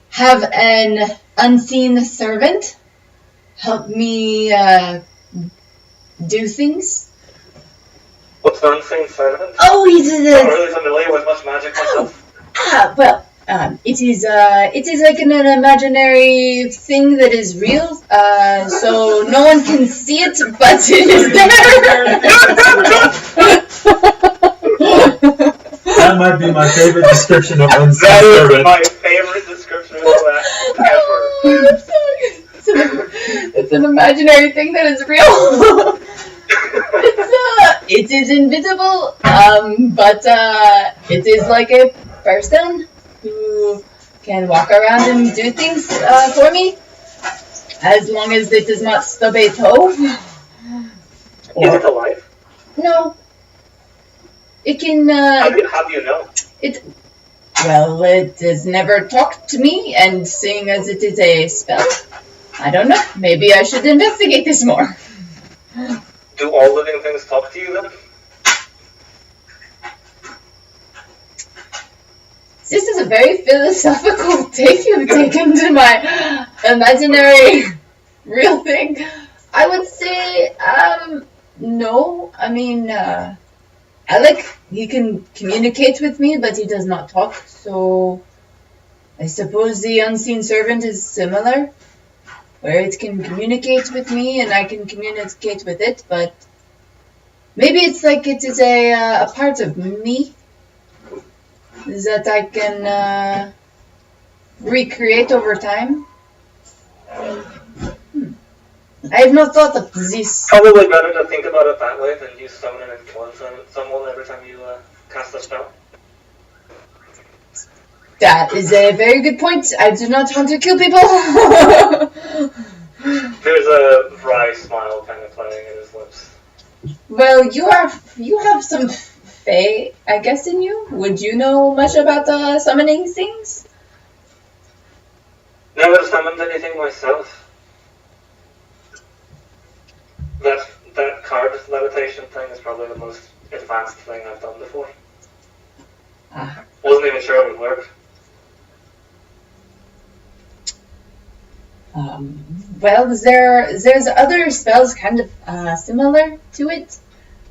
have an unseen servant help me do things. What's the unseen servant? Oh, he's I'm not really familiar with much magic myself. Well, it is like an imaginary thing that is real, so no one can see it, but it is there. That might be my favorite description of unseen That is servant. my favorite description of that ever. It's an imaginary thing that is real. It is invisible, but it is like a person who can walk around and do things for me, as long as it does not stub a toe. Is it alive? No. It can. How do you know? Well, it has never talked to me, and seeing as it is a spell, I don't know. Maybe I should investigate this more. Do all living things talk to you then? This is a very philosophical take you've taken to my imaginary real thing. I would say, no. I mean, Alec, he can communicate with me, but he does not talk, so I suppose the unseen servant is similar, where it can communicate with me and I can communicate with it, but maybe it's like it is a part of me that I can recreate over time. I have not thought of this. Probably better to think about it that way than you summoning and killing someone every time you cast a spell. That is a very good point. I do not want to kill people. There's a wry smile kind of playing in his lips. Well, you have some fae, I guess, in you. Would you know much about summoning things? Never summoned anything myself. That card levitation thing is probably the most advanced thing I've done before. Wasn't even sure it would work. Well, there's other spells kind of similar to it,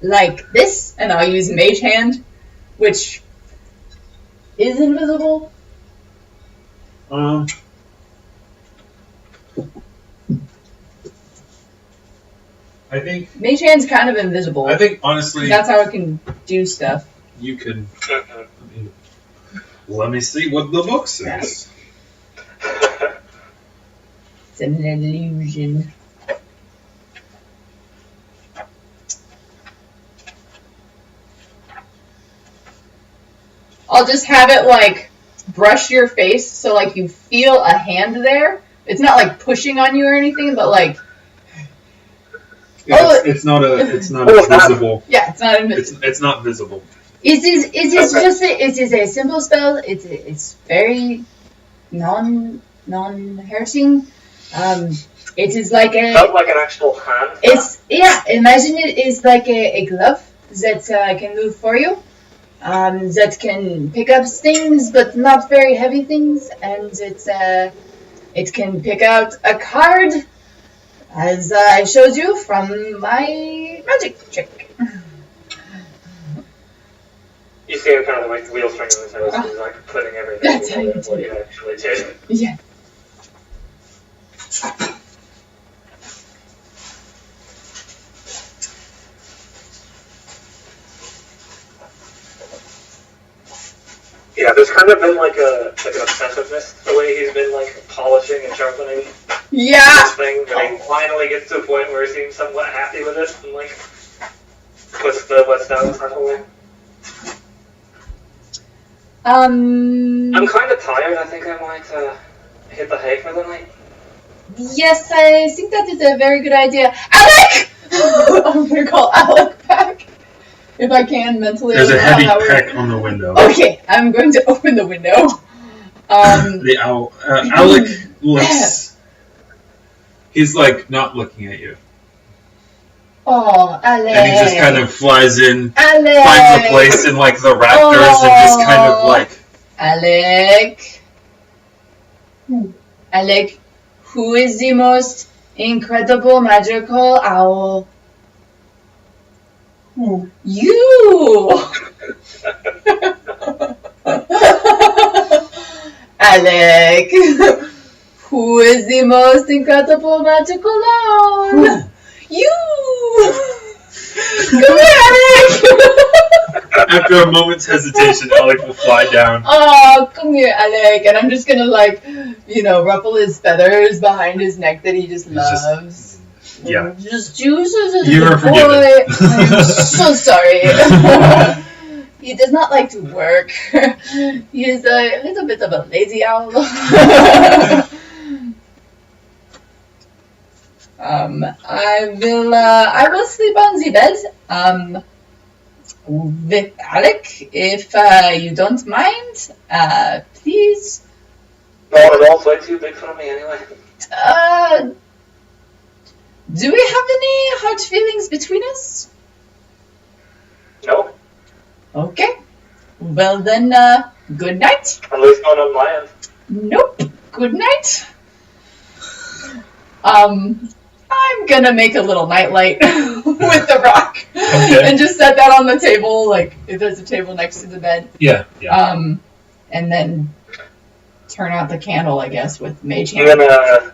like this, and I'll use Mage Hand, which is invisible. I think Mage Hand's kind of invisible. I think honestly That's how it can do stuff. you can. Let me see what the book says. It's an illusion. I'll just have it like brush your face so like you feel a hand there. It's not like pushing on you or anything, but like It's not visible. Yeah, it's not invisible. It's not visible. It is a simple spell. It's very non-hurting. It is like felt like an actual hand. Imagine it is like a glove that can move for you. That can pick up things, but not very heavy things, and it can pick out a card, as I showed you from my magic trick. You see him kind of like wheel string in his house, he's like putting everything That's how you together what he actually did. Yeah. Yeah, there's kind of been like an obsessiveness the way he's been like polishing and sharpening this thing, but he finally gets to a point where he seems somewhat happy with it and like puts the whetstones away. I'm kind of tired. I think I might hit the hay for the night. Yes, I think that is a very good idea. Alec! I'm going to call Alec back. If I can, mentally. There's a heavy peck on the window. Okay, I'm going to open the window. The owl. Alec looks. He's like not looking at you. Oh, Alec. And he just kind of flies in, Alec. finds a place in like the rafters, and just kind of like. Alec. Alec, who is the most incredible magical owl? You! Alec, who is the most incredible magical owl? You! Come here, Alec! After a moment's hesitation, Alec will fly down. Oh, come here, Alec. And I'm just gonna, like, ruffle his feathers behind his neck that he just loves. Yeah. Just juices as You a are boy. forgiven. I'm so sorry. He does not like to work. He is a little bit of a lazy owl. I will sleep on the bed. With Alec, if you don't mind, please. Not at all, it's way too big for me anyway. Do we have any hard feelings between us? No, Okay. Well then, good night. at least not on my end. Nope. Good night. I'm gonna make a little nightlight with the rock and just set that on the table, like if there's a table next to the bed. Yeah. And then turn out the candle, I guess, with mage I'm hand. gonna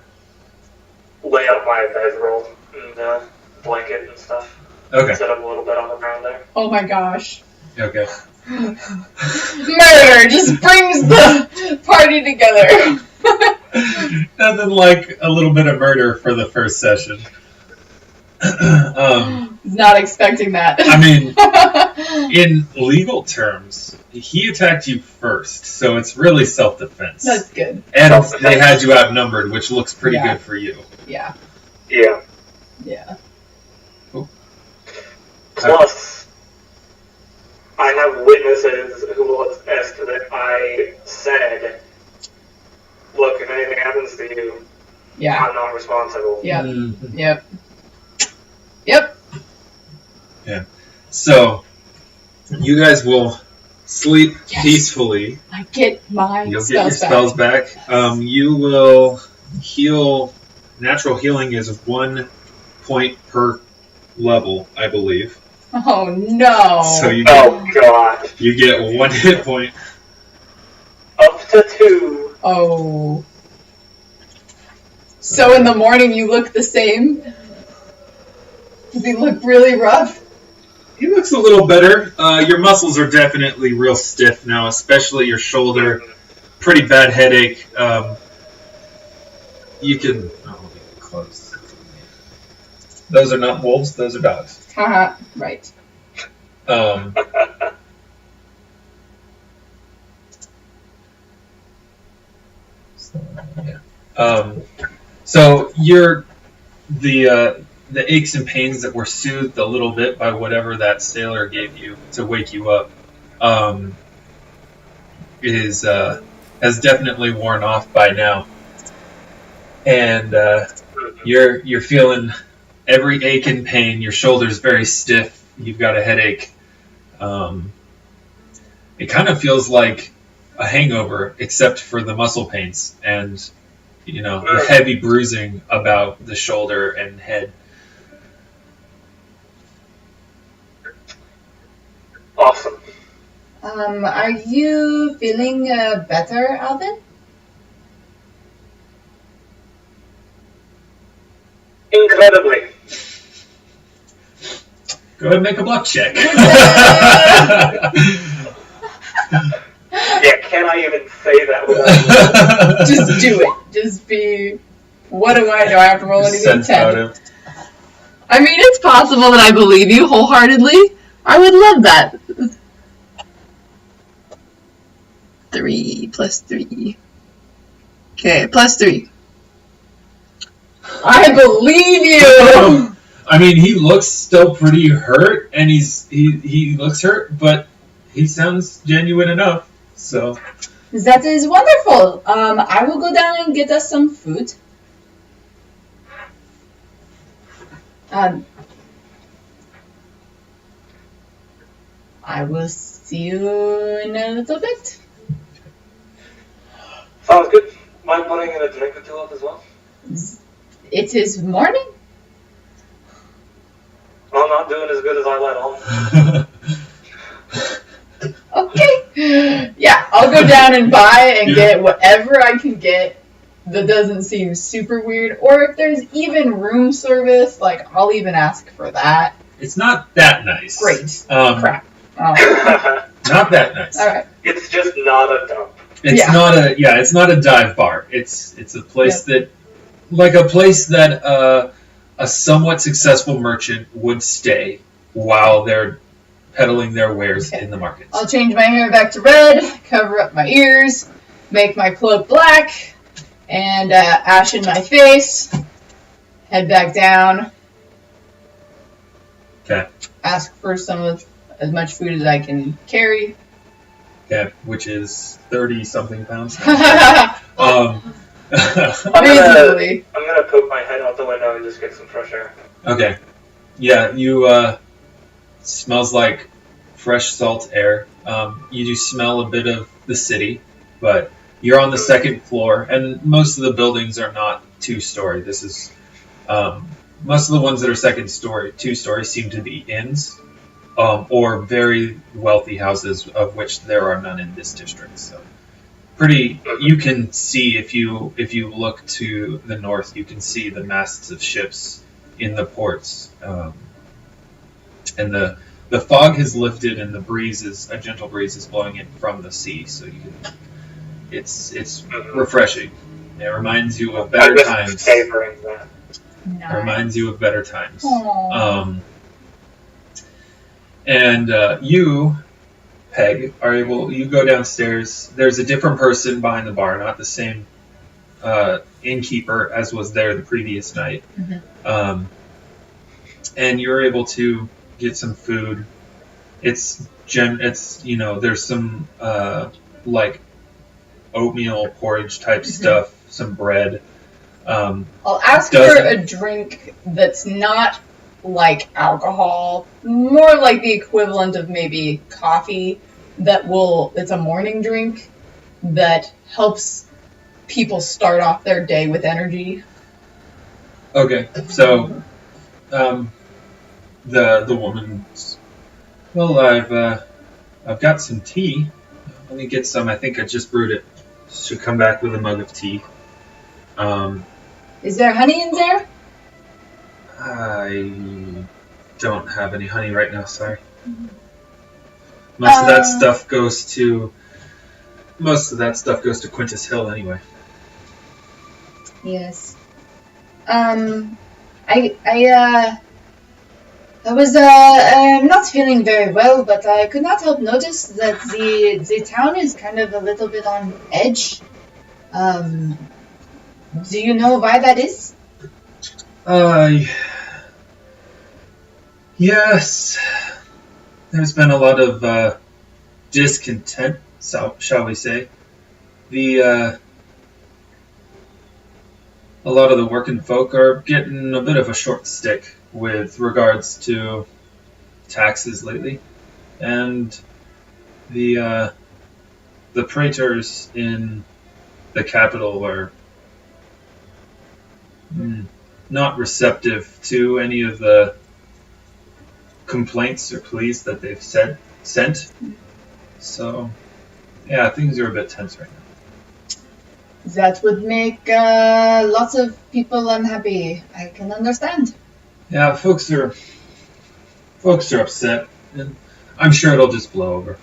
lay out my bedroll and blanket and stuff. Okay. Set up a little bit on the ground there. Oh my gosh. Okay. Murder just brings the party together. Nothing like a little bit of murder for the first session. Not expecting that. I mean, in legal terms, he attacked you first, so it's really self-defense. That's good. And they had you outnumbered, which looks pretty Yeah. good for you. Yeah. Yeah. Yeah. Plus, I have witnesses who will attest that I said, look, if anything happens to you, Yeah. I'm not responsible. Yep. Mhm. Yep. Yep. So, you guys will sleep peacefully. I get my You'll get your spells back. spells back. You will heal. Natural healing is 1 point per level, I believe. Oh no. So you Oh, God. get 1 hit point. Up to 2. Oh. So in the morning you look the same? Does he look really rough? He looks a little better. Your muscles are definitely real stiff now, especially your shoulder. Pretty bad headache. You can... Oh, let me close. Those are not wolves, those are dogs. Haha, right. So you're the aches and pains that were soothed a little bit by whatever that sailor gave you to wake you up has definitely worn off by now, and you're feeling every ache and pain. Your shoulder's very stiff. You've got a headache. It kind of feels like a hangover, except for the muscle pains and the heavy bruising about the shoulder and head. Awesome. Are you feeling better, Alvin? Incredibly. Go ahead and make a bluff check. Yeah, can I even say that without... Just do it. Just be... What do I have to roll anything? Sense 10. out of- I mean, it's possible that I believe you wholeheartedly. I would love that. 3 plus 3. Okay, plus 3. I believe you! I mean, he looks still pretty hurt, and he looks hurt, but he sounds genuine enough. So That is wonderful. I will go down and get us some food. I will see you in a little bit. Sounds good. Mind putting in a drink or two up as well? It is morning. Well, not doing as good as I let on. Okay. Yeah, I'll go down and buy and get whatever I can get that doesn't seem super weird. Or if there's even room service, like, I'll even ask for that. It's not that nice. Great. Crap. Oh. Not that nice. All right. It's just not a dump. It's not a dive bar. It's a place that a somewhat successful merchant would stay while they're peddling their wares in the markets. I'll change my hair back to red, cover up my ears, make my cloak black, and ash in my face, head back down. Okay. Ask for as much food as I can carry. Okay, which is 30-something pounds. Reasonably. I'm gonna poke my head out the window and just get some fresh air. Okay. Yeah, you, smells like fresh salt air. You do smell a bit of the city, but you're on the second floor, and most of the buildings are not two-story. This is, most of the ones that are two-story seem to be inns, or very wealthy houses, of which there are none in this district, so. You can see if you look to the north, you can see the masts of ships in the ports, and the fog has lifted, and a gentle breeze is blowing in from the sea. So it's refreshing. It reminds you of better times. Savoring that. Nice. It reminds you of better times. You, Peg, you go downstairs. There's a different person behind the bar, not the same innkeeper as was there the previous night. Mm-hmm. And you're able to get some food. There's some like oatmeal porridge type stuff, some bread. I'll ask for a drink that's not like alcohol, more like the equivalent of maybe coffee it's a morning drink that helps people start off their day with energy. Okay, so the woman's, well, I've got some tea. Let me get some. I think I just brewed it. Should come back with a mug of tea. Is there honey in there? I don't have any honey right now, sorry. Most of that stuff goes to Quintus Hill anyway. Yes. I was not feeling very well, but I could not help notice that the town is kind of a little bit on edge. Do you know why that is? Yes. There's been a lot of discontent, shall we say. A lot of the working folk are getting a bit of a short stick with regards to taxes lately, and the praetors in the capital are not receptive to any of the complaints or pleas that they've sent. So, yeah, things are a bit tense right now. That would make lots of people unhappy. I can understand. Yeah, folks are upset, and I'm sure it'll just blow over.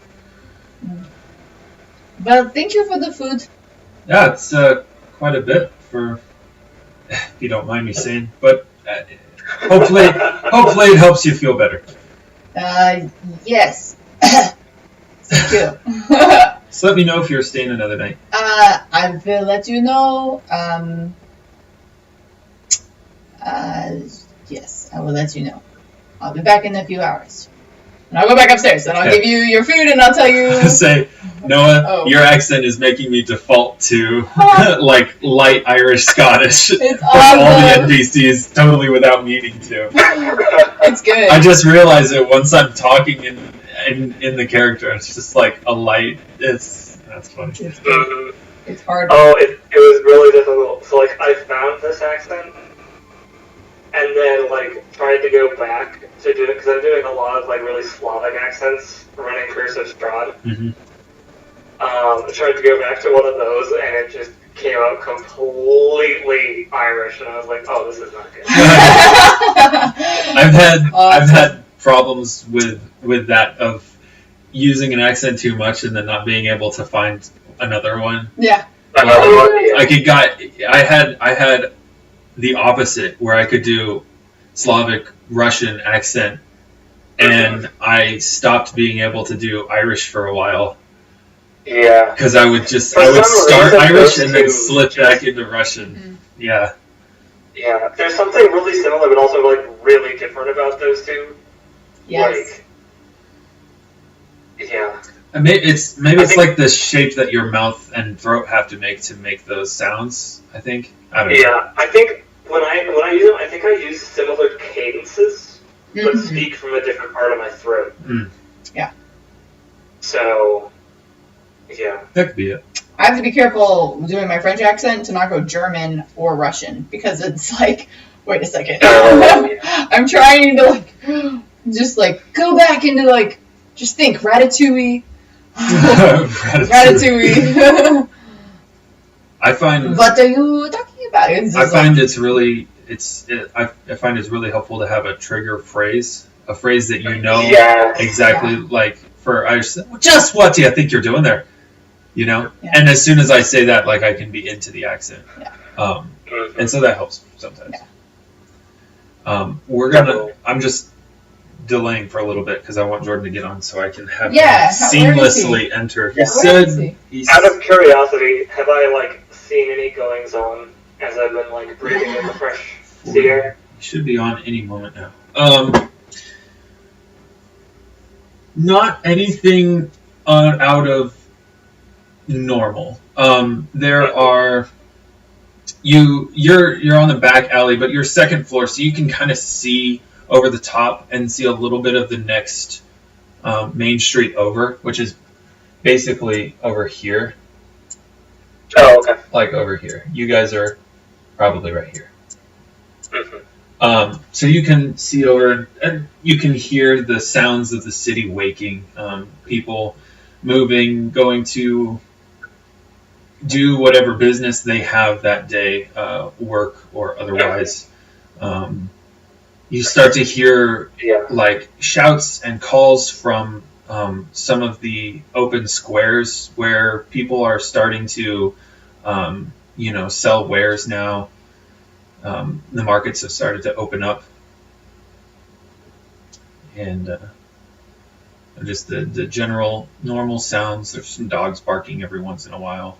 Well, thank you for the food. Yeah, it's quite a bit for, if you don't mind me saying, but hopefully it helps you feel better. Yes. Thank you. So let me know if you're staying another night. I will let you know. Yes, I will let you know. I'll be back in a few hours. And I'll go back upstairs, and I'll give you your food, and I'll tell you... Say, Noah, your accent is making me default to, like, light Irish Scottish. It's awesome. All the NPCs, totally without meaning to. It's good. I just realize it once I'm talking and in the character. It's just like a light. That's funny. Mhm. It's hard. Oh, it was really difficult. So, like, I found this accent, and then, like, tried to go back to do it, because I'm doing a lot of, like, really Slavic accents running Curse of Strahd. Mm-hmm. I tried to go back to one of those, and it just came out completely Irish, and I was like, oh, this is not good. I've had problems with that of using an accent too much and then not being able to find another one. Yeah. Another one, yeah. Like I had the opposite where I could do Slavic Russian accent, and I stopped being able to do Irish for a while. Yeah. Because I would start Irish and then slip back into Russian. Mm. Yeah. Yeah. There's something really similar, but also, like, really different about those two. Yes. Like, yeah. Maybe it's like the shape that your mouth and throat have to make those sounds. I think. I don't know. Yeah. I think when I use them, I think I use similar cadences, but Mhm. speak from a different part of my throat. Mm. Yeah. So, yeah. That could be it. I have to be careful doing my French accent to not go German or Russian, because it's like, wait a second. I'm trying to, like, just, like, go back into, like, just think, Ratatouille. Ratatouille. I find. What are you talking about? It's I just find like, it's really I find it's really helpful to have a trigger phrase, a phrase that you know Yeah. exactly. Like for Irish, just what do you think you're doing there? You know, Yeah. and as soon as I say that, like I can be into the accent, Yeah. And so that helps sometimes. Yeah. I'm just delaying for a little bit because I want Jordan to get on so I can have Yeah, him where is he? seamlessly enter. He Yeah. Where is said he? he's Out of curiosity, have I, like, seen any goings on as I've been, like, breathing in the fresh sea air? He should be on any moment now. Not anything out of normal. There are you're on the back alley, but you're second floor, so you can kind of see over the top and see a little bit of the next main street over, which is basically over here. Oh, okay. Like over here. You guys are probably right here. Mm-hmm. So you can see over, and you can hear the sounds of the city waking, people moving, going to do whatever business they have that day, work or otherwise. You start to hear Yeah. like shouts and calls from some of the open squares where people are starting to, sell wares now. The markets have started to open up, and just the general normal sounds. There's some dogs barking every once in a while.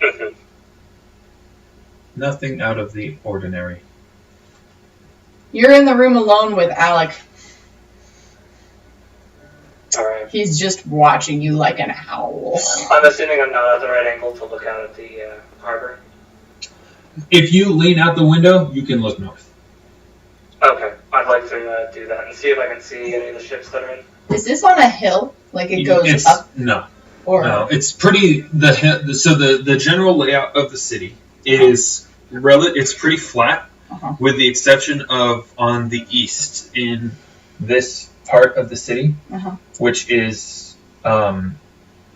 Mhm. Nothing out of the ordinary. You're in the room alone with Alec. Alright. He's just watching you like an owl. I'm assuming I'm not at the right angle to look out at the harbor. If you lean out the window, you can look north. Okay. I'd like to do that and see if I can see any of the ships that are in. Is this on a hill? Like it goes It's- up? No. Or No, it's pretty. The general layout of the city is it's pretty flat, Uh-huh. with the exception of on the east in this part of the city, Uh-huh. which is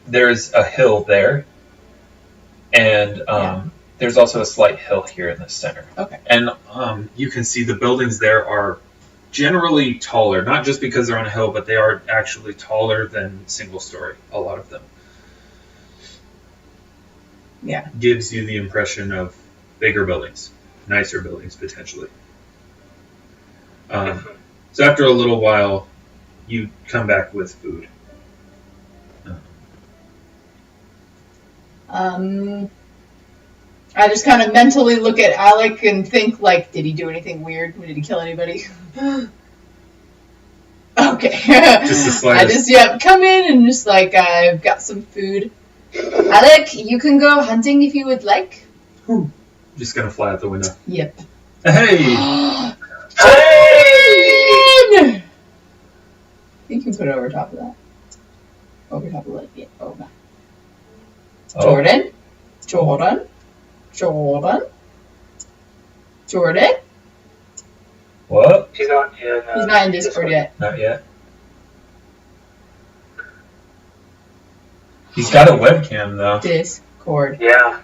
there's a hill there, and there's also a slight hill here in the center. Okay. And you can see the buildings there are generally taller, not just because they're on a hill, but they are actually taller than single story. A lot of them. Yeah. Gives you the impression of bigger buildings, nicer buildings potentially. So after a little while, you come back with food. I just kind of mentally look at Alec and think, like, did he do anything weird? Did he kill anybody? Okay. Just the slightest. Come in and just like, I've got some food. Alec, you can go hunting if you would like. Just gonna fly out the window. Yep. Hey! Hey! You can put it over top of that. Over top of it, yeah. Over. Oh. Jordan? Jordan? Jordan? Jordan? What? He's not in. He's not in Discord yet. Not yet. He's got a webcam though. Discord. Yeah.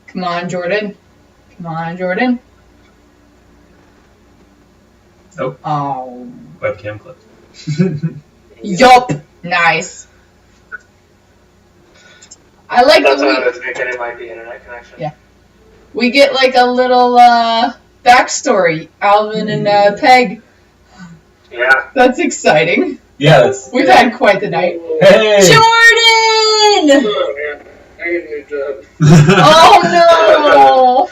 Come on, Jordan. Come on, Jordan. Nope. Oh. Webcam clip. Yup. Nice. I like That's that what I was thinking. It might be internet connection. Yeah. we get like a little backstory. Alvin and Peg. Yeah. That's exciting. Yeah. We've had quite the night. Hey! Jordan! Oh, man. I get a new job. Oh no!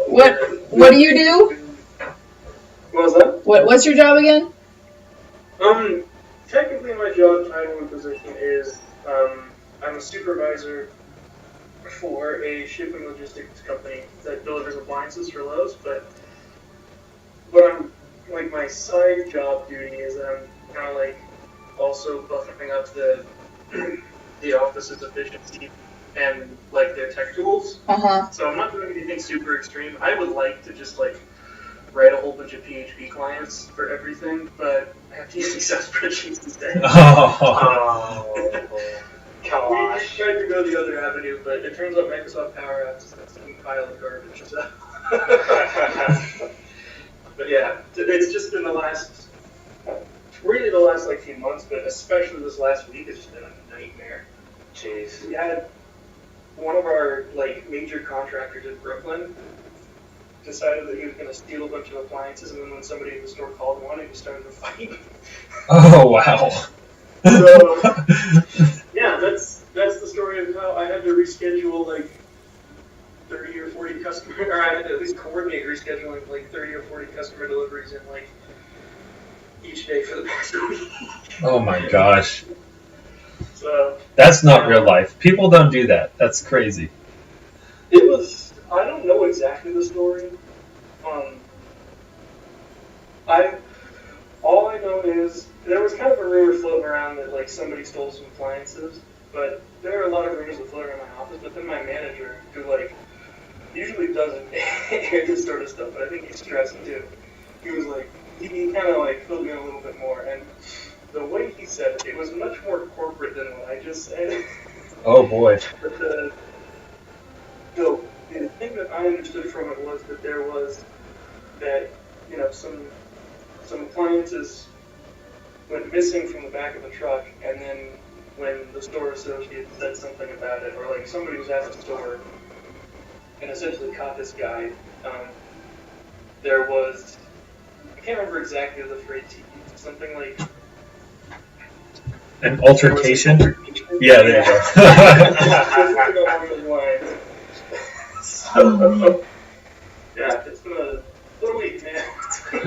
What do you do? What was that? What's your job again? Technically my job title and position is, I'm a supervisor for a shipping logistics company that delivers appliances for Lowe's, but what I'm, like, my side job duty is that I'm kind of, like, also buffing up the office's efficiency and, like, their tech tools. Uh-huh. So I'm not doing anything super extreme. I would like to just, like, write a whole bunch of PHP clients for everything, but I have to use Excel spreadsheets instead. Oh. We Gosh. tried to go the other avenue, but it turns out Microsoft Power Apps is some pile of garbage. So. But yeah, it's just been really the last like few months, but especially this last week, it's just been a nightmare. Jeez. We had one of our like major contractors in Brooklyn decided that he was going to steal a bunch of appliances, and then when somebody at the store called one, he started a fight. Oh, wow. So, yeah, that's the story of how I had to reschedule like 30 or 40 customer, or I had to at least coordinate rescheduling like 30 or 40 customer deliveries in like each day for the past week. Oh my gosh. So That's not real life. People don't do that. That's crazy. it was. I don't know exactly the story. All I know is there was kind of a rumor floating around that like somebody stole some appliances, but there are a lot of rumors that float around my office. But then my manager, who like usually doesn't hear this sort of stuff, but I think he's stressed too. He was like, he kind of like filled me in a little bit more, and the way he said it was much more corporate than what I just said. Oh boy. But the thing that I understood from it was that there was that, you know, some appliances went missing from the back of the truck, and then when the store associate said something about it, or like somebody was at the store and essentially caught this guy, there was, I can't remember exactly the phrase he used, something like An altercation? Yeah, there you go. something along those lines. So, yeah, it's been a little week, man.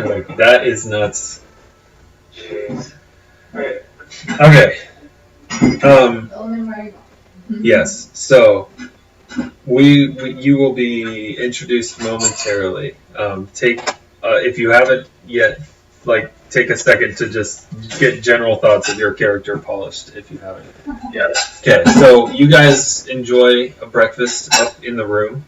Like, that is nuts. Jeez. Alright. Okay. Yes. So you will be introduced momentarily. If you haven't yet, like, take a second to just get general thoughts of your character polished. If you haven't. Yeah. Okay. So you guys enjoy a breakfast up in the room.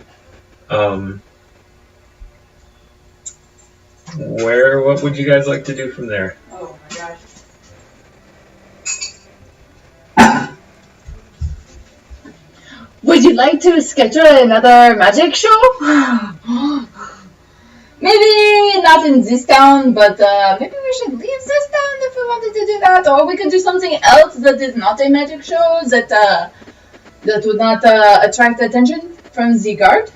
What would you guys like to do from there? Oh my gosh. Would you like to schedule another magic show? Maybe not in this town, but maybe we should leave this town if we wanted to do that, or we could do something else that is not a magic show that would not attract attention from the guard.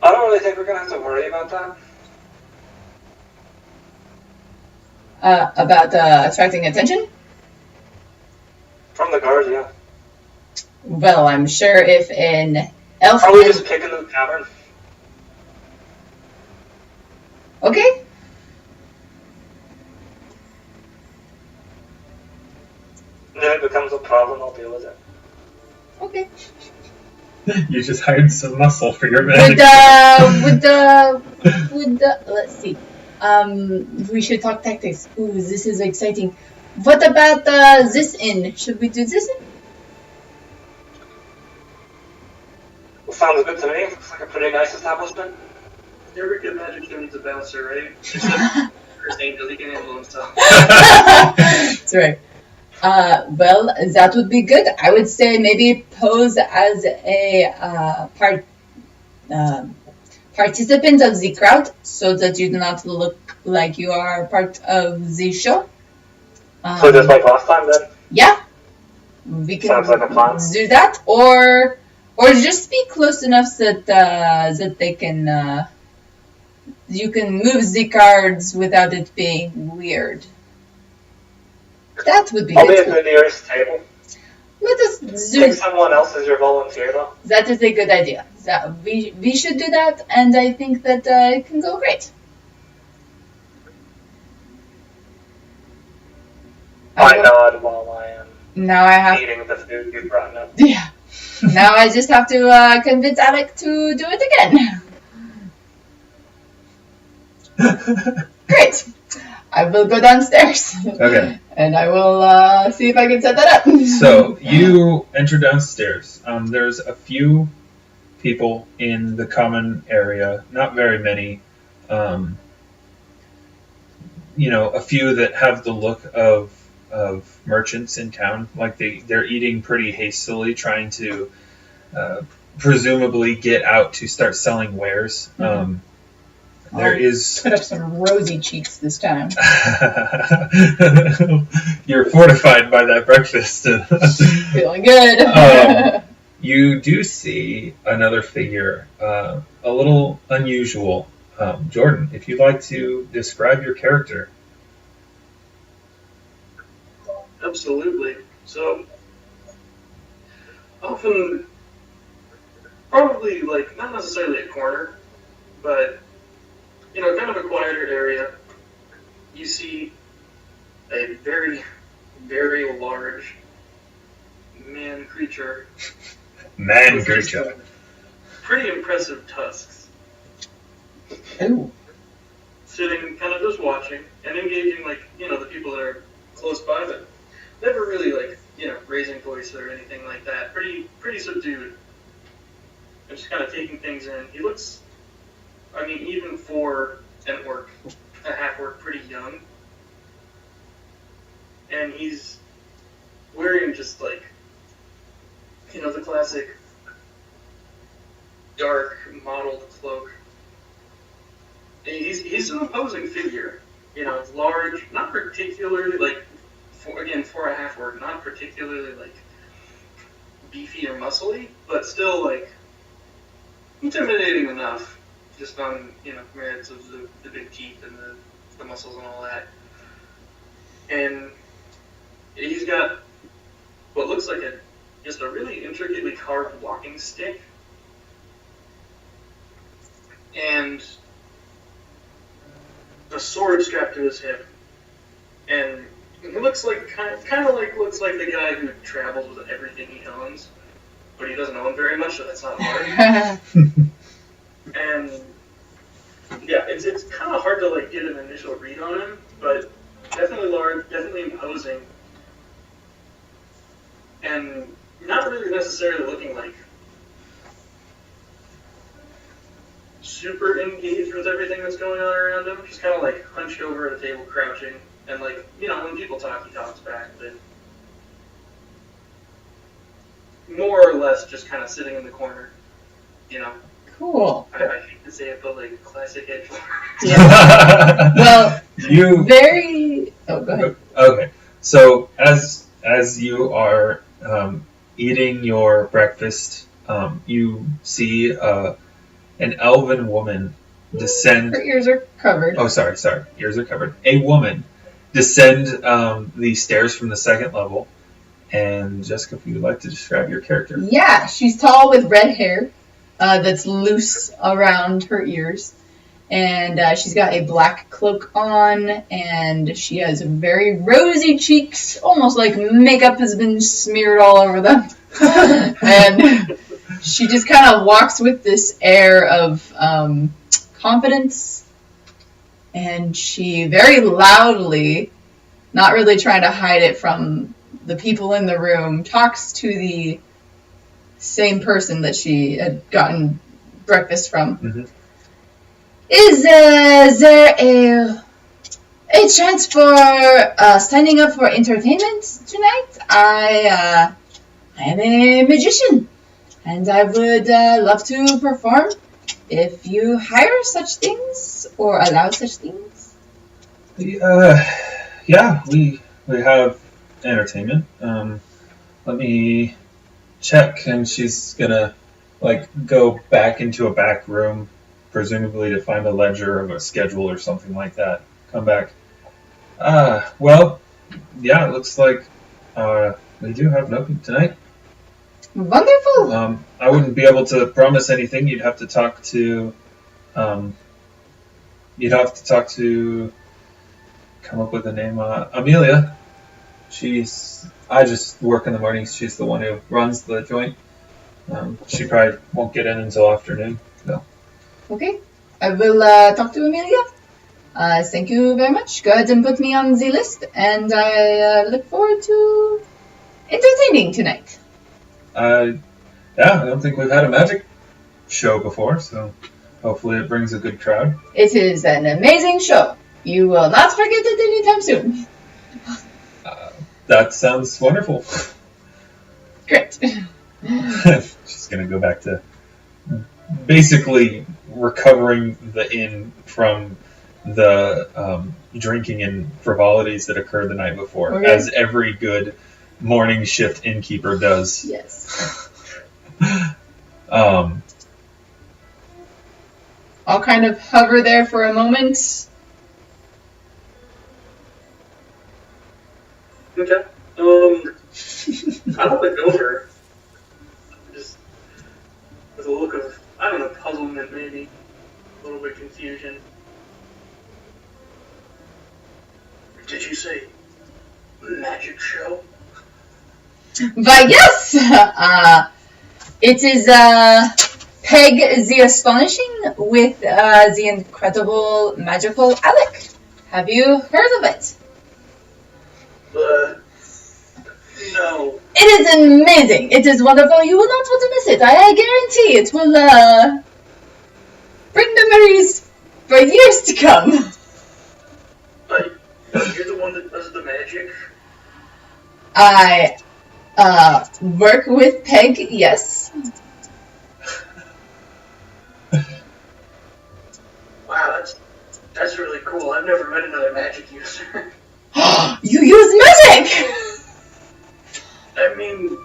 I don't really think we're gonna have to worry about that. About attracting attention? From the guards, yeah. Well, I'm sure if an elf. Are we just picking the tavern? Okay. And then it becomes a problem, I'll deal with it. Okay. You just hired some muscle for your Would magic. let's see. We should talk tactics. Ooh, this is exciting. What about this inn? Should we do this inn? Sounds good to me. Looks like a pretty nice establishment. Every good magic show needs a bouncer, right? Except Chris Angel, he can handle himself. That's right. Well, that would be good. I would say maybe pose as a participant of the crowd so that you do not look like you are part of the show. So just like last time then? Yeah. We can Sounds like a plan. do that, or just be close enough that that they can you can move the cards without it being weird. That would be I'll be good. at the nearest table. Let us do. Think someone else is your volunteer though? That is a good idea. We should do that, and I think that it can go great. I nod while I am Now I have. eating the food you brought up. Yeah. Now I just have to convince Alec to do it again. Great. I will go downstairs. Okay. And I will see if I can set that up. So you enter downstairs. There's a few people in the common area, not very many. A few that have the look of merchants in town, like they're eating pretty hastily, trying to presumably get out to start selling wares. There is Put up some rosy cheeks this time. You're fortified by that breakfast. Feeling good. You do see another figure, a little unusual. Jordan, if you'd like to describe your character. Absolutely. So, often, probably, like, not necessarily a corner, but, kind of a quieter area, you see a very, very large man creature. Man with creature. Pretty impressive tusks. Ooh. Sitting, kind of just watching, and engaging, the people that are close by, but never really, raising voice or anything like that. Pretty subdued. And just kind of taking things in. He looks, even for an orc, a half-orc, pretty young. And he's wearing just, the classic dark, mottled cloak. And he's an imposing figure. Large, not particularly, for a half-orc, not particularly, beefy or muscly, but still, intimidating enough, just on, merits of the big teeth and the muscles and all that. And he's got what looks like just a really intricately carved walking stick. And a sword strapped to his hip. And he looks like looks like the guy who travels with everything he owns, but he doesn't own very much, so that's not hard. And yeah, it's kind of hard to get an initial read on him, but definitely large, definitely imposing, and not really necessarily looking super engaged with everything that's going on around him. Just kind of hunched over at a table, crouching. And when people talk, he talks back, but more or less just kind of sitting in the corner, Cool. I hate to say it, but classic edge. Yeah. Well, You very. Oh, go ahead. Okay. So as you are eating your breakfast, you see an elven woman descend. Her ears are covered. Oh, sorry. Ears are covered. A woman descend the stairs from the second level. And Jessica, if you would like to describe your character. Yeah, she's tall with red hair that's loose around her ears. And she's got a black cloak on, and she has very rosy cheeks, almost like makeup has been smeared all over them. And She just kind of walks with this air of confidence, and she very loudly, not really trying to hide it from the people in the room, talks to the same person that she had gotten breakfast from. Mm-hmm. Is there a chance for signing up for entertainment tonight? I am a magician, and I would love to perform if you hire such things or allow such things. Yeah, we have entertainment. Let me check, and she's gonna go back into a back room, presumably to find a ledger of a schedule or something like that. Come back. Well, yeah, it looks like we do have an opening tonight. Wonderful. I wouldn't be able to promise anything. You'd have to talk to. Come up with a name. Amelia. I just work in the mornings. She's the one who runs the joint. She probably won't get in until afternoon. So. Okay. I will talk to Amelia. Thank you very much. Go ahead and put me on the list, and I look forward to entertaining tonight. Yeah, I don't think we've had a magic show before, so hopefully it brings a good crowd. It is an amazing show. You will not forget it anytime soon. That sounds wonderful. Great. She's going to go back to basically recovering the inn from the drinking and frivolities that occurred the night before, as every good morning shift innkeeper does. Yes. I'll kind of hover there for a moment. Okay. I don't look over. Just with a look of, I don't know, puzzlement maybe. A little bit of confusion. Did you say magic show? But yes! It is Peg the Astonishing with the incredible magical Alec. Have you heard of it? No. It is amazing. It is wonderful. You will not want to miss it. I guarantee it will bring memories for years to come. You're the one that does the magic? I work with Peg, yes. Wow, that's really cool. I've never met another magic user. You use magic! I mean,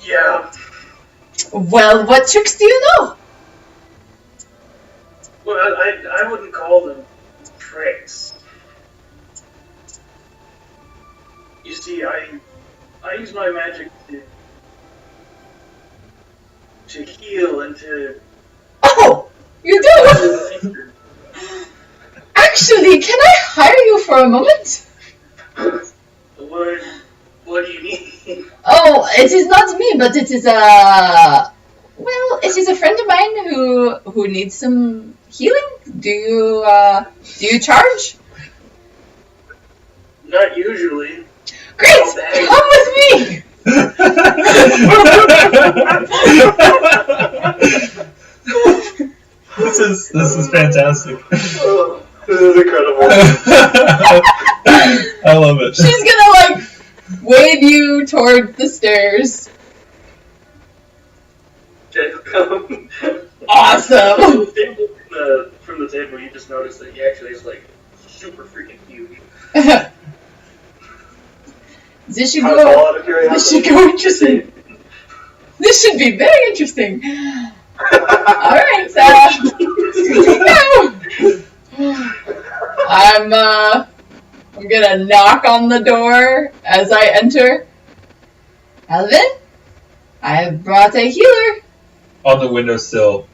yeah. Well, what tricks do you know? Well, I wouldn't call them tricks. You see, I use my magic to heal and to... Oh, you do? Actually, can I hire you for a moment? What do you need? Oh, it is not me, but it is well, it is a friend of mine who needs some healing. Do you charge? Not usually. Great, come with me. This is fantastic. Oh, this is incredible. I love it. She's gonna wave you toward the stairs. Okay, come. Awesome. From the table, you just notice that he actually is super freaking huge. This should go interesting. This should be very interesting. Alright, I'm gonna knock on the door as I enter. Alvin, I have brought a healer. On the windowsill,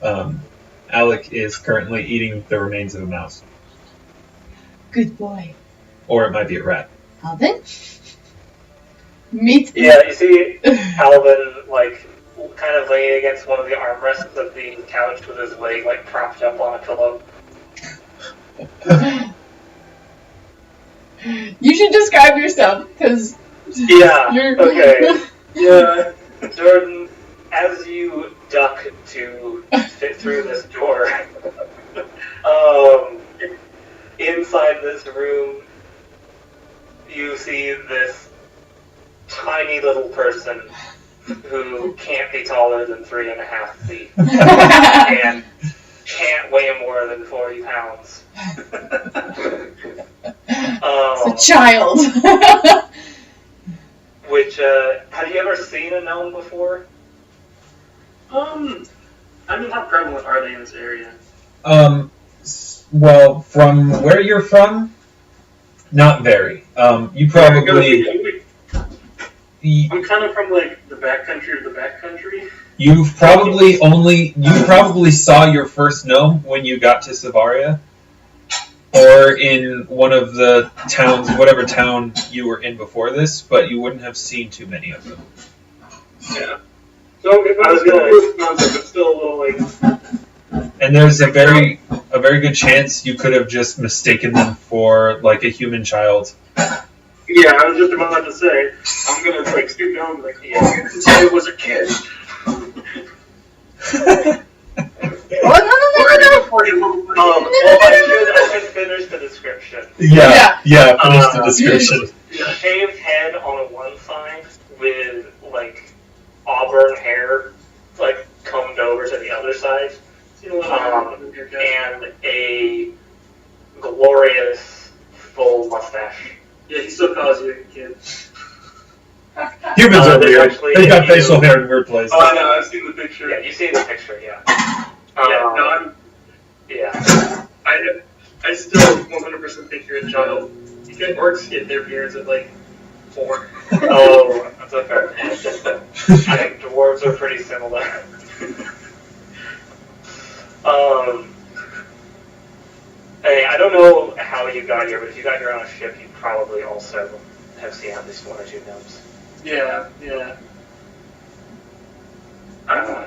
Alec is currently eating the remains of a mouse. Good boy. Or it might be a rat. Alvin? Meet Yeah, you see Alvin, kind of laying against one of the armrests of the couch with his leg like propped up on a pillow. You should describe yourself, because Yeah. you're... Okay. Yeah. Jordan, as you duck to fit through this door, inside this room, you see this tiny little person who can't be taller than 3.5 feet and can't weigh more than 40 pounds. It's a child. Which, have you ever seen a gnome before? I mean, how prevalent are they in this area? Well, from where you're from, not very. You probably... I'm kind of from, like, the backcountry of the backcountry. You probably saw your first gnome when you got to Savaria, or in one of the towns, whatever town you were in before this, but you wouldn't have seen too many of them. Yeah. So if I was going to it's still a little like. And there's a very good chance you could have just mistaken them for like a human child. Yeah, I was just about to say, I'm gonna like stoop down and like, yeah, you can say it was a kid. Oh, no. Well, I should finish the description. Yeah, finish the description. Shaved head on one side with, like, auburn hair, like, combed over to the other side. And a glorious full mustache. Yeah, he still calls you a kid. Humans are weird. They've got facial hair in weird places. Oh, I know, I've seen the picture. Yeah, you've seen the picture, yeah. Yeah. I still 100% think you're a child. You think orcs get their beards at like 4. Oh, that's a fair point. I think dwarves are pretty similar. Hey, I don't know how you got here, but if you got here on a ship, you probably also have seen at least 1 or 2 gnomes. Yeah. Yeah. I'm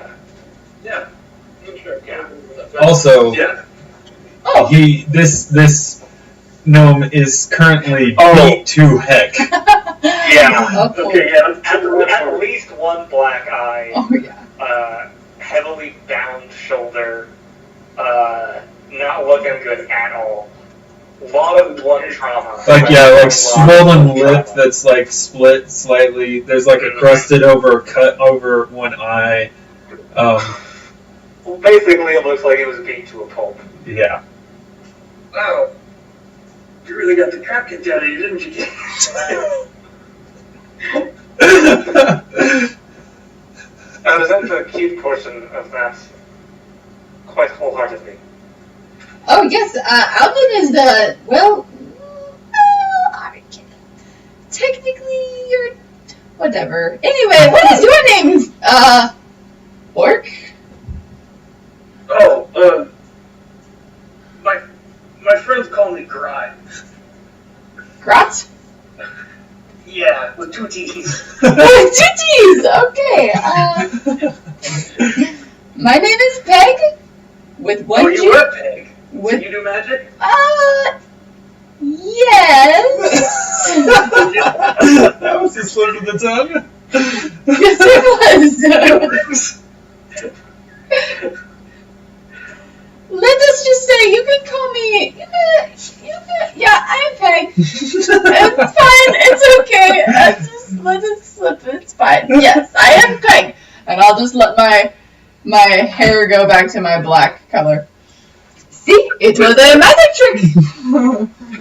sure. Yeah. Also, Yeah. this gnome is currently beat to heck. Yeah. Okay, yeah. At least one black eye. Oh, yeah. Heavily bound shoulder. Not looking good at all. A lot of blunt trauma. Like swollen lip that's like split slightly. There's like a crusted over cut over one eye. Basically, it looks like it was beat to a pulp. Yeah. Wow. You really got the crap kicked out of you, didn't you? I was into the cute portion of that quite wholeheartedly. Oh, yes, Alvin is the, well, technically you're, whatever. Anyway, what is your name? Orc? Oh, my friends call me Gry. Grot? Yeah, with 2 T's. 2 T's, okay. My name is Peg, with 1 G. Oh, you were Peg? With, so you do magic? Yes. That was a slip of the tongue. Yes, it was. Let us just say, you can call me, yeah, I'm Peg. It's fine, it's okay. Let it slip, it's fine. Yes, I am Peg. And I'll just let my hair go back to my black color. See, it was a magic trick.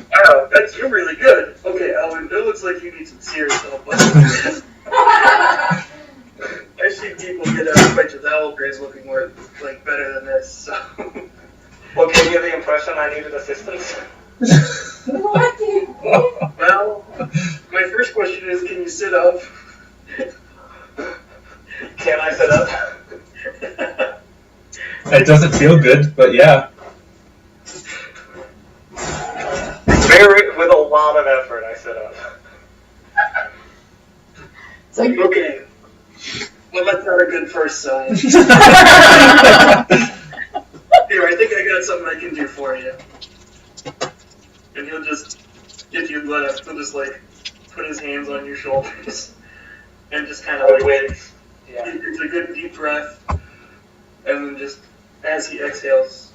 Wow, you're really good. Okay, Alvin, it looks like you need some serious help. I've seen people get out of fights with owl grays looking more like better than this. So. Well, gave you the impression I needed assistance? What do you mean? Well, my first question is, can you sit up? Can I sit up? It doesn't feel good, but yeah. With a lot of effort, I sit up. It's like, Okay. Well, that's not a good first sign. Here, I think I got something I can do for you. And he'll just, if you let him, he'll just like put his hands on your shoulders and just kind of like Wait. Yeah. It's a good deep breath, and then just as he exhales,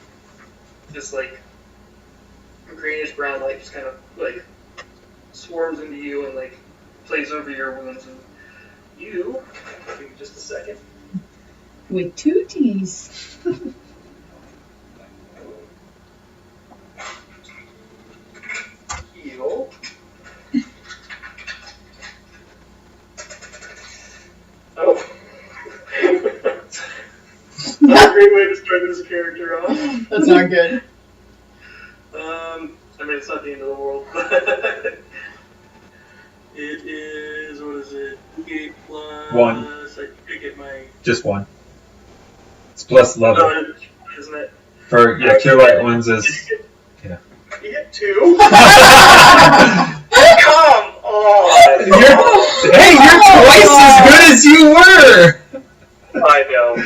just like greenish brown light just kind of like swarms into you and like plays over your wounds. And you, give me just a second. With 2 T's. Heal. Oh. That's a great way to start this character off. That's not good. I mean, it's not the end of the world, but it is, what is it? 8 plus... 1. I get my... Just 1. It's plus level. No, isn't it? For, yeah, Cure Light ones is... Yeah. You get 2. Come on! Hey, you're twice as good as you were! I know.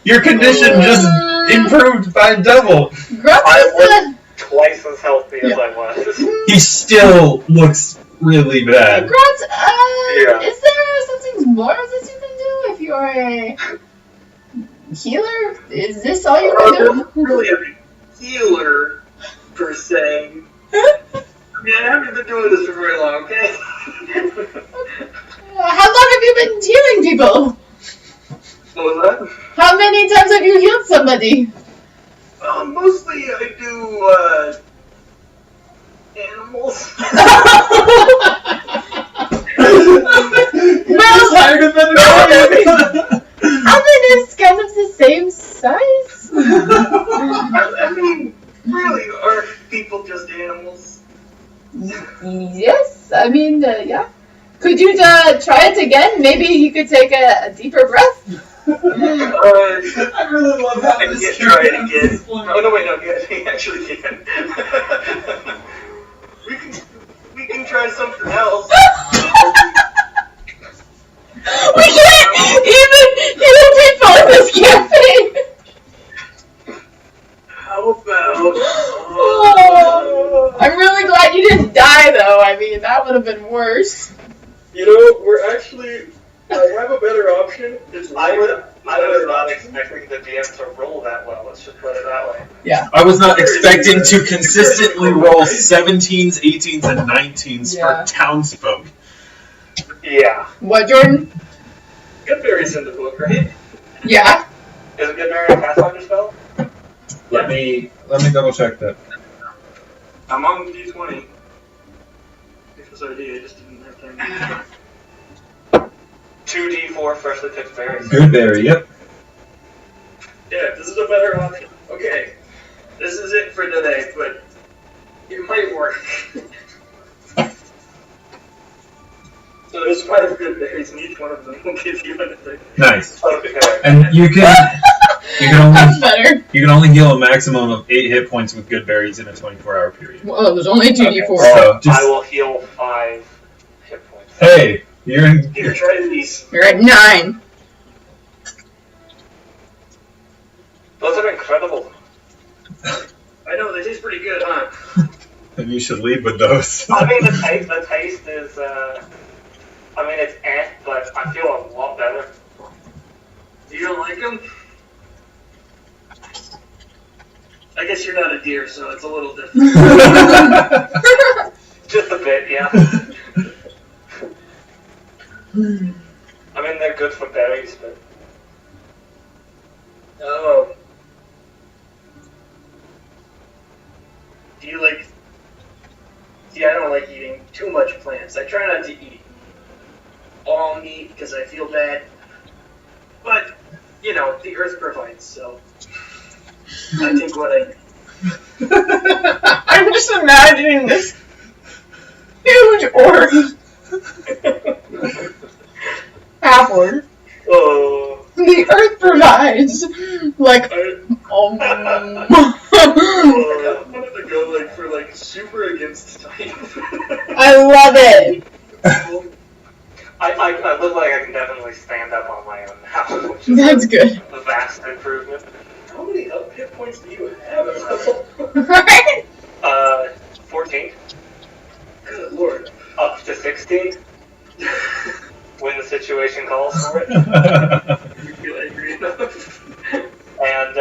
Your condition just improved by double. Gruff I is was twice as healthy as I was. He still looks really bad. Grunts, Yeah. is there something more that you can do if you're a healer? Is this all you can do? I'm really a healer, per se. I mean, I haven't been doing this for very long, okay? How long have you been healing people? What was that? How many times have you healed somebody? Mostly I do, animals. Oven is kind of the same size. I mean, really, are people just animals? Yes, I mean, yeah. Could you try it again? Maybe you could take a deeper breath. I really love how I can't try it again. Oh, no, wait, no, he actually can. we can try something else. We can't even heal people in this campaign. How about... I'm really glad you didn't die, though. I mean, that would have been worse. You know, we're actually... I have a better option. I was not expecting the DM to roll that well. Let's just put it that way. Yeah. I was not expecting to consistently roll 17s, 18s, and 19s Yeah. for townsfolk. Yeah. What, Jordan? Goodberry's in the book, right? Yeah. Is it good Mary a Pathfinder spell? Let me double check that. I'm on D20. Because I just didn't have time. 2d4 freshly picked berries. Goodberry, yep. Yeah, this is a better option. Okay. This is it for today, but it might work. So there's 5 good berries, and each one of them will give you anything. Nice. Okay. And you can That's better. only heal a maximum of 8 hit points with good berries in a 24-hour period. Well, there's only 2d4. So just I will heal 5 hit points. hey, you're in. Here, try these. You're at 9. Those are incredible. I know, they taste pretty good, huh? And you should lead with those. I mean, the taste is, I mean, it's but I feel a lot better. You don't like them? I guess you're not a deer, so it's a little different. Just a bit, yeah. I mean, they're good for berries, but... Oh. Do you like... See, I don't like eating too much plants. I try not to eat all meat because I feel bad. But, you know, the earth provides, so... I think what I... I'm just imagining this huge orc. Half-orc. Oh... The earth provides. Like, I wanted to go, like, for, like, super against type. I love it. I look like like I can definitely stand up on my own now, which is That's good. a vast improvement. How many hit points do you have at level? Right? 14. Good lord. Up to 16. When the situation calls for it. You feel angry enough? And,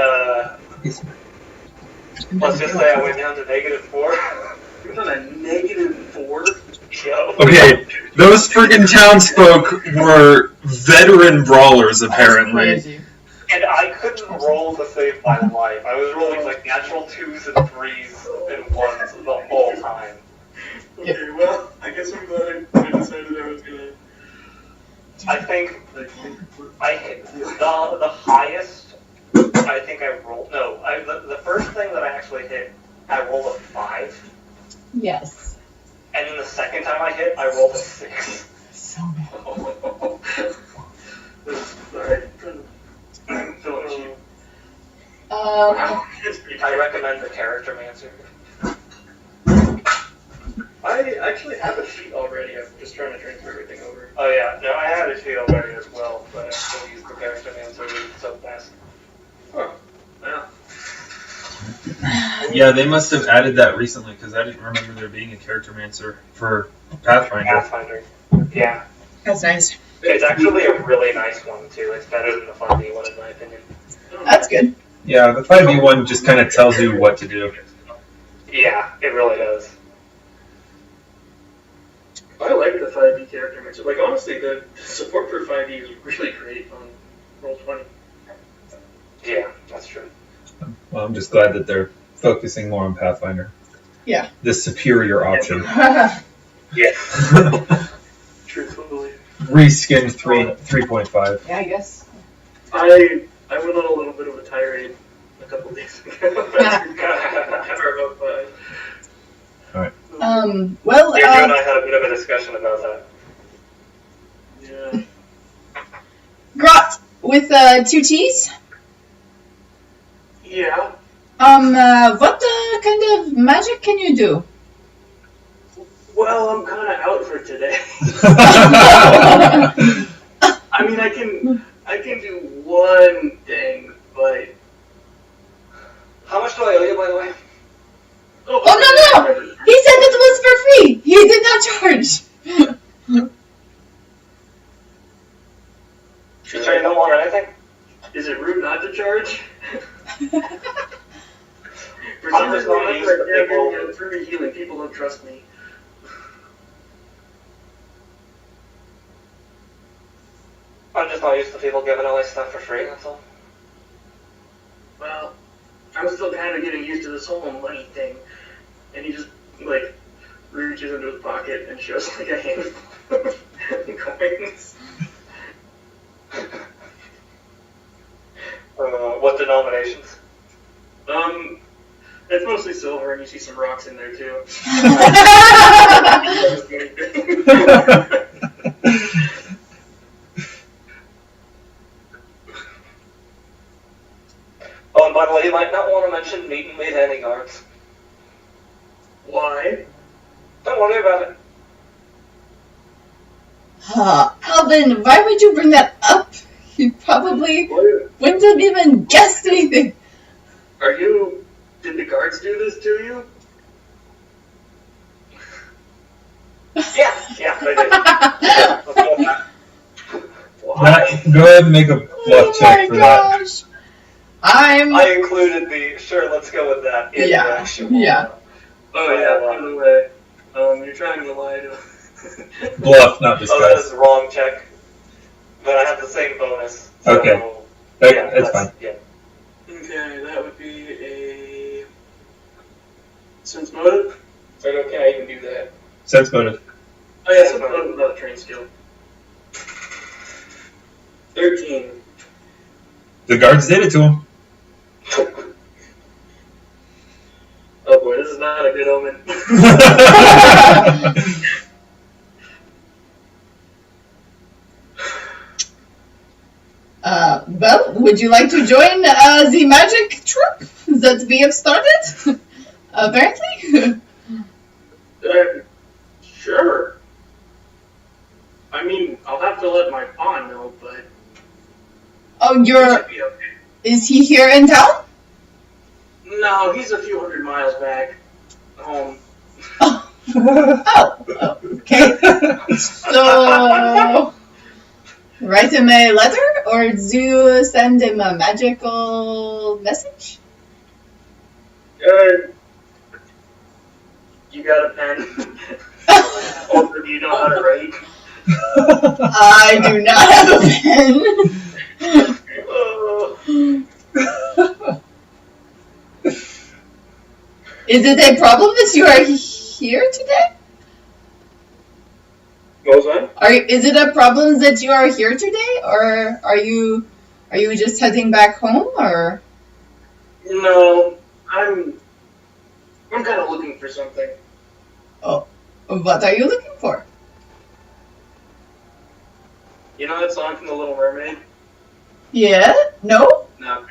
let's just say I went down to -4. You're on a -4? Yo. Okay, those friggin' townsfolk were veteran brawlers, apparently. Crazy. And I couldn't roll to save my life. I was rolling like natural 2s and 3s and 1s the whole time. Okay, well, I guess I'm glad I decided I was gonna... I think I hit the highest. I think I rolled. No, the first thing that I actually hit, I rolled a 5, Yes. and then the second time I hit, I rolled a 6. So bad. Alright, I'm feeling cheap. I recommend the Character Mancer. I actually have a sheet already. I'm just trying to transfer everything over. Oh yeah, no, I had a sheet already as well, but I still use the Character Mancer so fast. Huh. Yeah. Yeah, they must have added that recently, because I didn't remember there being a character mancer for Pathfinder. Pathfinder. Yeah. That's nice. It's actually a really nice one too. It's better than the 5e one in my opinion. That's good. Yeah, the 5e one just kind of tells you what to do. Yeah, it really does. I like the 5e character mixer. Like, honestly, the support for 5e is really great on Roll20. Yeah, that's true. Well, I'm just glad that they're focusing more on Pathfinder. Yeah. The superior option. Yeah. Truthfully. Reskinned 3.5. Yeah, I guess. I went on a little bit of a tirade a couple days ago. Well, You and I had a bit of a discussion about that. Yeah. Grot with 2 T's. Yeah. What kind of magic can you do? Well, I'm kind of out for today. I mean, I can do one thing, but... How much do I owe you, by the way? Oh, no! He said it was for free! He did not charge! You sure you don't want anything? Is it rude not to charge? For I'm some just reason, not used to people- through me healing, people don't trust me. I'm just not used to people giving away stuff for free, that's all. Well, I'm still kind of getting used to this whole money thing. And he just, like, reaches into his pocket and shows, like, a handful of coins. What denominations? It's mostly silver, and you see some rocks in there, too. Oh, and by the way, you might not want to mention meeting with any guards. Why? Don't worry about it. Alvin, why would you bring that up? You probably wouldn't have even guessed anything. Did the guards do this to you? Yeah, they did. Go ahead and make a bluff Oh check my for that. gosh. I'm... I included the, sure, let's go with that. In the actual, yeah. Oh, yeah, by the way. You're trying to lie to... Bluff, not Oh, that is disguise. the wrong check. But I have the same bonus. So, Okay. Yeah, That's fine. Yeah. Okay, that would be a... Sense motive? Or can I even do that? Sense motive. Oh yeah, sense motive is not a trained skill. 13. The guards did it to him. Oh boy, this is not a good omen. Well, would you like to join the magic troop that we have started? Apparently. Sure. I mean, I'll have to let my gone, though, but Oh, he should be okay. is he here in town? No, he's a few hundred miles back home. Oh, okay. So, write him a letter, or do you send him a magical message? You got a pen? Or do you know how to write? I do not have a pen. Is it a problem that you are here today? What was that? Is it a problem that you are here today, or are you just heading back home, or? No, I'm kind of looking for something. Oh, what are you looking for? You know that song from The Little Mermaid? Yeah? No? No.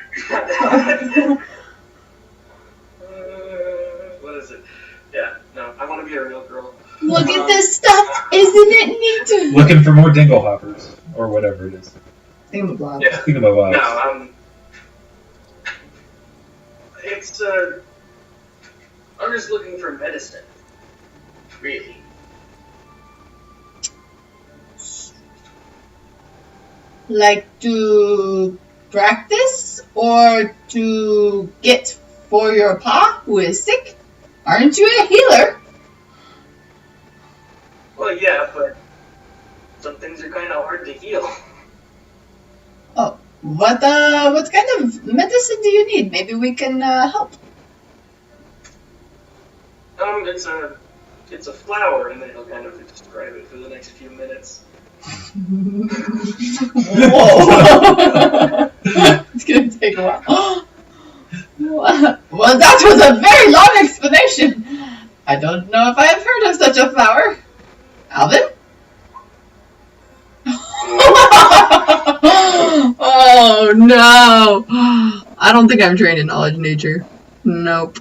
What is it? Yeah, no, I want to be a real girl. Look at this stuff! Isn't it neat? Looking for more dingle hoppers, or whatever it is. Thingamabob. Yeah. Thingamabobs. No, it's, I'm just looking for medicine. Really. Like to practice, or to get for your pa who is sick? Aren't you a healer? Well, yeah, but some things are kind of hard to heal. Oh, what kind of medicine do you need? Maybe we can help. It's a flower, and then he'll kind of describe it for the next few minutes. Whoa! It's gonna take a while. Well, that was a very long explanation. I don't know if I have heard of such a flower. Alvin? Oh no! I don't think I'm trained in knowledge nature. Nope.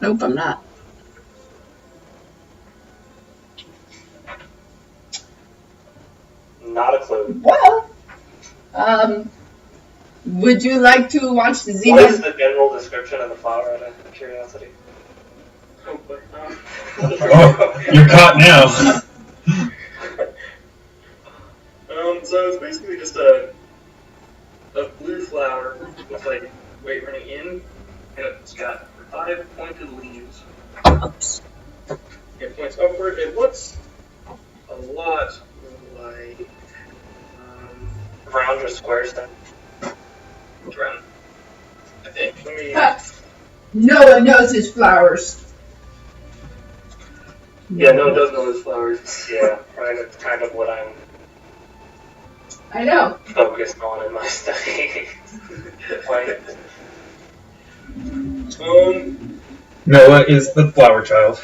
Nope, I'm not. Not a clue. Well, would you like to watch the What is Xena? the general description of the flower, out of curiosity? Oh, but, Oh, you're caught now. So it's basically just a blue flower with like weight running in, and it's got 5 pointed leaves. It points upward. It looks a lot like Round or square stem? round. I think. Let me. No one knows his flowers. Yeah, no one does know his flowers. Yeah, right. It's kind of what I'm I know. focused on in my study. Like, Noah is the flower child.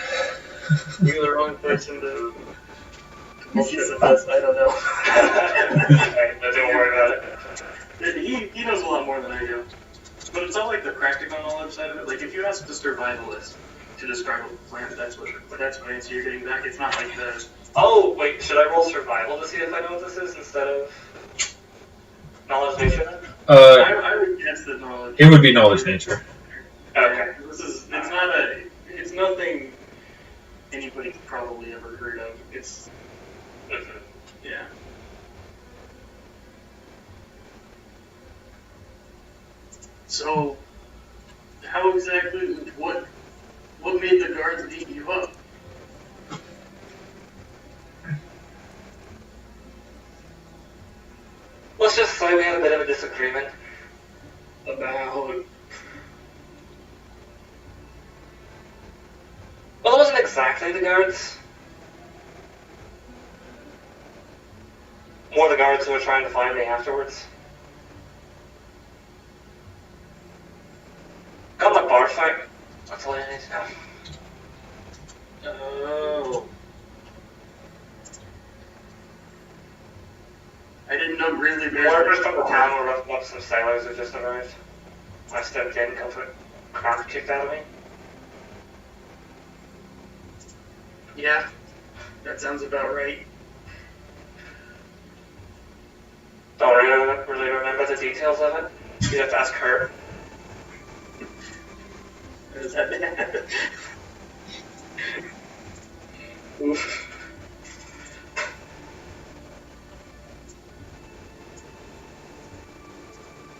You're the wrong person to bullshit with us. I don't know. right, don't worry about it. He knows a lot more than I do. But it's all like the practical knowledge side of it. Like if you ask the survivalist to describe a plant, that's what answer you're getting back. It's not like the. Oh, wait, should I roll survival to see if I know what this is instead of knowledge nature? I would guess that knowledge. It would be knowledge nature. Okay. It's nothing anybody's probably ever heard of. It's yeah. So, how exactly? What made the guards beat you up? Let's just say we had a bit of a disagreement. About Well, it wasn't exactly the guards. More the guards who were trying to find me afterwards. Got my bar fight. That's all I need to know. oh, I didn't know grizzly bears. Workers from the town were roughing up some sailors who just arrived. I stepped in, got the crap kicked out of me. Yeah, that sounds about right. details of it. You'd have to ask her. Does that matter? Oof.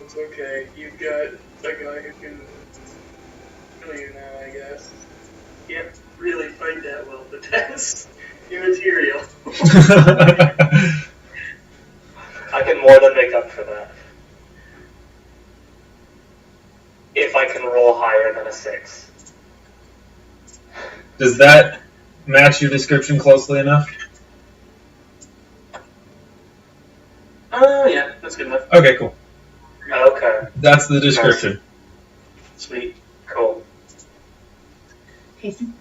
It's okay. You've got a guy who can kill you now, I guess. Can't really fight that well, but that's immaterial. I can more than make up for that. If I can roll higher than a 6. Does that match your description closely enough? Yeah, that's good enough. Okay, cool. Okay. That's the description. Sweet. Cool. Hasten.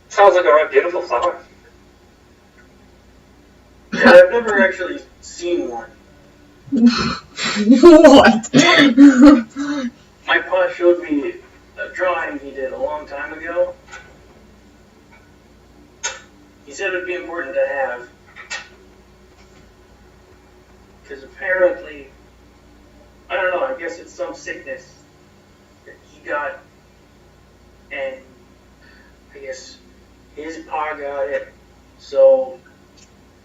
Sounds like a right beautiful flower. Yeah, I've never actually seen one. What? My pa showed me a drawing he did a long time ago. He said it would be important to have. Because apparently, I don't know, I guess it's some sickness that he got. And I guess his pa got it. So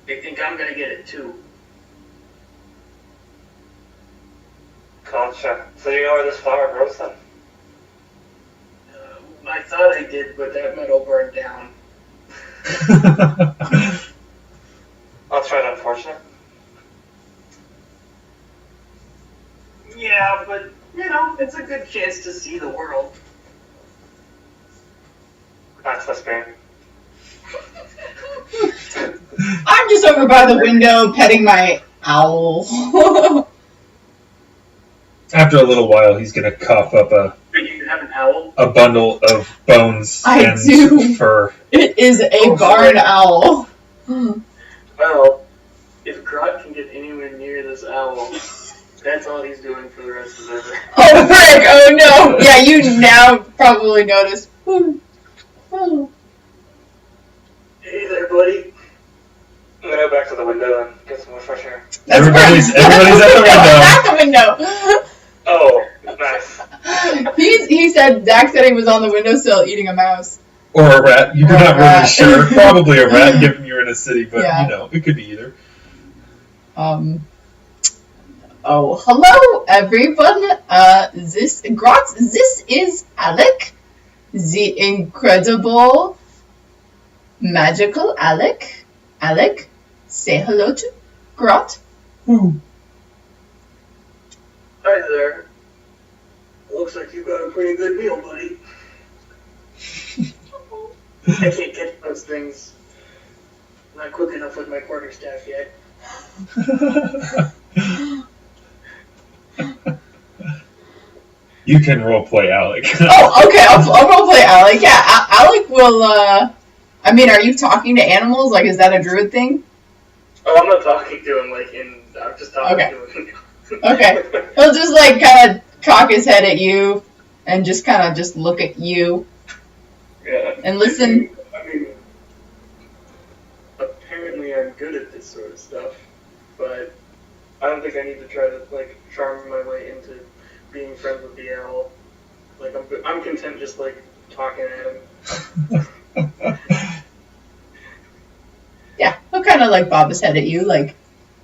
they think I'm going to get it too. Gotcha. So you know where this flower grows then? I thought I did, but that meadow burned down. That's right, unfortunate. Yeah, but, you know, it's a good chance to see the world. That's the spirit. I'm just over by the window petting my owl. After a little while, he's going to cough up You have an owl? a bundle of bones I and do. fur. It is a barn owl. Well, if Grot can get anywhere near this owl, that's all he's doing for the rest of his life. Oh, frick! Oh no! Yeah, you now probably notice. Oh. Hey there, buddy. I'm gonna go back to the window and get some more fresh air. Everybody's at the window. At the window. Oh, nice. He said Zach said he was on the windowsill eating a mouse. Or a rat. You're Or a not really rat. sure. Probably a rat, given you're in a city, but Yeah. you know, it could be either. Oh, hello everyone. This is Alec, the incredible, magical Alec. Alec, say hello to Grot. Hi there. Looks like you got a pretty good meal, buddy. I can't catch those things. Not quick enough with my quarterstaff yet. You can roleplay Alec. Oh, okay. I'll roleplay Alec. Yeah, Alec will. I mean, are you talking to animals? Like, is that a druid thing? Oh, I'm not talking to him I'm just talking Okay. to him. Okay. He'll just like kind of cock his head at you and just kind of just look at you Yeah. and listen. I mean, apparently I'm good at this sort of stuff, but I don't think I need to try to like charm my way into being friends with the owl. Like I'm content just like talking at him. Yeah, he'll kind of like bob his head at you, like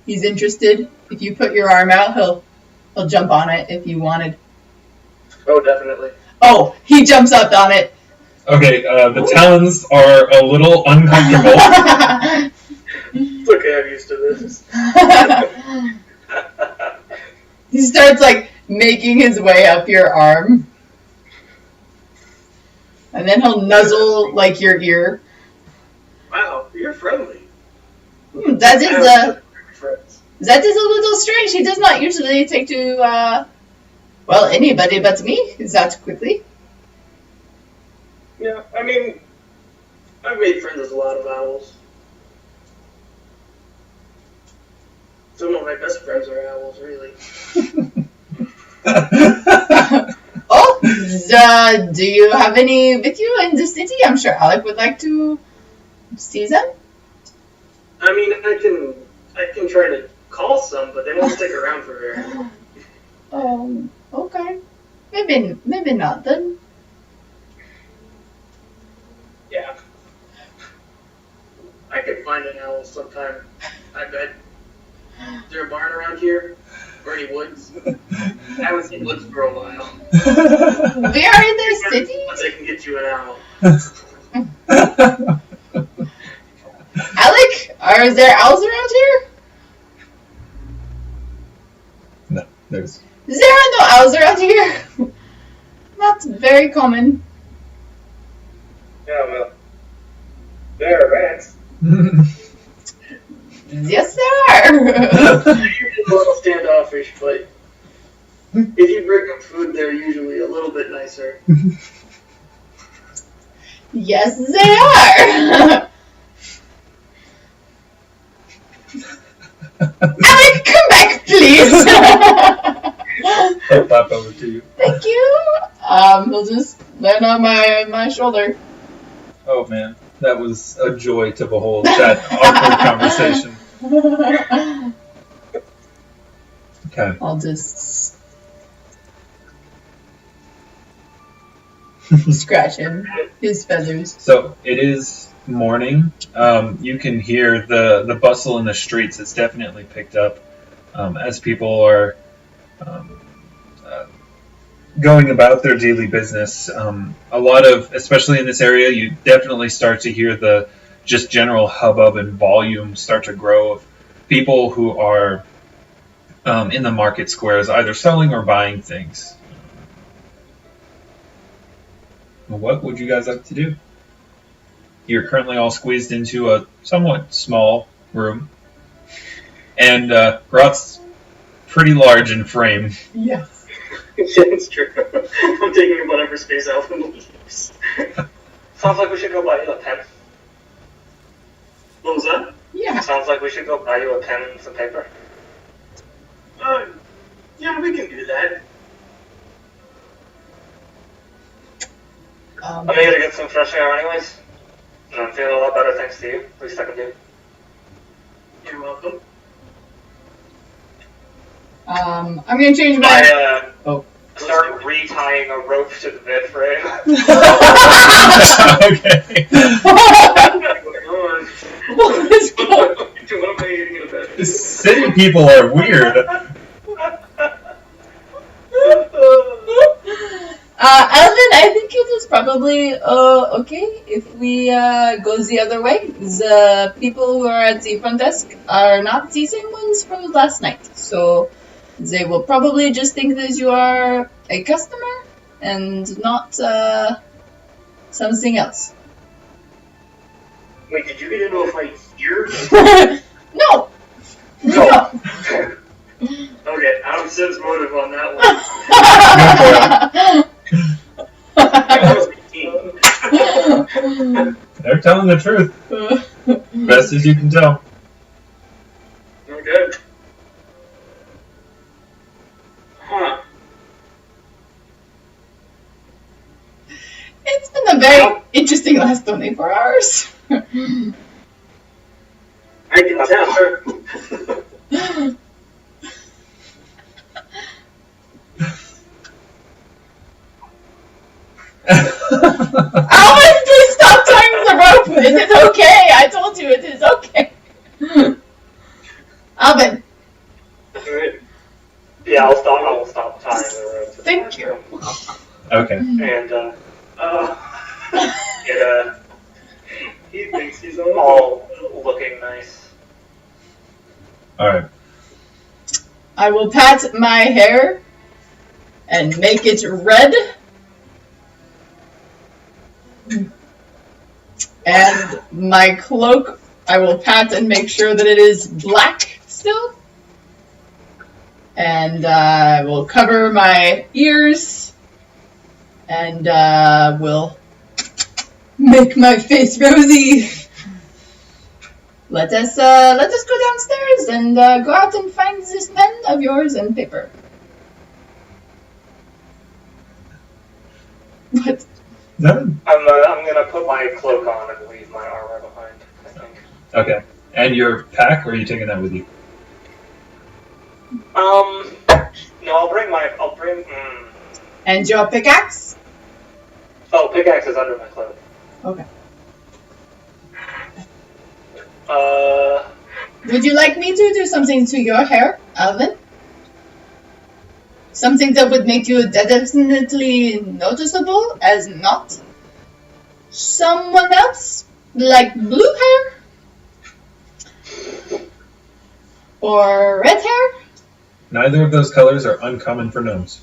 he's interested. If you put your arm out, he'll jump on it if you wanted. Oh, definitely. Oh, he jumps up on it. Okay, the talons are a little uncomfortable. It's okay, I'm used to this. He starts like making his way up your arm. And then he'll nuzzle like your ear. Wow, you're friendly. That is Friends. that is a little strange. He does not usually take to well, anybody but me that quickly. Yeah, I mean, I've made friends with a lot of owls. Some of my best friends are owls, really. Oh, do you have any with you in the city? I'm sure Alec would like to see them. I mean, I can try to call some, but they won't stick around for very long. Okay. Maybe not then. Yeah. I could find an owl sometime, I bet. Is there a barn around here? Or any woods? I haven't seen woods for a while. We are in the city. Once I can get you an owl. Alec, are there owls around here? No, there's. There are no owls around here. Not very common. Yeah, well, there are rats. Yes, there are. You're just a little standoffish, but if you bring them food, they're usually a little bit nicer. Yes, they are. Alec, come back, please. I'll pop over to you. Thank you. He'll just land on my shoulder. Oh man, that was a joy to behold that awkward conversation. Okay. I'll just scratch him, his feathers. So it is morning. You can hear the bustle in the streets. It's definitely picked up as people are going about their daily business. A lot of, especially in this area, you definitely start to hear the just general hubbub and volume start to grow of people who are in the market squares, either selling or buying things. What would you guys like to do? You're currently all squeezed into a somewhat small room, and Grot's pretty large in frame. Yes. Yeah, it's true. I'm taking whatever space Alpha leaves. Sounds like we should go buy you a pen. What was that? Yeah. Sounds like we should go buy you a pen and some paper. Yeah, we can do that. I'm here to get some fresh air anyways. And I'm feeling a lot better thanks to you. At least I can do. You're welcome. I'm gonna change my. I start retying a rope to the bed frame. Okay. What is going on? What am I eating in a bed? City people are weird. Alvin, I think it is probably okay if we go the other way. The people who are at the front desk are not the same ones from last night, so they will probably just think that you are a customer and not something else. Wait, did you get into a fight here? No! Okay, I don't sense motive on that one. They're telling the truth. Best as you can tell. Okay. Huh. It's been a very interesting last 24 hours. I can tell. Alvin, please stop tying the rope. It is okay. I told you it is okay. Alvin. Alright. Yeah, I'll stop tying the rope. Thank you. Okay. And He thinks he's on all looking nice. Alright. I will pat my hair and make it red. And my cloak, I will pat and make sure that it is black still. And I will cover my ears. And will make my face rosy. Let us go downstairs and go out and find this pen of yours and paper. What? No. I'm gonna put my cloak on and leave my armor behind, I think. Okay. And your pack, or are you taking that with you? No, I'll bring. And your pickaxe? Oh, pickaxe is under my clothing. Okay. Uh, Would you like me to do something to your hair, Alvin? Something that would make you definitely noticeable as not someone else? Like blue hair? Or red hair? Neither of those colors are uncommon for gnomes.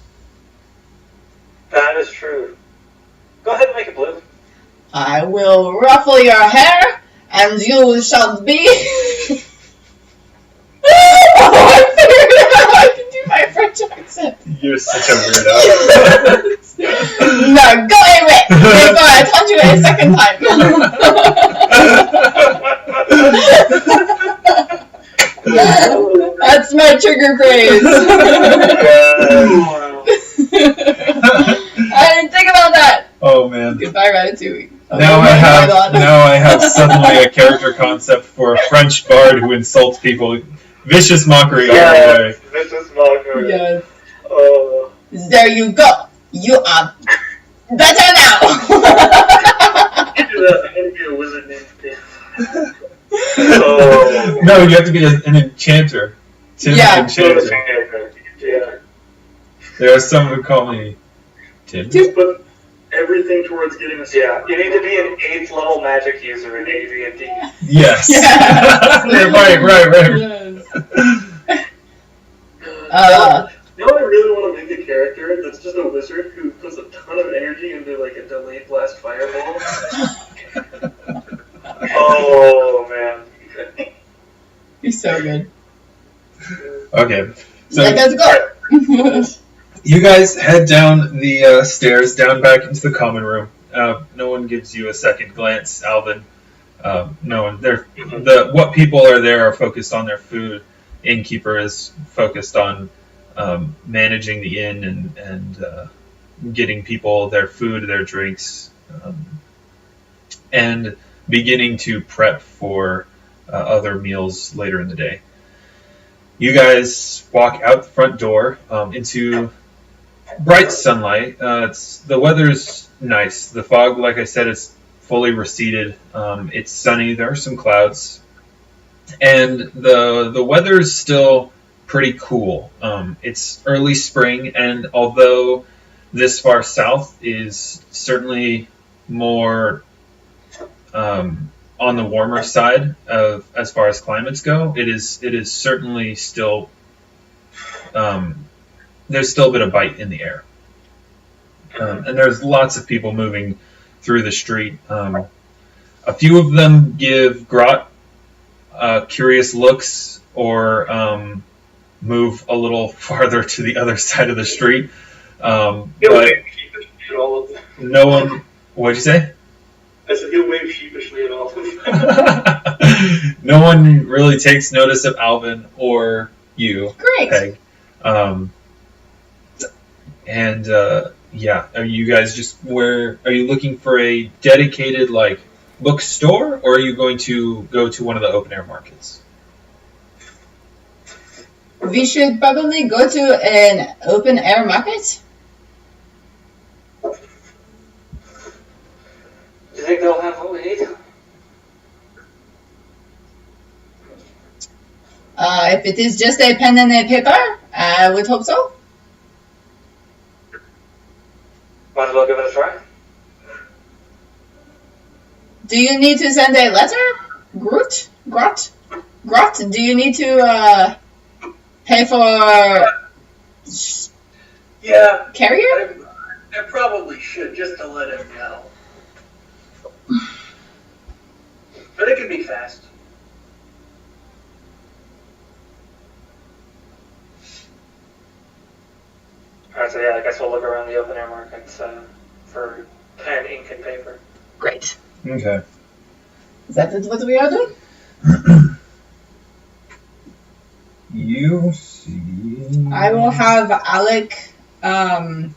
that is true. Go ahead and make it blue. I will ruffle your hair, and you shall be... Oh, I figured out how I can do my French accent. You're such a weirdo. No, go away before I taunt you a second time. That's my trigger phrase. I didn't think about that. Oh man. Goodbye, Ratatouille. Now I have suddenly a character concept for a French bard who insults people. Vicious mockery all the way. Vicious mockery. Yes. Oh. There you go. You are better now. I had to be a wizard named Tim. Oh. No, you have to be an enchanter. Tim Yeah. Enchanter. Yeah. There are some who call me Tim. Just put everything towards getting us. Yeah. You need to be an 8th level magic user in AD&D. Yes. Yeah. right. Yes. Now I really want to make a character that's just a wizard who puts a ton of energy into like a delayed blast fireball. Oh, man. He's so good. Okay. So Let's go. you guys head down the stairs, down back into the common room. No one gives you a second glance, Alvin. No one. What people are there are focused on their food. Innkeeper is focused on managing the inn and getting people their food, their drinks, and beginning to prep for other meals later in the day. You guys walk out the front door into bright sunlight. The weather's nice. The fog, like I said, is fully receded. It's sunny. There are some clouds. And the weather's still pretty cool. It's early spring, and although this far south is certainly more on the warmer side of as far as climates go, it is certainly still there's still a bit of bite in the air, and there's lots of people moving through the street. A few of them give Grot curious looks or move a little farther to the other side of the street, but no one. What'd you say? I said he'll wave sheepishly at all of them. No one really takes notice of Alvin or you, Great. Peg. Yeah, are you guys are you looking for a dedicated bookstore, or are you going to go to one of the open air markets? We should probably go to an open air market. Do you think they'll have what we need? If it is just a pen and a paper, I would hope so. Might as well give it a try. Do you need to send a letter? Grot? Do you need to pay for Yeah, carrier? I probably should just to let him know. But it can be fast. Alright, so yeah, I guess we'll look around the open air markets for pen, ink, and paper. Great. Okay. Is that what we are doing? You see. I will have Alec. I'll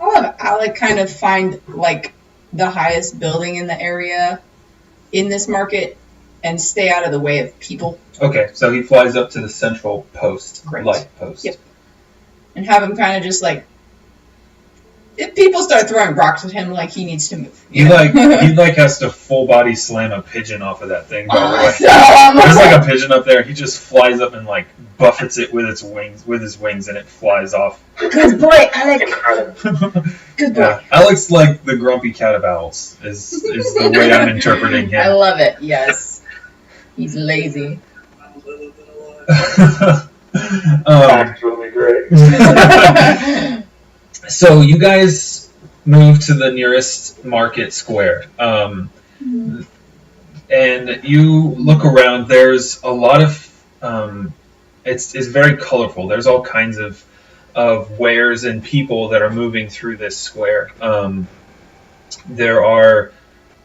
have Alec kind of find the highest building in the area in this market and stay out of the way of people. Okay, so he flies up to the central post, Great. light post. Yep. And have him kind of just like, if people start throwing rocks at him, like he needs to move. He has to full body slam a pigeon off of that thing. By the way, Awesome! there's like a pigeon up there. He just flies up and like buffets it with his wings, and it flies off. Good boy, Alec. Incredible. Good boy. Yeah, Alex like the grumpy cat of owls is the way I'm interpreting I him. love it. Yes, he's lazy. I'm a little bit alive. Actually great. So you guys move to the nearest market square, and you look around. There's a lot of it's very colorful. There's all kinds of wares and people that are moving through this square. There are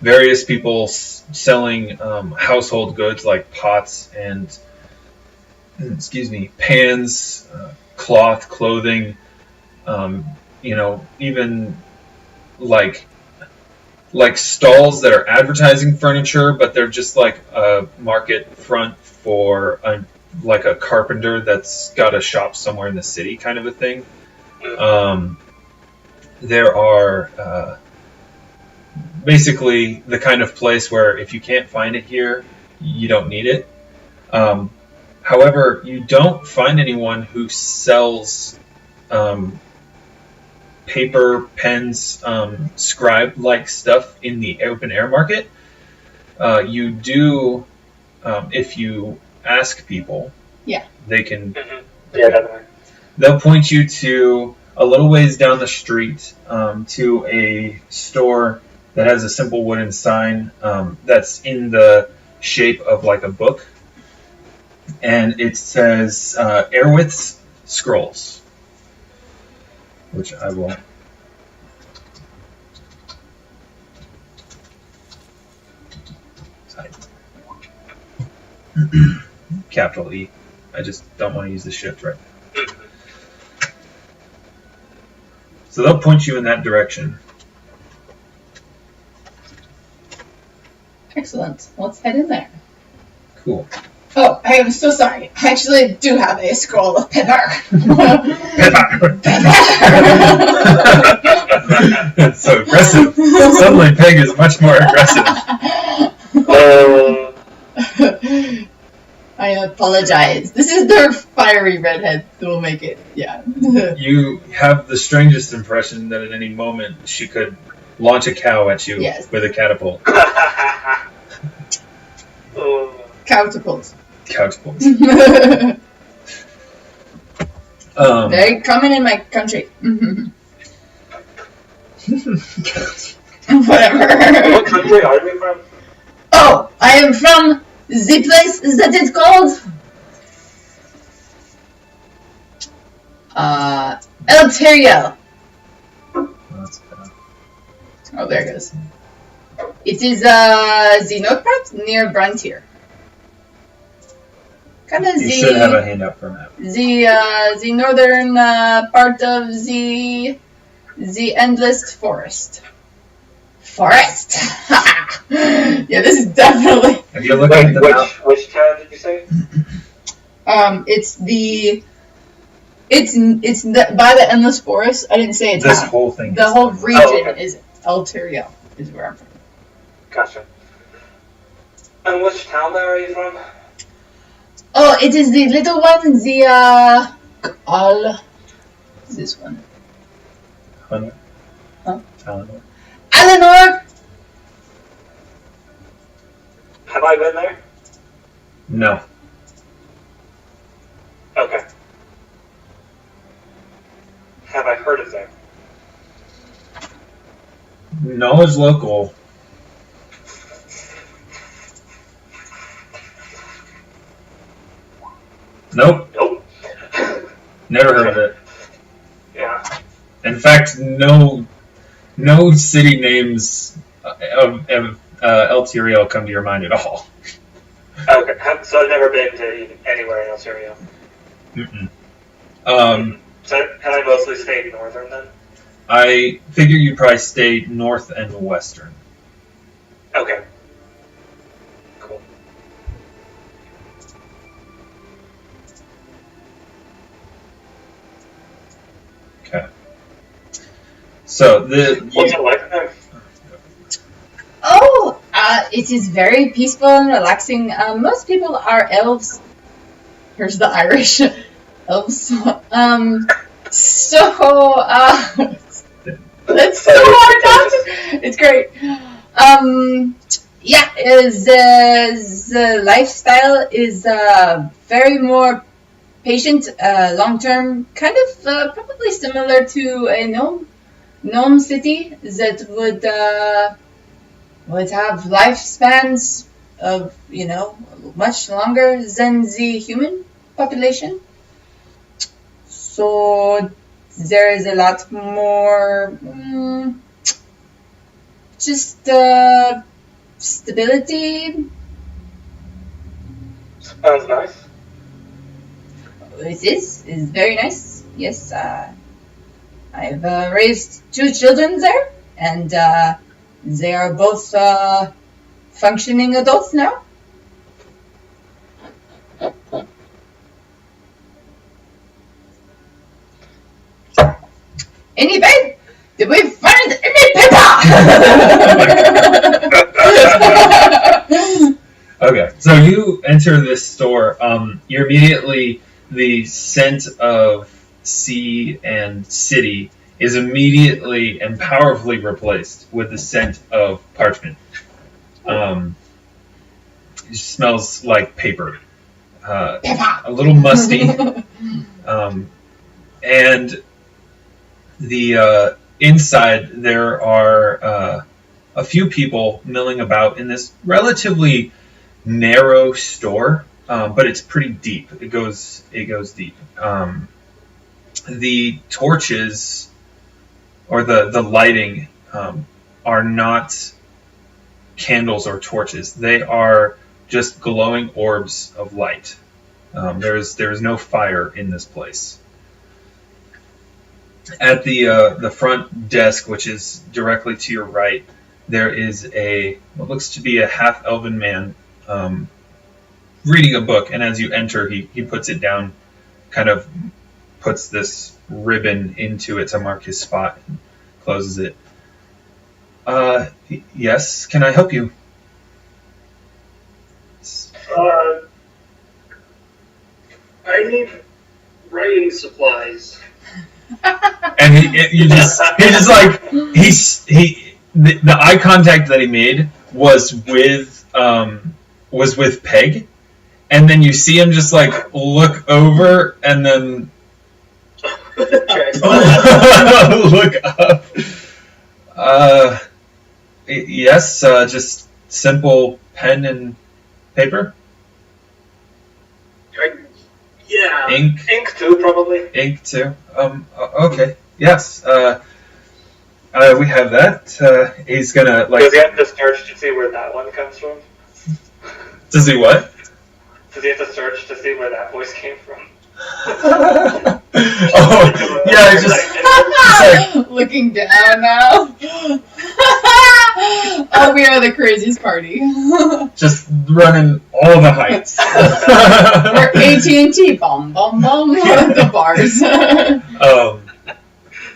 various people selling household goods like pots and pans, cloth, clothing. Even like stalls that are advertising furniture, but they're just like a market front for a carpenter that's got a shop somewhere in the city, kind of a thing. There are basically the kind of place where if you can't find it here, you don't need it. However, you don't find anyone who sells paper, pens, scribe-like stuff in the open air market. You do, if you ask people, Yeah. they can. Mm-hmm. Yeah, definitely. They'll point you to a little ways down the street to a store that has a simple wooden sign that's in the shape of like a book, and it says Airwith's Scrolls. Which I will type. Capital E. I just don't want to use the shift right now. So they'll point you in that direction. Excellent. Let's head in there. Cool. Oh, I am so sorry. I actually do have a scroll of pepper. It's so aggressive. Suddenly Peg is much more aggressive. I apologize. This is their fiery redhead who will make it. Yeah. You have the strangest impression that at any moment she could launch a cow at you with a catapult. Catapult. Catapult. Very common in my country. Whatever. What country are we from? Oh, I am from the place that is called Elterio. Oh, there it goes. It is the north part near Brantier. Kind of You should have a handout for a map. the northern part of the endless forest. Forest. Yeah, this is definitely. If you look at the map, Which town did you say? It's by the endless forest. I didn't say it's this whole thing. the is whole done. region okay. is Elterio, is where I'm from. Gotcha. And which town there are you from? Oh, it is the little one, the this one. Hunter. Huh? Eleanor. Eleanor. Have I been there? No. Okay. Have I heard of there? Knowledge local. Nope. Nope. Never heard of it. Yeah. In fact, no city names of Elterio come to your mind at all. Okay. So I've never been to anywhere in Ontario. Mm-mm. So have I mostly stayed northern then? I figure you'd probably stay north and western. Okay. Cool. Okay. So What's it like there? Oh, it is very peaceful and relaxing. Most people are elves. Here's the Irish elves. So, it's so hard not to. It's great. Yeah, the lifestyle is very more patient, long-term, kind of probably similar to a gnome city that would have lifespans of, much longer than the human population. So there is a lot more just stability. Sounds nice. It is very nice. Yes, I've raised 2 children there, and they are both functioning adults now. Anyway, did we find any paper? Okay, so you enter this store. You're immediately, the scent of sea and city is immediately and powerfully replaced with the scent of parchment. It smells like paper. A little musty. And the inside, there are a few people milling about in this relatively narrow store, but it's pretty deep. It goes deep. The torches or the lighting are not candles or torches. They are just glowing orbs of light. There is no fire in this place. At the front desk, which is directly to your right, there is what looks to be a half-elven man reading a book, and as you enter, he puts it down, kind of puts this ribbon into it to mark his spot, and closes it. Yes, can I help you? I need writing supplies. And the eye contact that he made was with Peg, and then you see him just like look over and then look up. Yes, just simple pen and paper. Yeah. Ink too, probably. Ink too. Okay. Yes. We have that. He's gonna like. Does he have to search to see where that one comes from? Does he what? Does he have to search to see where that voice came from? Oh, yeah. Just like, looking down now. Oh, we are the craziest party. just running all the heights. We're AT&T, bum bum bum, the bars.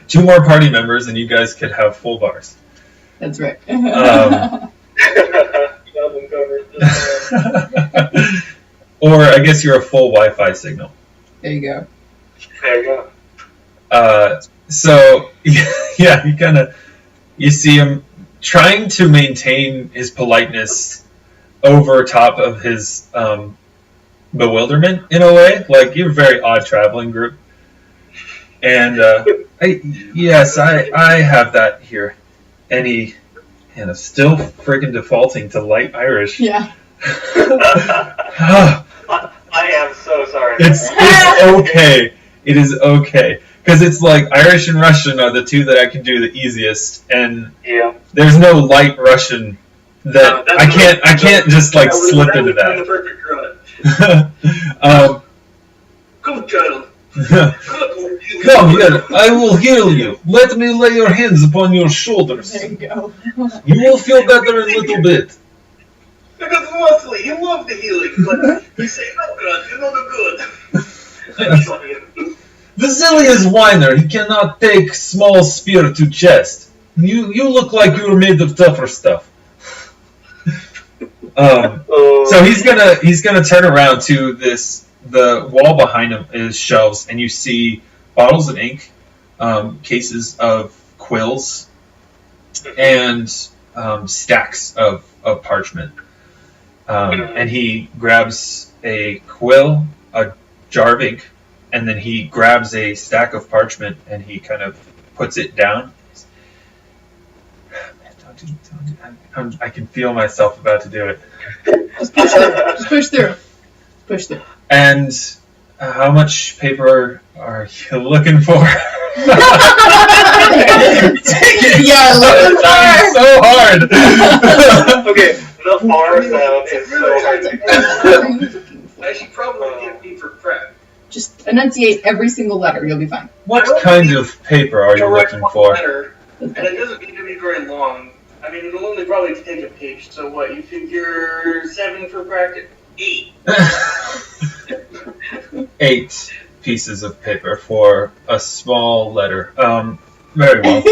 2 more party members, and you guys could have full bars. That's right. Or I guess you're a full Wi-Fi signal. There you go. There you go. So yeah, you see him trying to maintain his politeness over top of his bewilderment in a way. Like, you're a very odd traveling group. And yes, I have that here. And he still freaking defaulting to light Irish. Yeah. I am so sorry. It's okay. It is okay. Because it's like Irish and Russian are the 2 that I can do the easiest, and there's no light Russian that I can't just like slip into that. The perfect run. Cool, child. Come here, I will heal you. Let me lay your hands upon your shoulders. There you go. You will feel better in a little bit. Because mostly you love the healing, but you say, oh God, you know the good. Vasilius Weiner, he cannot take small spear to chest. You look like you were made of tougher stuff. So he's gonna turn around to the wall behind him is shelves, and you see bottles of ink, cases of quills, and stacks of parchment. And he grabs a quill, a jar of ink, and then he grabs a stack of parchment and he kind of puts it down. I can feel myself about to do it. Just push through. Just push through. Push through. And how much paper are you looking for? Yeah, looking for. So hard. Okay, the R sound is so hard. I should probably get me for prep. Just enunciate every single letter. You'll be fine. What kind of paper are you looking for? Letter, and it doesn't need to be very long. I mean, it'll only probably take a page. So what? You figure 7 for practice? 8. 8 pieces of paper for a small letter. Very well.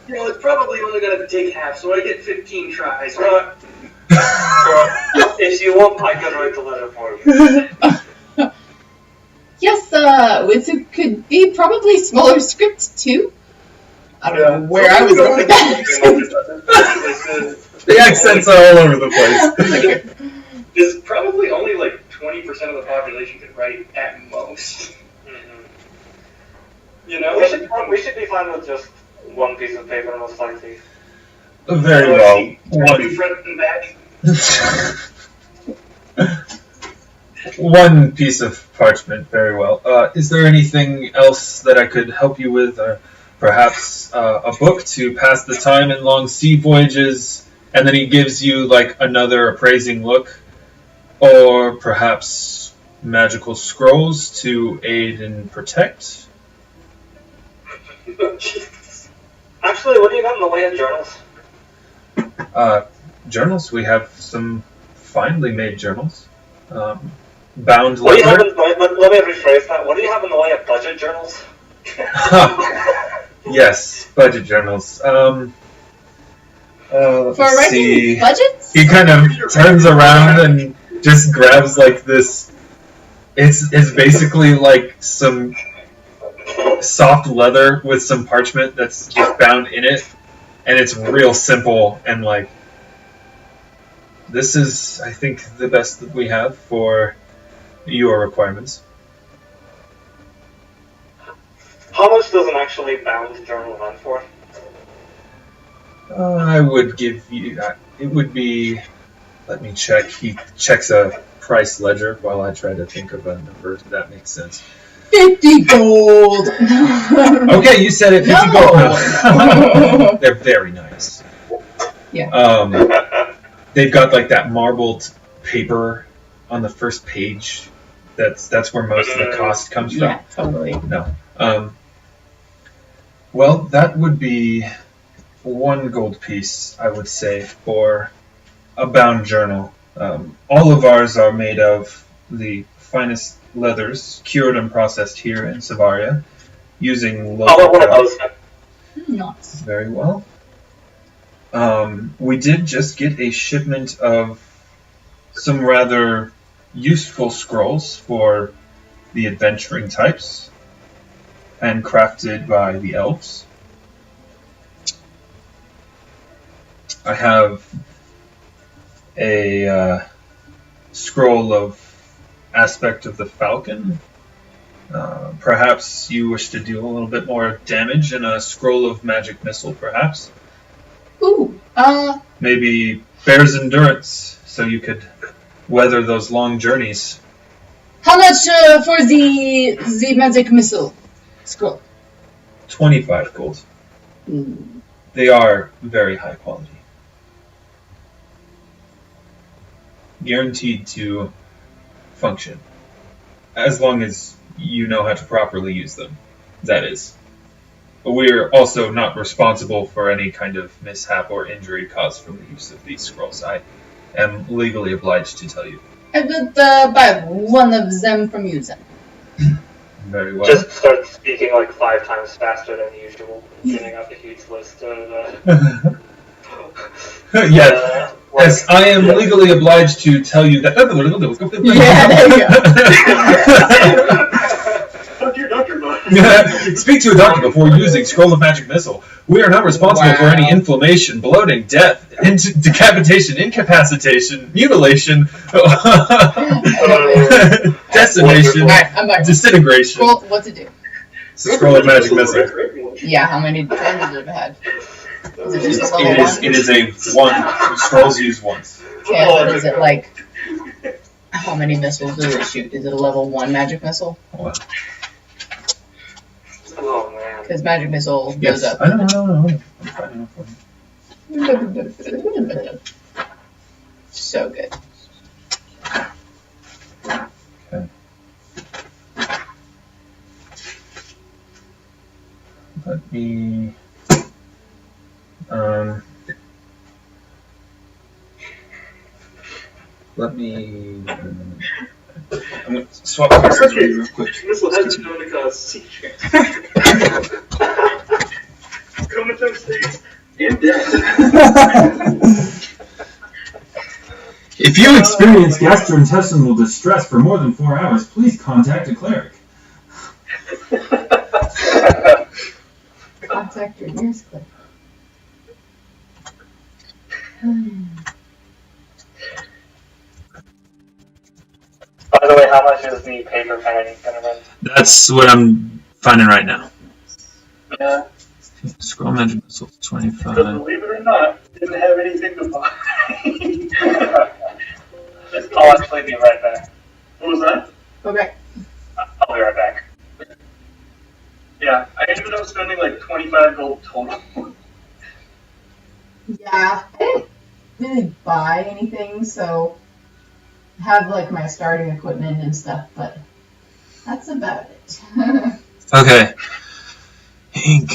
It's probably only going to take half, so I get 15 tries. If you want, I can write the letter for you. Yes, it could be probably smaller script too. I don't know where I was going with that. The accents are all over the place. There's probably only like 20% of the population can write at most. Mm-hmm. You know? We should be fine with just one piece of paper, most likely. Very well. One front and back. One piece of parchment, very well. Is there anything else that I could help you with? Or perhaps a book to pass the time in long sea voyages? And then he gives you like another appraising look. Or perhaps magical scrolls to aid and protect? Actually, what do you got in the way of journals? Journals? We have some finely made journals. Bound What do you have leather. in, let me rephrase that. What do you have in the way of budget journals? Yes, budget journals. For Let's writing see. budgets? He kind of turns around and just grabs like this. It's basically like some soft leather with some parchment that's just bound in it, and it's real simple and like. This is, I think, the best that we have for your requirements. How much does an actually bound journal run for? I would give you. It would be. Let me check. He checks a price ledger while I try to think of a number that makes sense. 50 gold. Okay, you said it. 50 gold. No. They're very nice. Yeah. They've got like that marbled paper on the first page. That's where most of the cost comes from. Yeah, totally. No. Well, that would be 1 gold piece, I would say, for a bound journal. All of ours are made of the finest leathers, cured and processed here in Savaria, using local. How about one of craft. those? Nice. Very well. We did just get a shipment of some rather useful scrolls for the adventuring types, handcrafted by the elves. I have a scroll of aspect of the falcon. Perhaps you wish to do a little bit more damage, and a scroll of magic missile, perhaps. Ooh, Maybe bear's endurance, so you could weather those long journeys. how much for the magic missile scroll? 25 gold. Mm. They are very high quality. Guaranteed to function. as long as you know how to properly use them, that is. We're also not responsible for any kind of mishap or injury caused from the use of these scrolls. I am legally obliged to tell you. I would buy one of them from you then. Very well. Just start speaking like 5 times faster than usual, giving up a huge list of. Yes. Yes, I am legally obliged to tell you that. Yeah, there you go. Talk to your doctor, bud. Speak to a doctor before using Scroll of Magic Missile. We are not responsible for any inflammation, bloating, death, decapitation, incapacitation, mutilation, decimation, I'm back. disintegration. Scroll, what's it do? It's a Scroll of Magic Missile. Yeah, how many charges have it had? Is it just a level one? It is a one. Scrolls used once. Okay, but is it like... How many missiles does it shoot? Is it a level 1 magic missile? Oh man. Because magic missile goes Yes, up. I know. I'm finding out for you. So good. Okay. Let me. Let me. I'm going to swap classes with you real quick. Missile has been known to cause seizures. Comatose states and death. If you experience gastrointestinal distress for more than 4 hours, please contact a cleric. Contact your nearest clinic. By the way, how much is the paper pen gonna run? That's what I'm finding right now. Yeah. Scroll Magic Missile 25. Believe it or not, didn't have anything to buy. I'll actually be right back. What was that? Okay. I'll be right back. Yeah, I ended up spending like 25 gold total. Yeah, I didn't really buy anything, so I have like my starting equipment and stuff, but that's about it. Okay. Ink.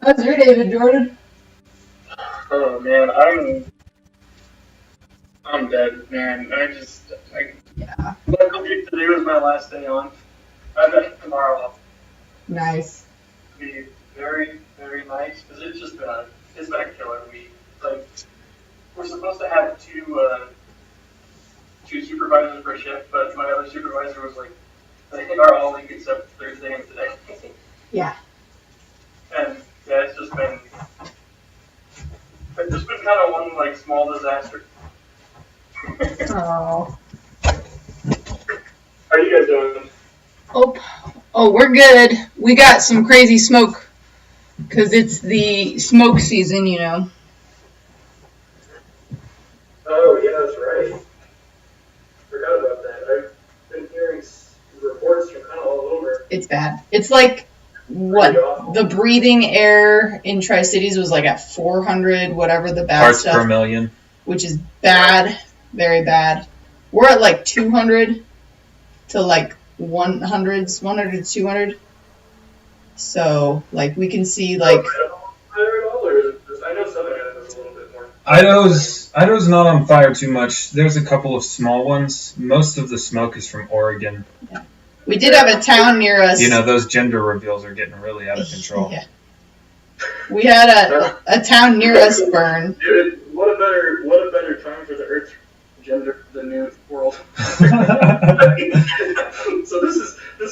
How's your David Jordan? Oh man, I'm dead, man. Yeah. Luckily today was my last day on. I'm back tomorrow. I'll Nice. be very, very nice because it's been a killer week. Like we're supposed to have two supervisors per shift, but my other supervisor was like, I think our all week except Thursday and today. Yeah. And yeah, it's just been kind of one like small disaster. Oh. How are you guys doing? Oh, we're good. We got some crazy smoke because it's the smoke season, you know. Oh yeah, that's right. Forgot about that. I've been hearing reports from kind of all over. It's bad. It's like what the breathing air in Tri-Cities was like at 400, whatever the bad Parts stuff, per million. which is bad, very bad. We're at like 200 to like 100 to 200. So like we can see like I know Southern Idaho is a little bit more. Idaho's not on fire too much. There's a couple of small ones. Most of the smoke is from Oregon. we did have a town near us. You know, those gender reveals are getting really out of control. Yeah. We had a town near us burn. Dude, what a better time for the Earth's gender, the new world. So this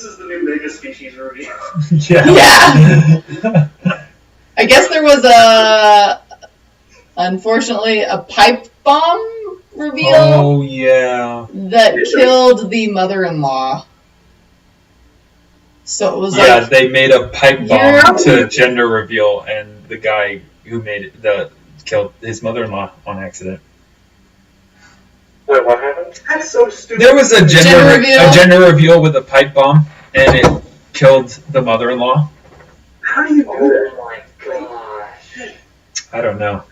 is the new mega species reveal. Yeah. I guess there was unfortunately a pipe bomb reveal Oh yeah. that killed the mother-in-law. So it was Yeah, like, they made a pipe Yeah. bomb to gender reveal, and the guy who made it killed his mother-in-law on accident. Wait, what happened? That's so stupid. There was a Gender gender reveal? reveal with a pipe bomb, and it killed the mother-in-law. How do you do that? Oh my gosh. I don't know.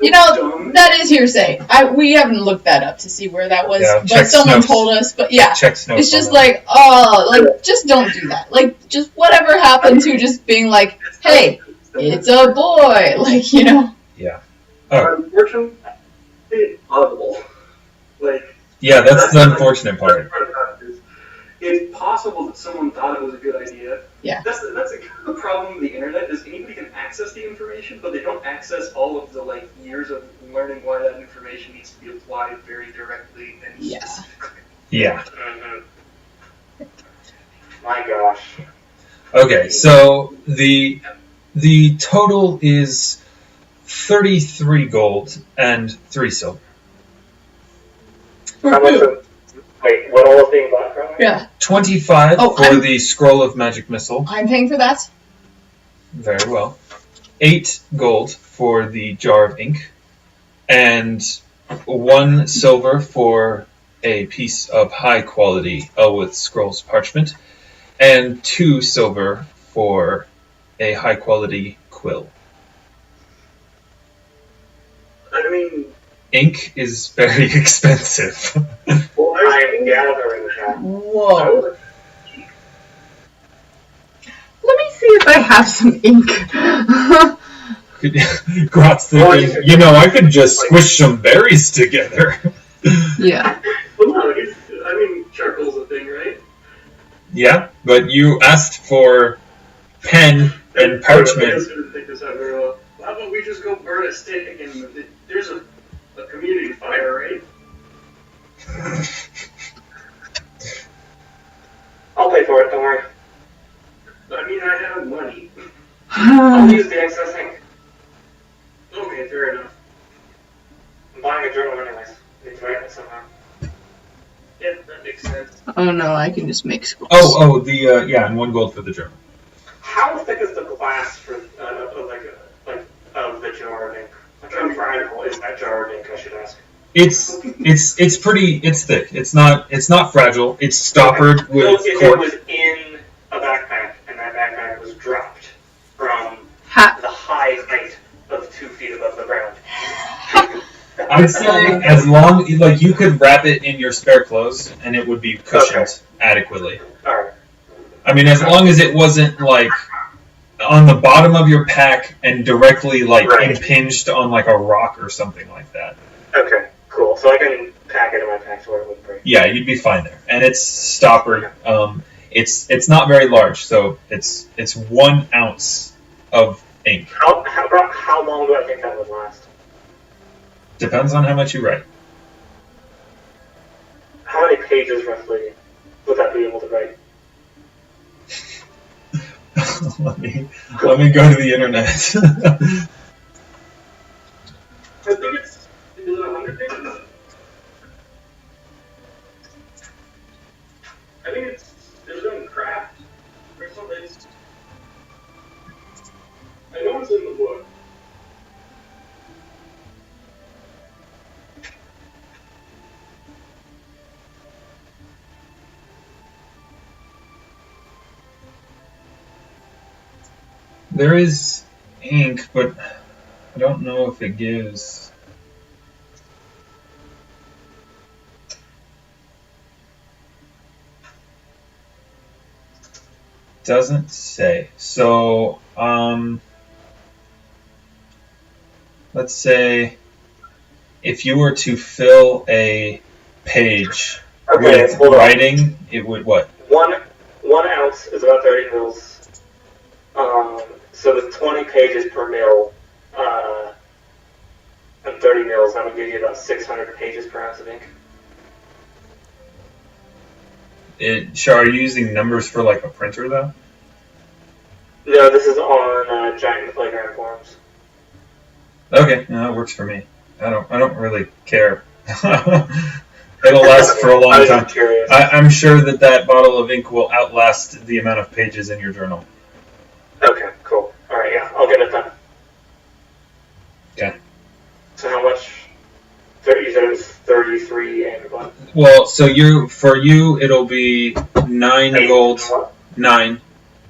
You know, that is hearsay. We haven't looked that up to see where that was, Yeah, but check someone Snopes. told us. But yeah, Check Snopes it's just on that. like, just don't do that. Like, just whatever happened to just being like, hey, it's a boy. Like, you know. Yeah. Oh, Unfortunately, audible. Like, yeah, that's the unfortunate part. It's possible that someone thought it was a good idea. Yeah. That's the problem with the internet is anybody can access the information, but they don't access all of the years of learning why that information needs to be applied very directly and specifically. Yeah. Mm-hmm. My gosh. Okay, so the total is 33 gold and 3 silver. How much of... Wait, what all is being bought from? Yeah. 25 for the Scroll of Magic Missile. I'm paying for that. Very well. 8 gold for the Jar of Ink. And 1 silver for a piece of high quality Elwith Scrolls parchment. And 2 silver for a high quality quill. I mean, Ink is very expensive. well, I am gathering that. Whoa. Let me see if I have some ink. Grot's thinking, you know, I could just squish some berries together. Yeah. Well, no, I mean, charcoal's a thing, right? Yeah, but you asked for pen and I parchment. didn't think this out very well. How about we just go burn a stick and there's a community fire, right? I'll pay for it, don't worry. I mean, I have money. I'll use the excess ink. Okay, fair enough. I'm buying a journal anyways. Need to write it somehow. Yeah, that makes sense. Oh no, I can just make scrolls. Yeah, and 1 gold for the journal. How thick is the glass for of the jar of ink? Like how fragile is that jar of ink? I should ask. It's thick. It's not fragile. It's stoppered with if cork. it was in a backpack and that backpack was dropped from the high height of 2 feet above the ground. I'd say as long you could wrap it in your spare clothes and it would be cushioned adequately. Alright. I mean, as long as it wasn't on the bottom of your pack and directly impinged on a rock or something like that. Okay, cool. So I can pack it in my pack so it wouldn't break. Yeah, you'd be fine there. And it's stoppered. It's not very large, so it's 1 ounce of ink. How long do I think that would last? Depends on how much you write. How many pages roughly would that be able to write? let me go to the internet. I think is it 100 pages? I think it's on craft or something. I know it's in the book. There is ink, but I don't know if it gives. Doesn't say. So, let's say if you were to fill a page with writing, it would what? 1 ounce is about 30 mils. So with 20 pages per mil, and 30 mils, that would give you about 600 pages per ounce of ink. Are you using numbers for a printer though? No, this is on Giant in the Playground forums. Okay, no, that works for me. I don't really care. It'll last for a long time. I'm sure that bottle of ink will outlast the amount of pages in your journal. Okay, cool. Alright, yeah, I'll get it done. Okay. So how much? You said it was 33 and what? Well, so for you, it'll be 9 gold. 9.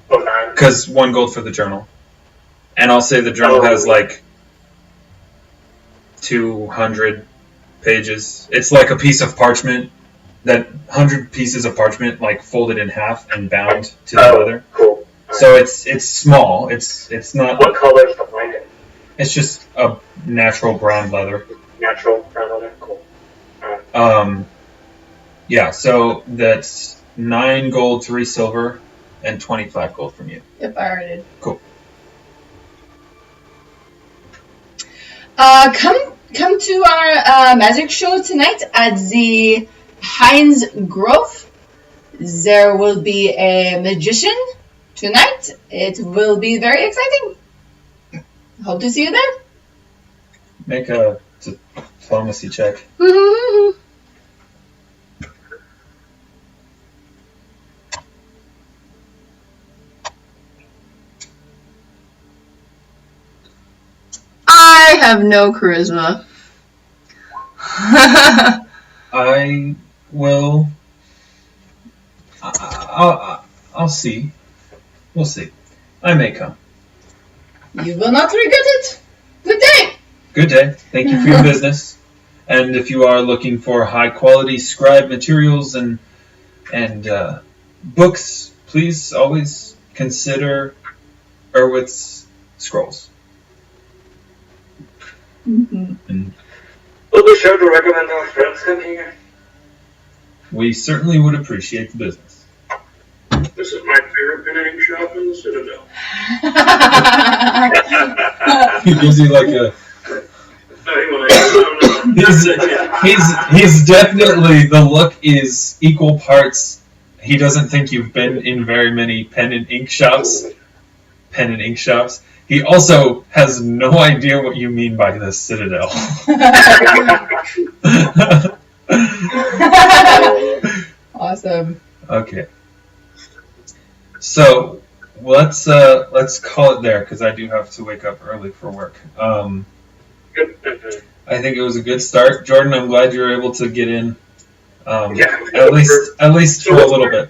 Oh, 9. Because 1 gold for the journal. And I'll say the journal has 200 pages. It's like a piece of parchment. That 100 pieces of parchment, like folded in half and bound to the leather. Cool. So it's small. It's not. What color is the blanket? It's just a natural brown leather. Natural brown leather. Cool. Yeah. So that's 9 gold, 3 silver, and 25 gold from you. Yep, I already did. Cool. Come to our magic show tonight at the Heinz Grove. There will be a magician tonight. It will be very exciting. Hope to see you there. Make a diplomacy check. I have no charisma. I will. I'll see. We'll see. I may come. You will not regret it. Good day. Good day. Thank you for your business. And if you are looking for high quality scribe materials and books, please always consider Erwitt's scrolls. And We'll be sure to recommend our friends come here. we certainly would appreciate the business. This is my favorite pinning shop in the Citadel. He gives you like a. He's definitely, the look is equal parts. He doesn't think you've been in very many pen and ink shops. He also has no idea what you mean by the Citadel. Awesome. Okay. So let's call it there because I do have to wake up early for work. I think it was a good start, Jordan. I'm glad you were able to get in. At least for a little bit.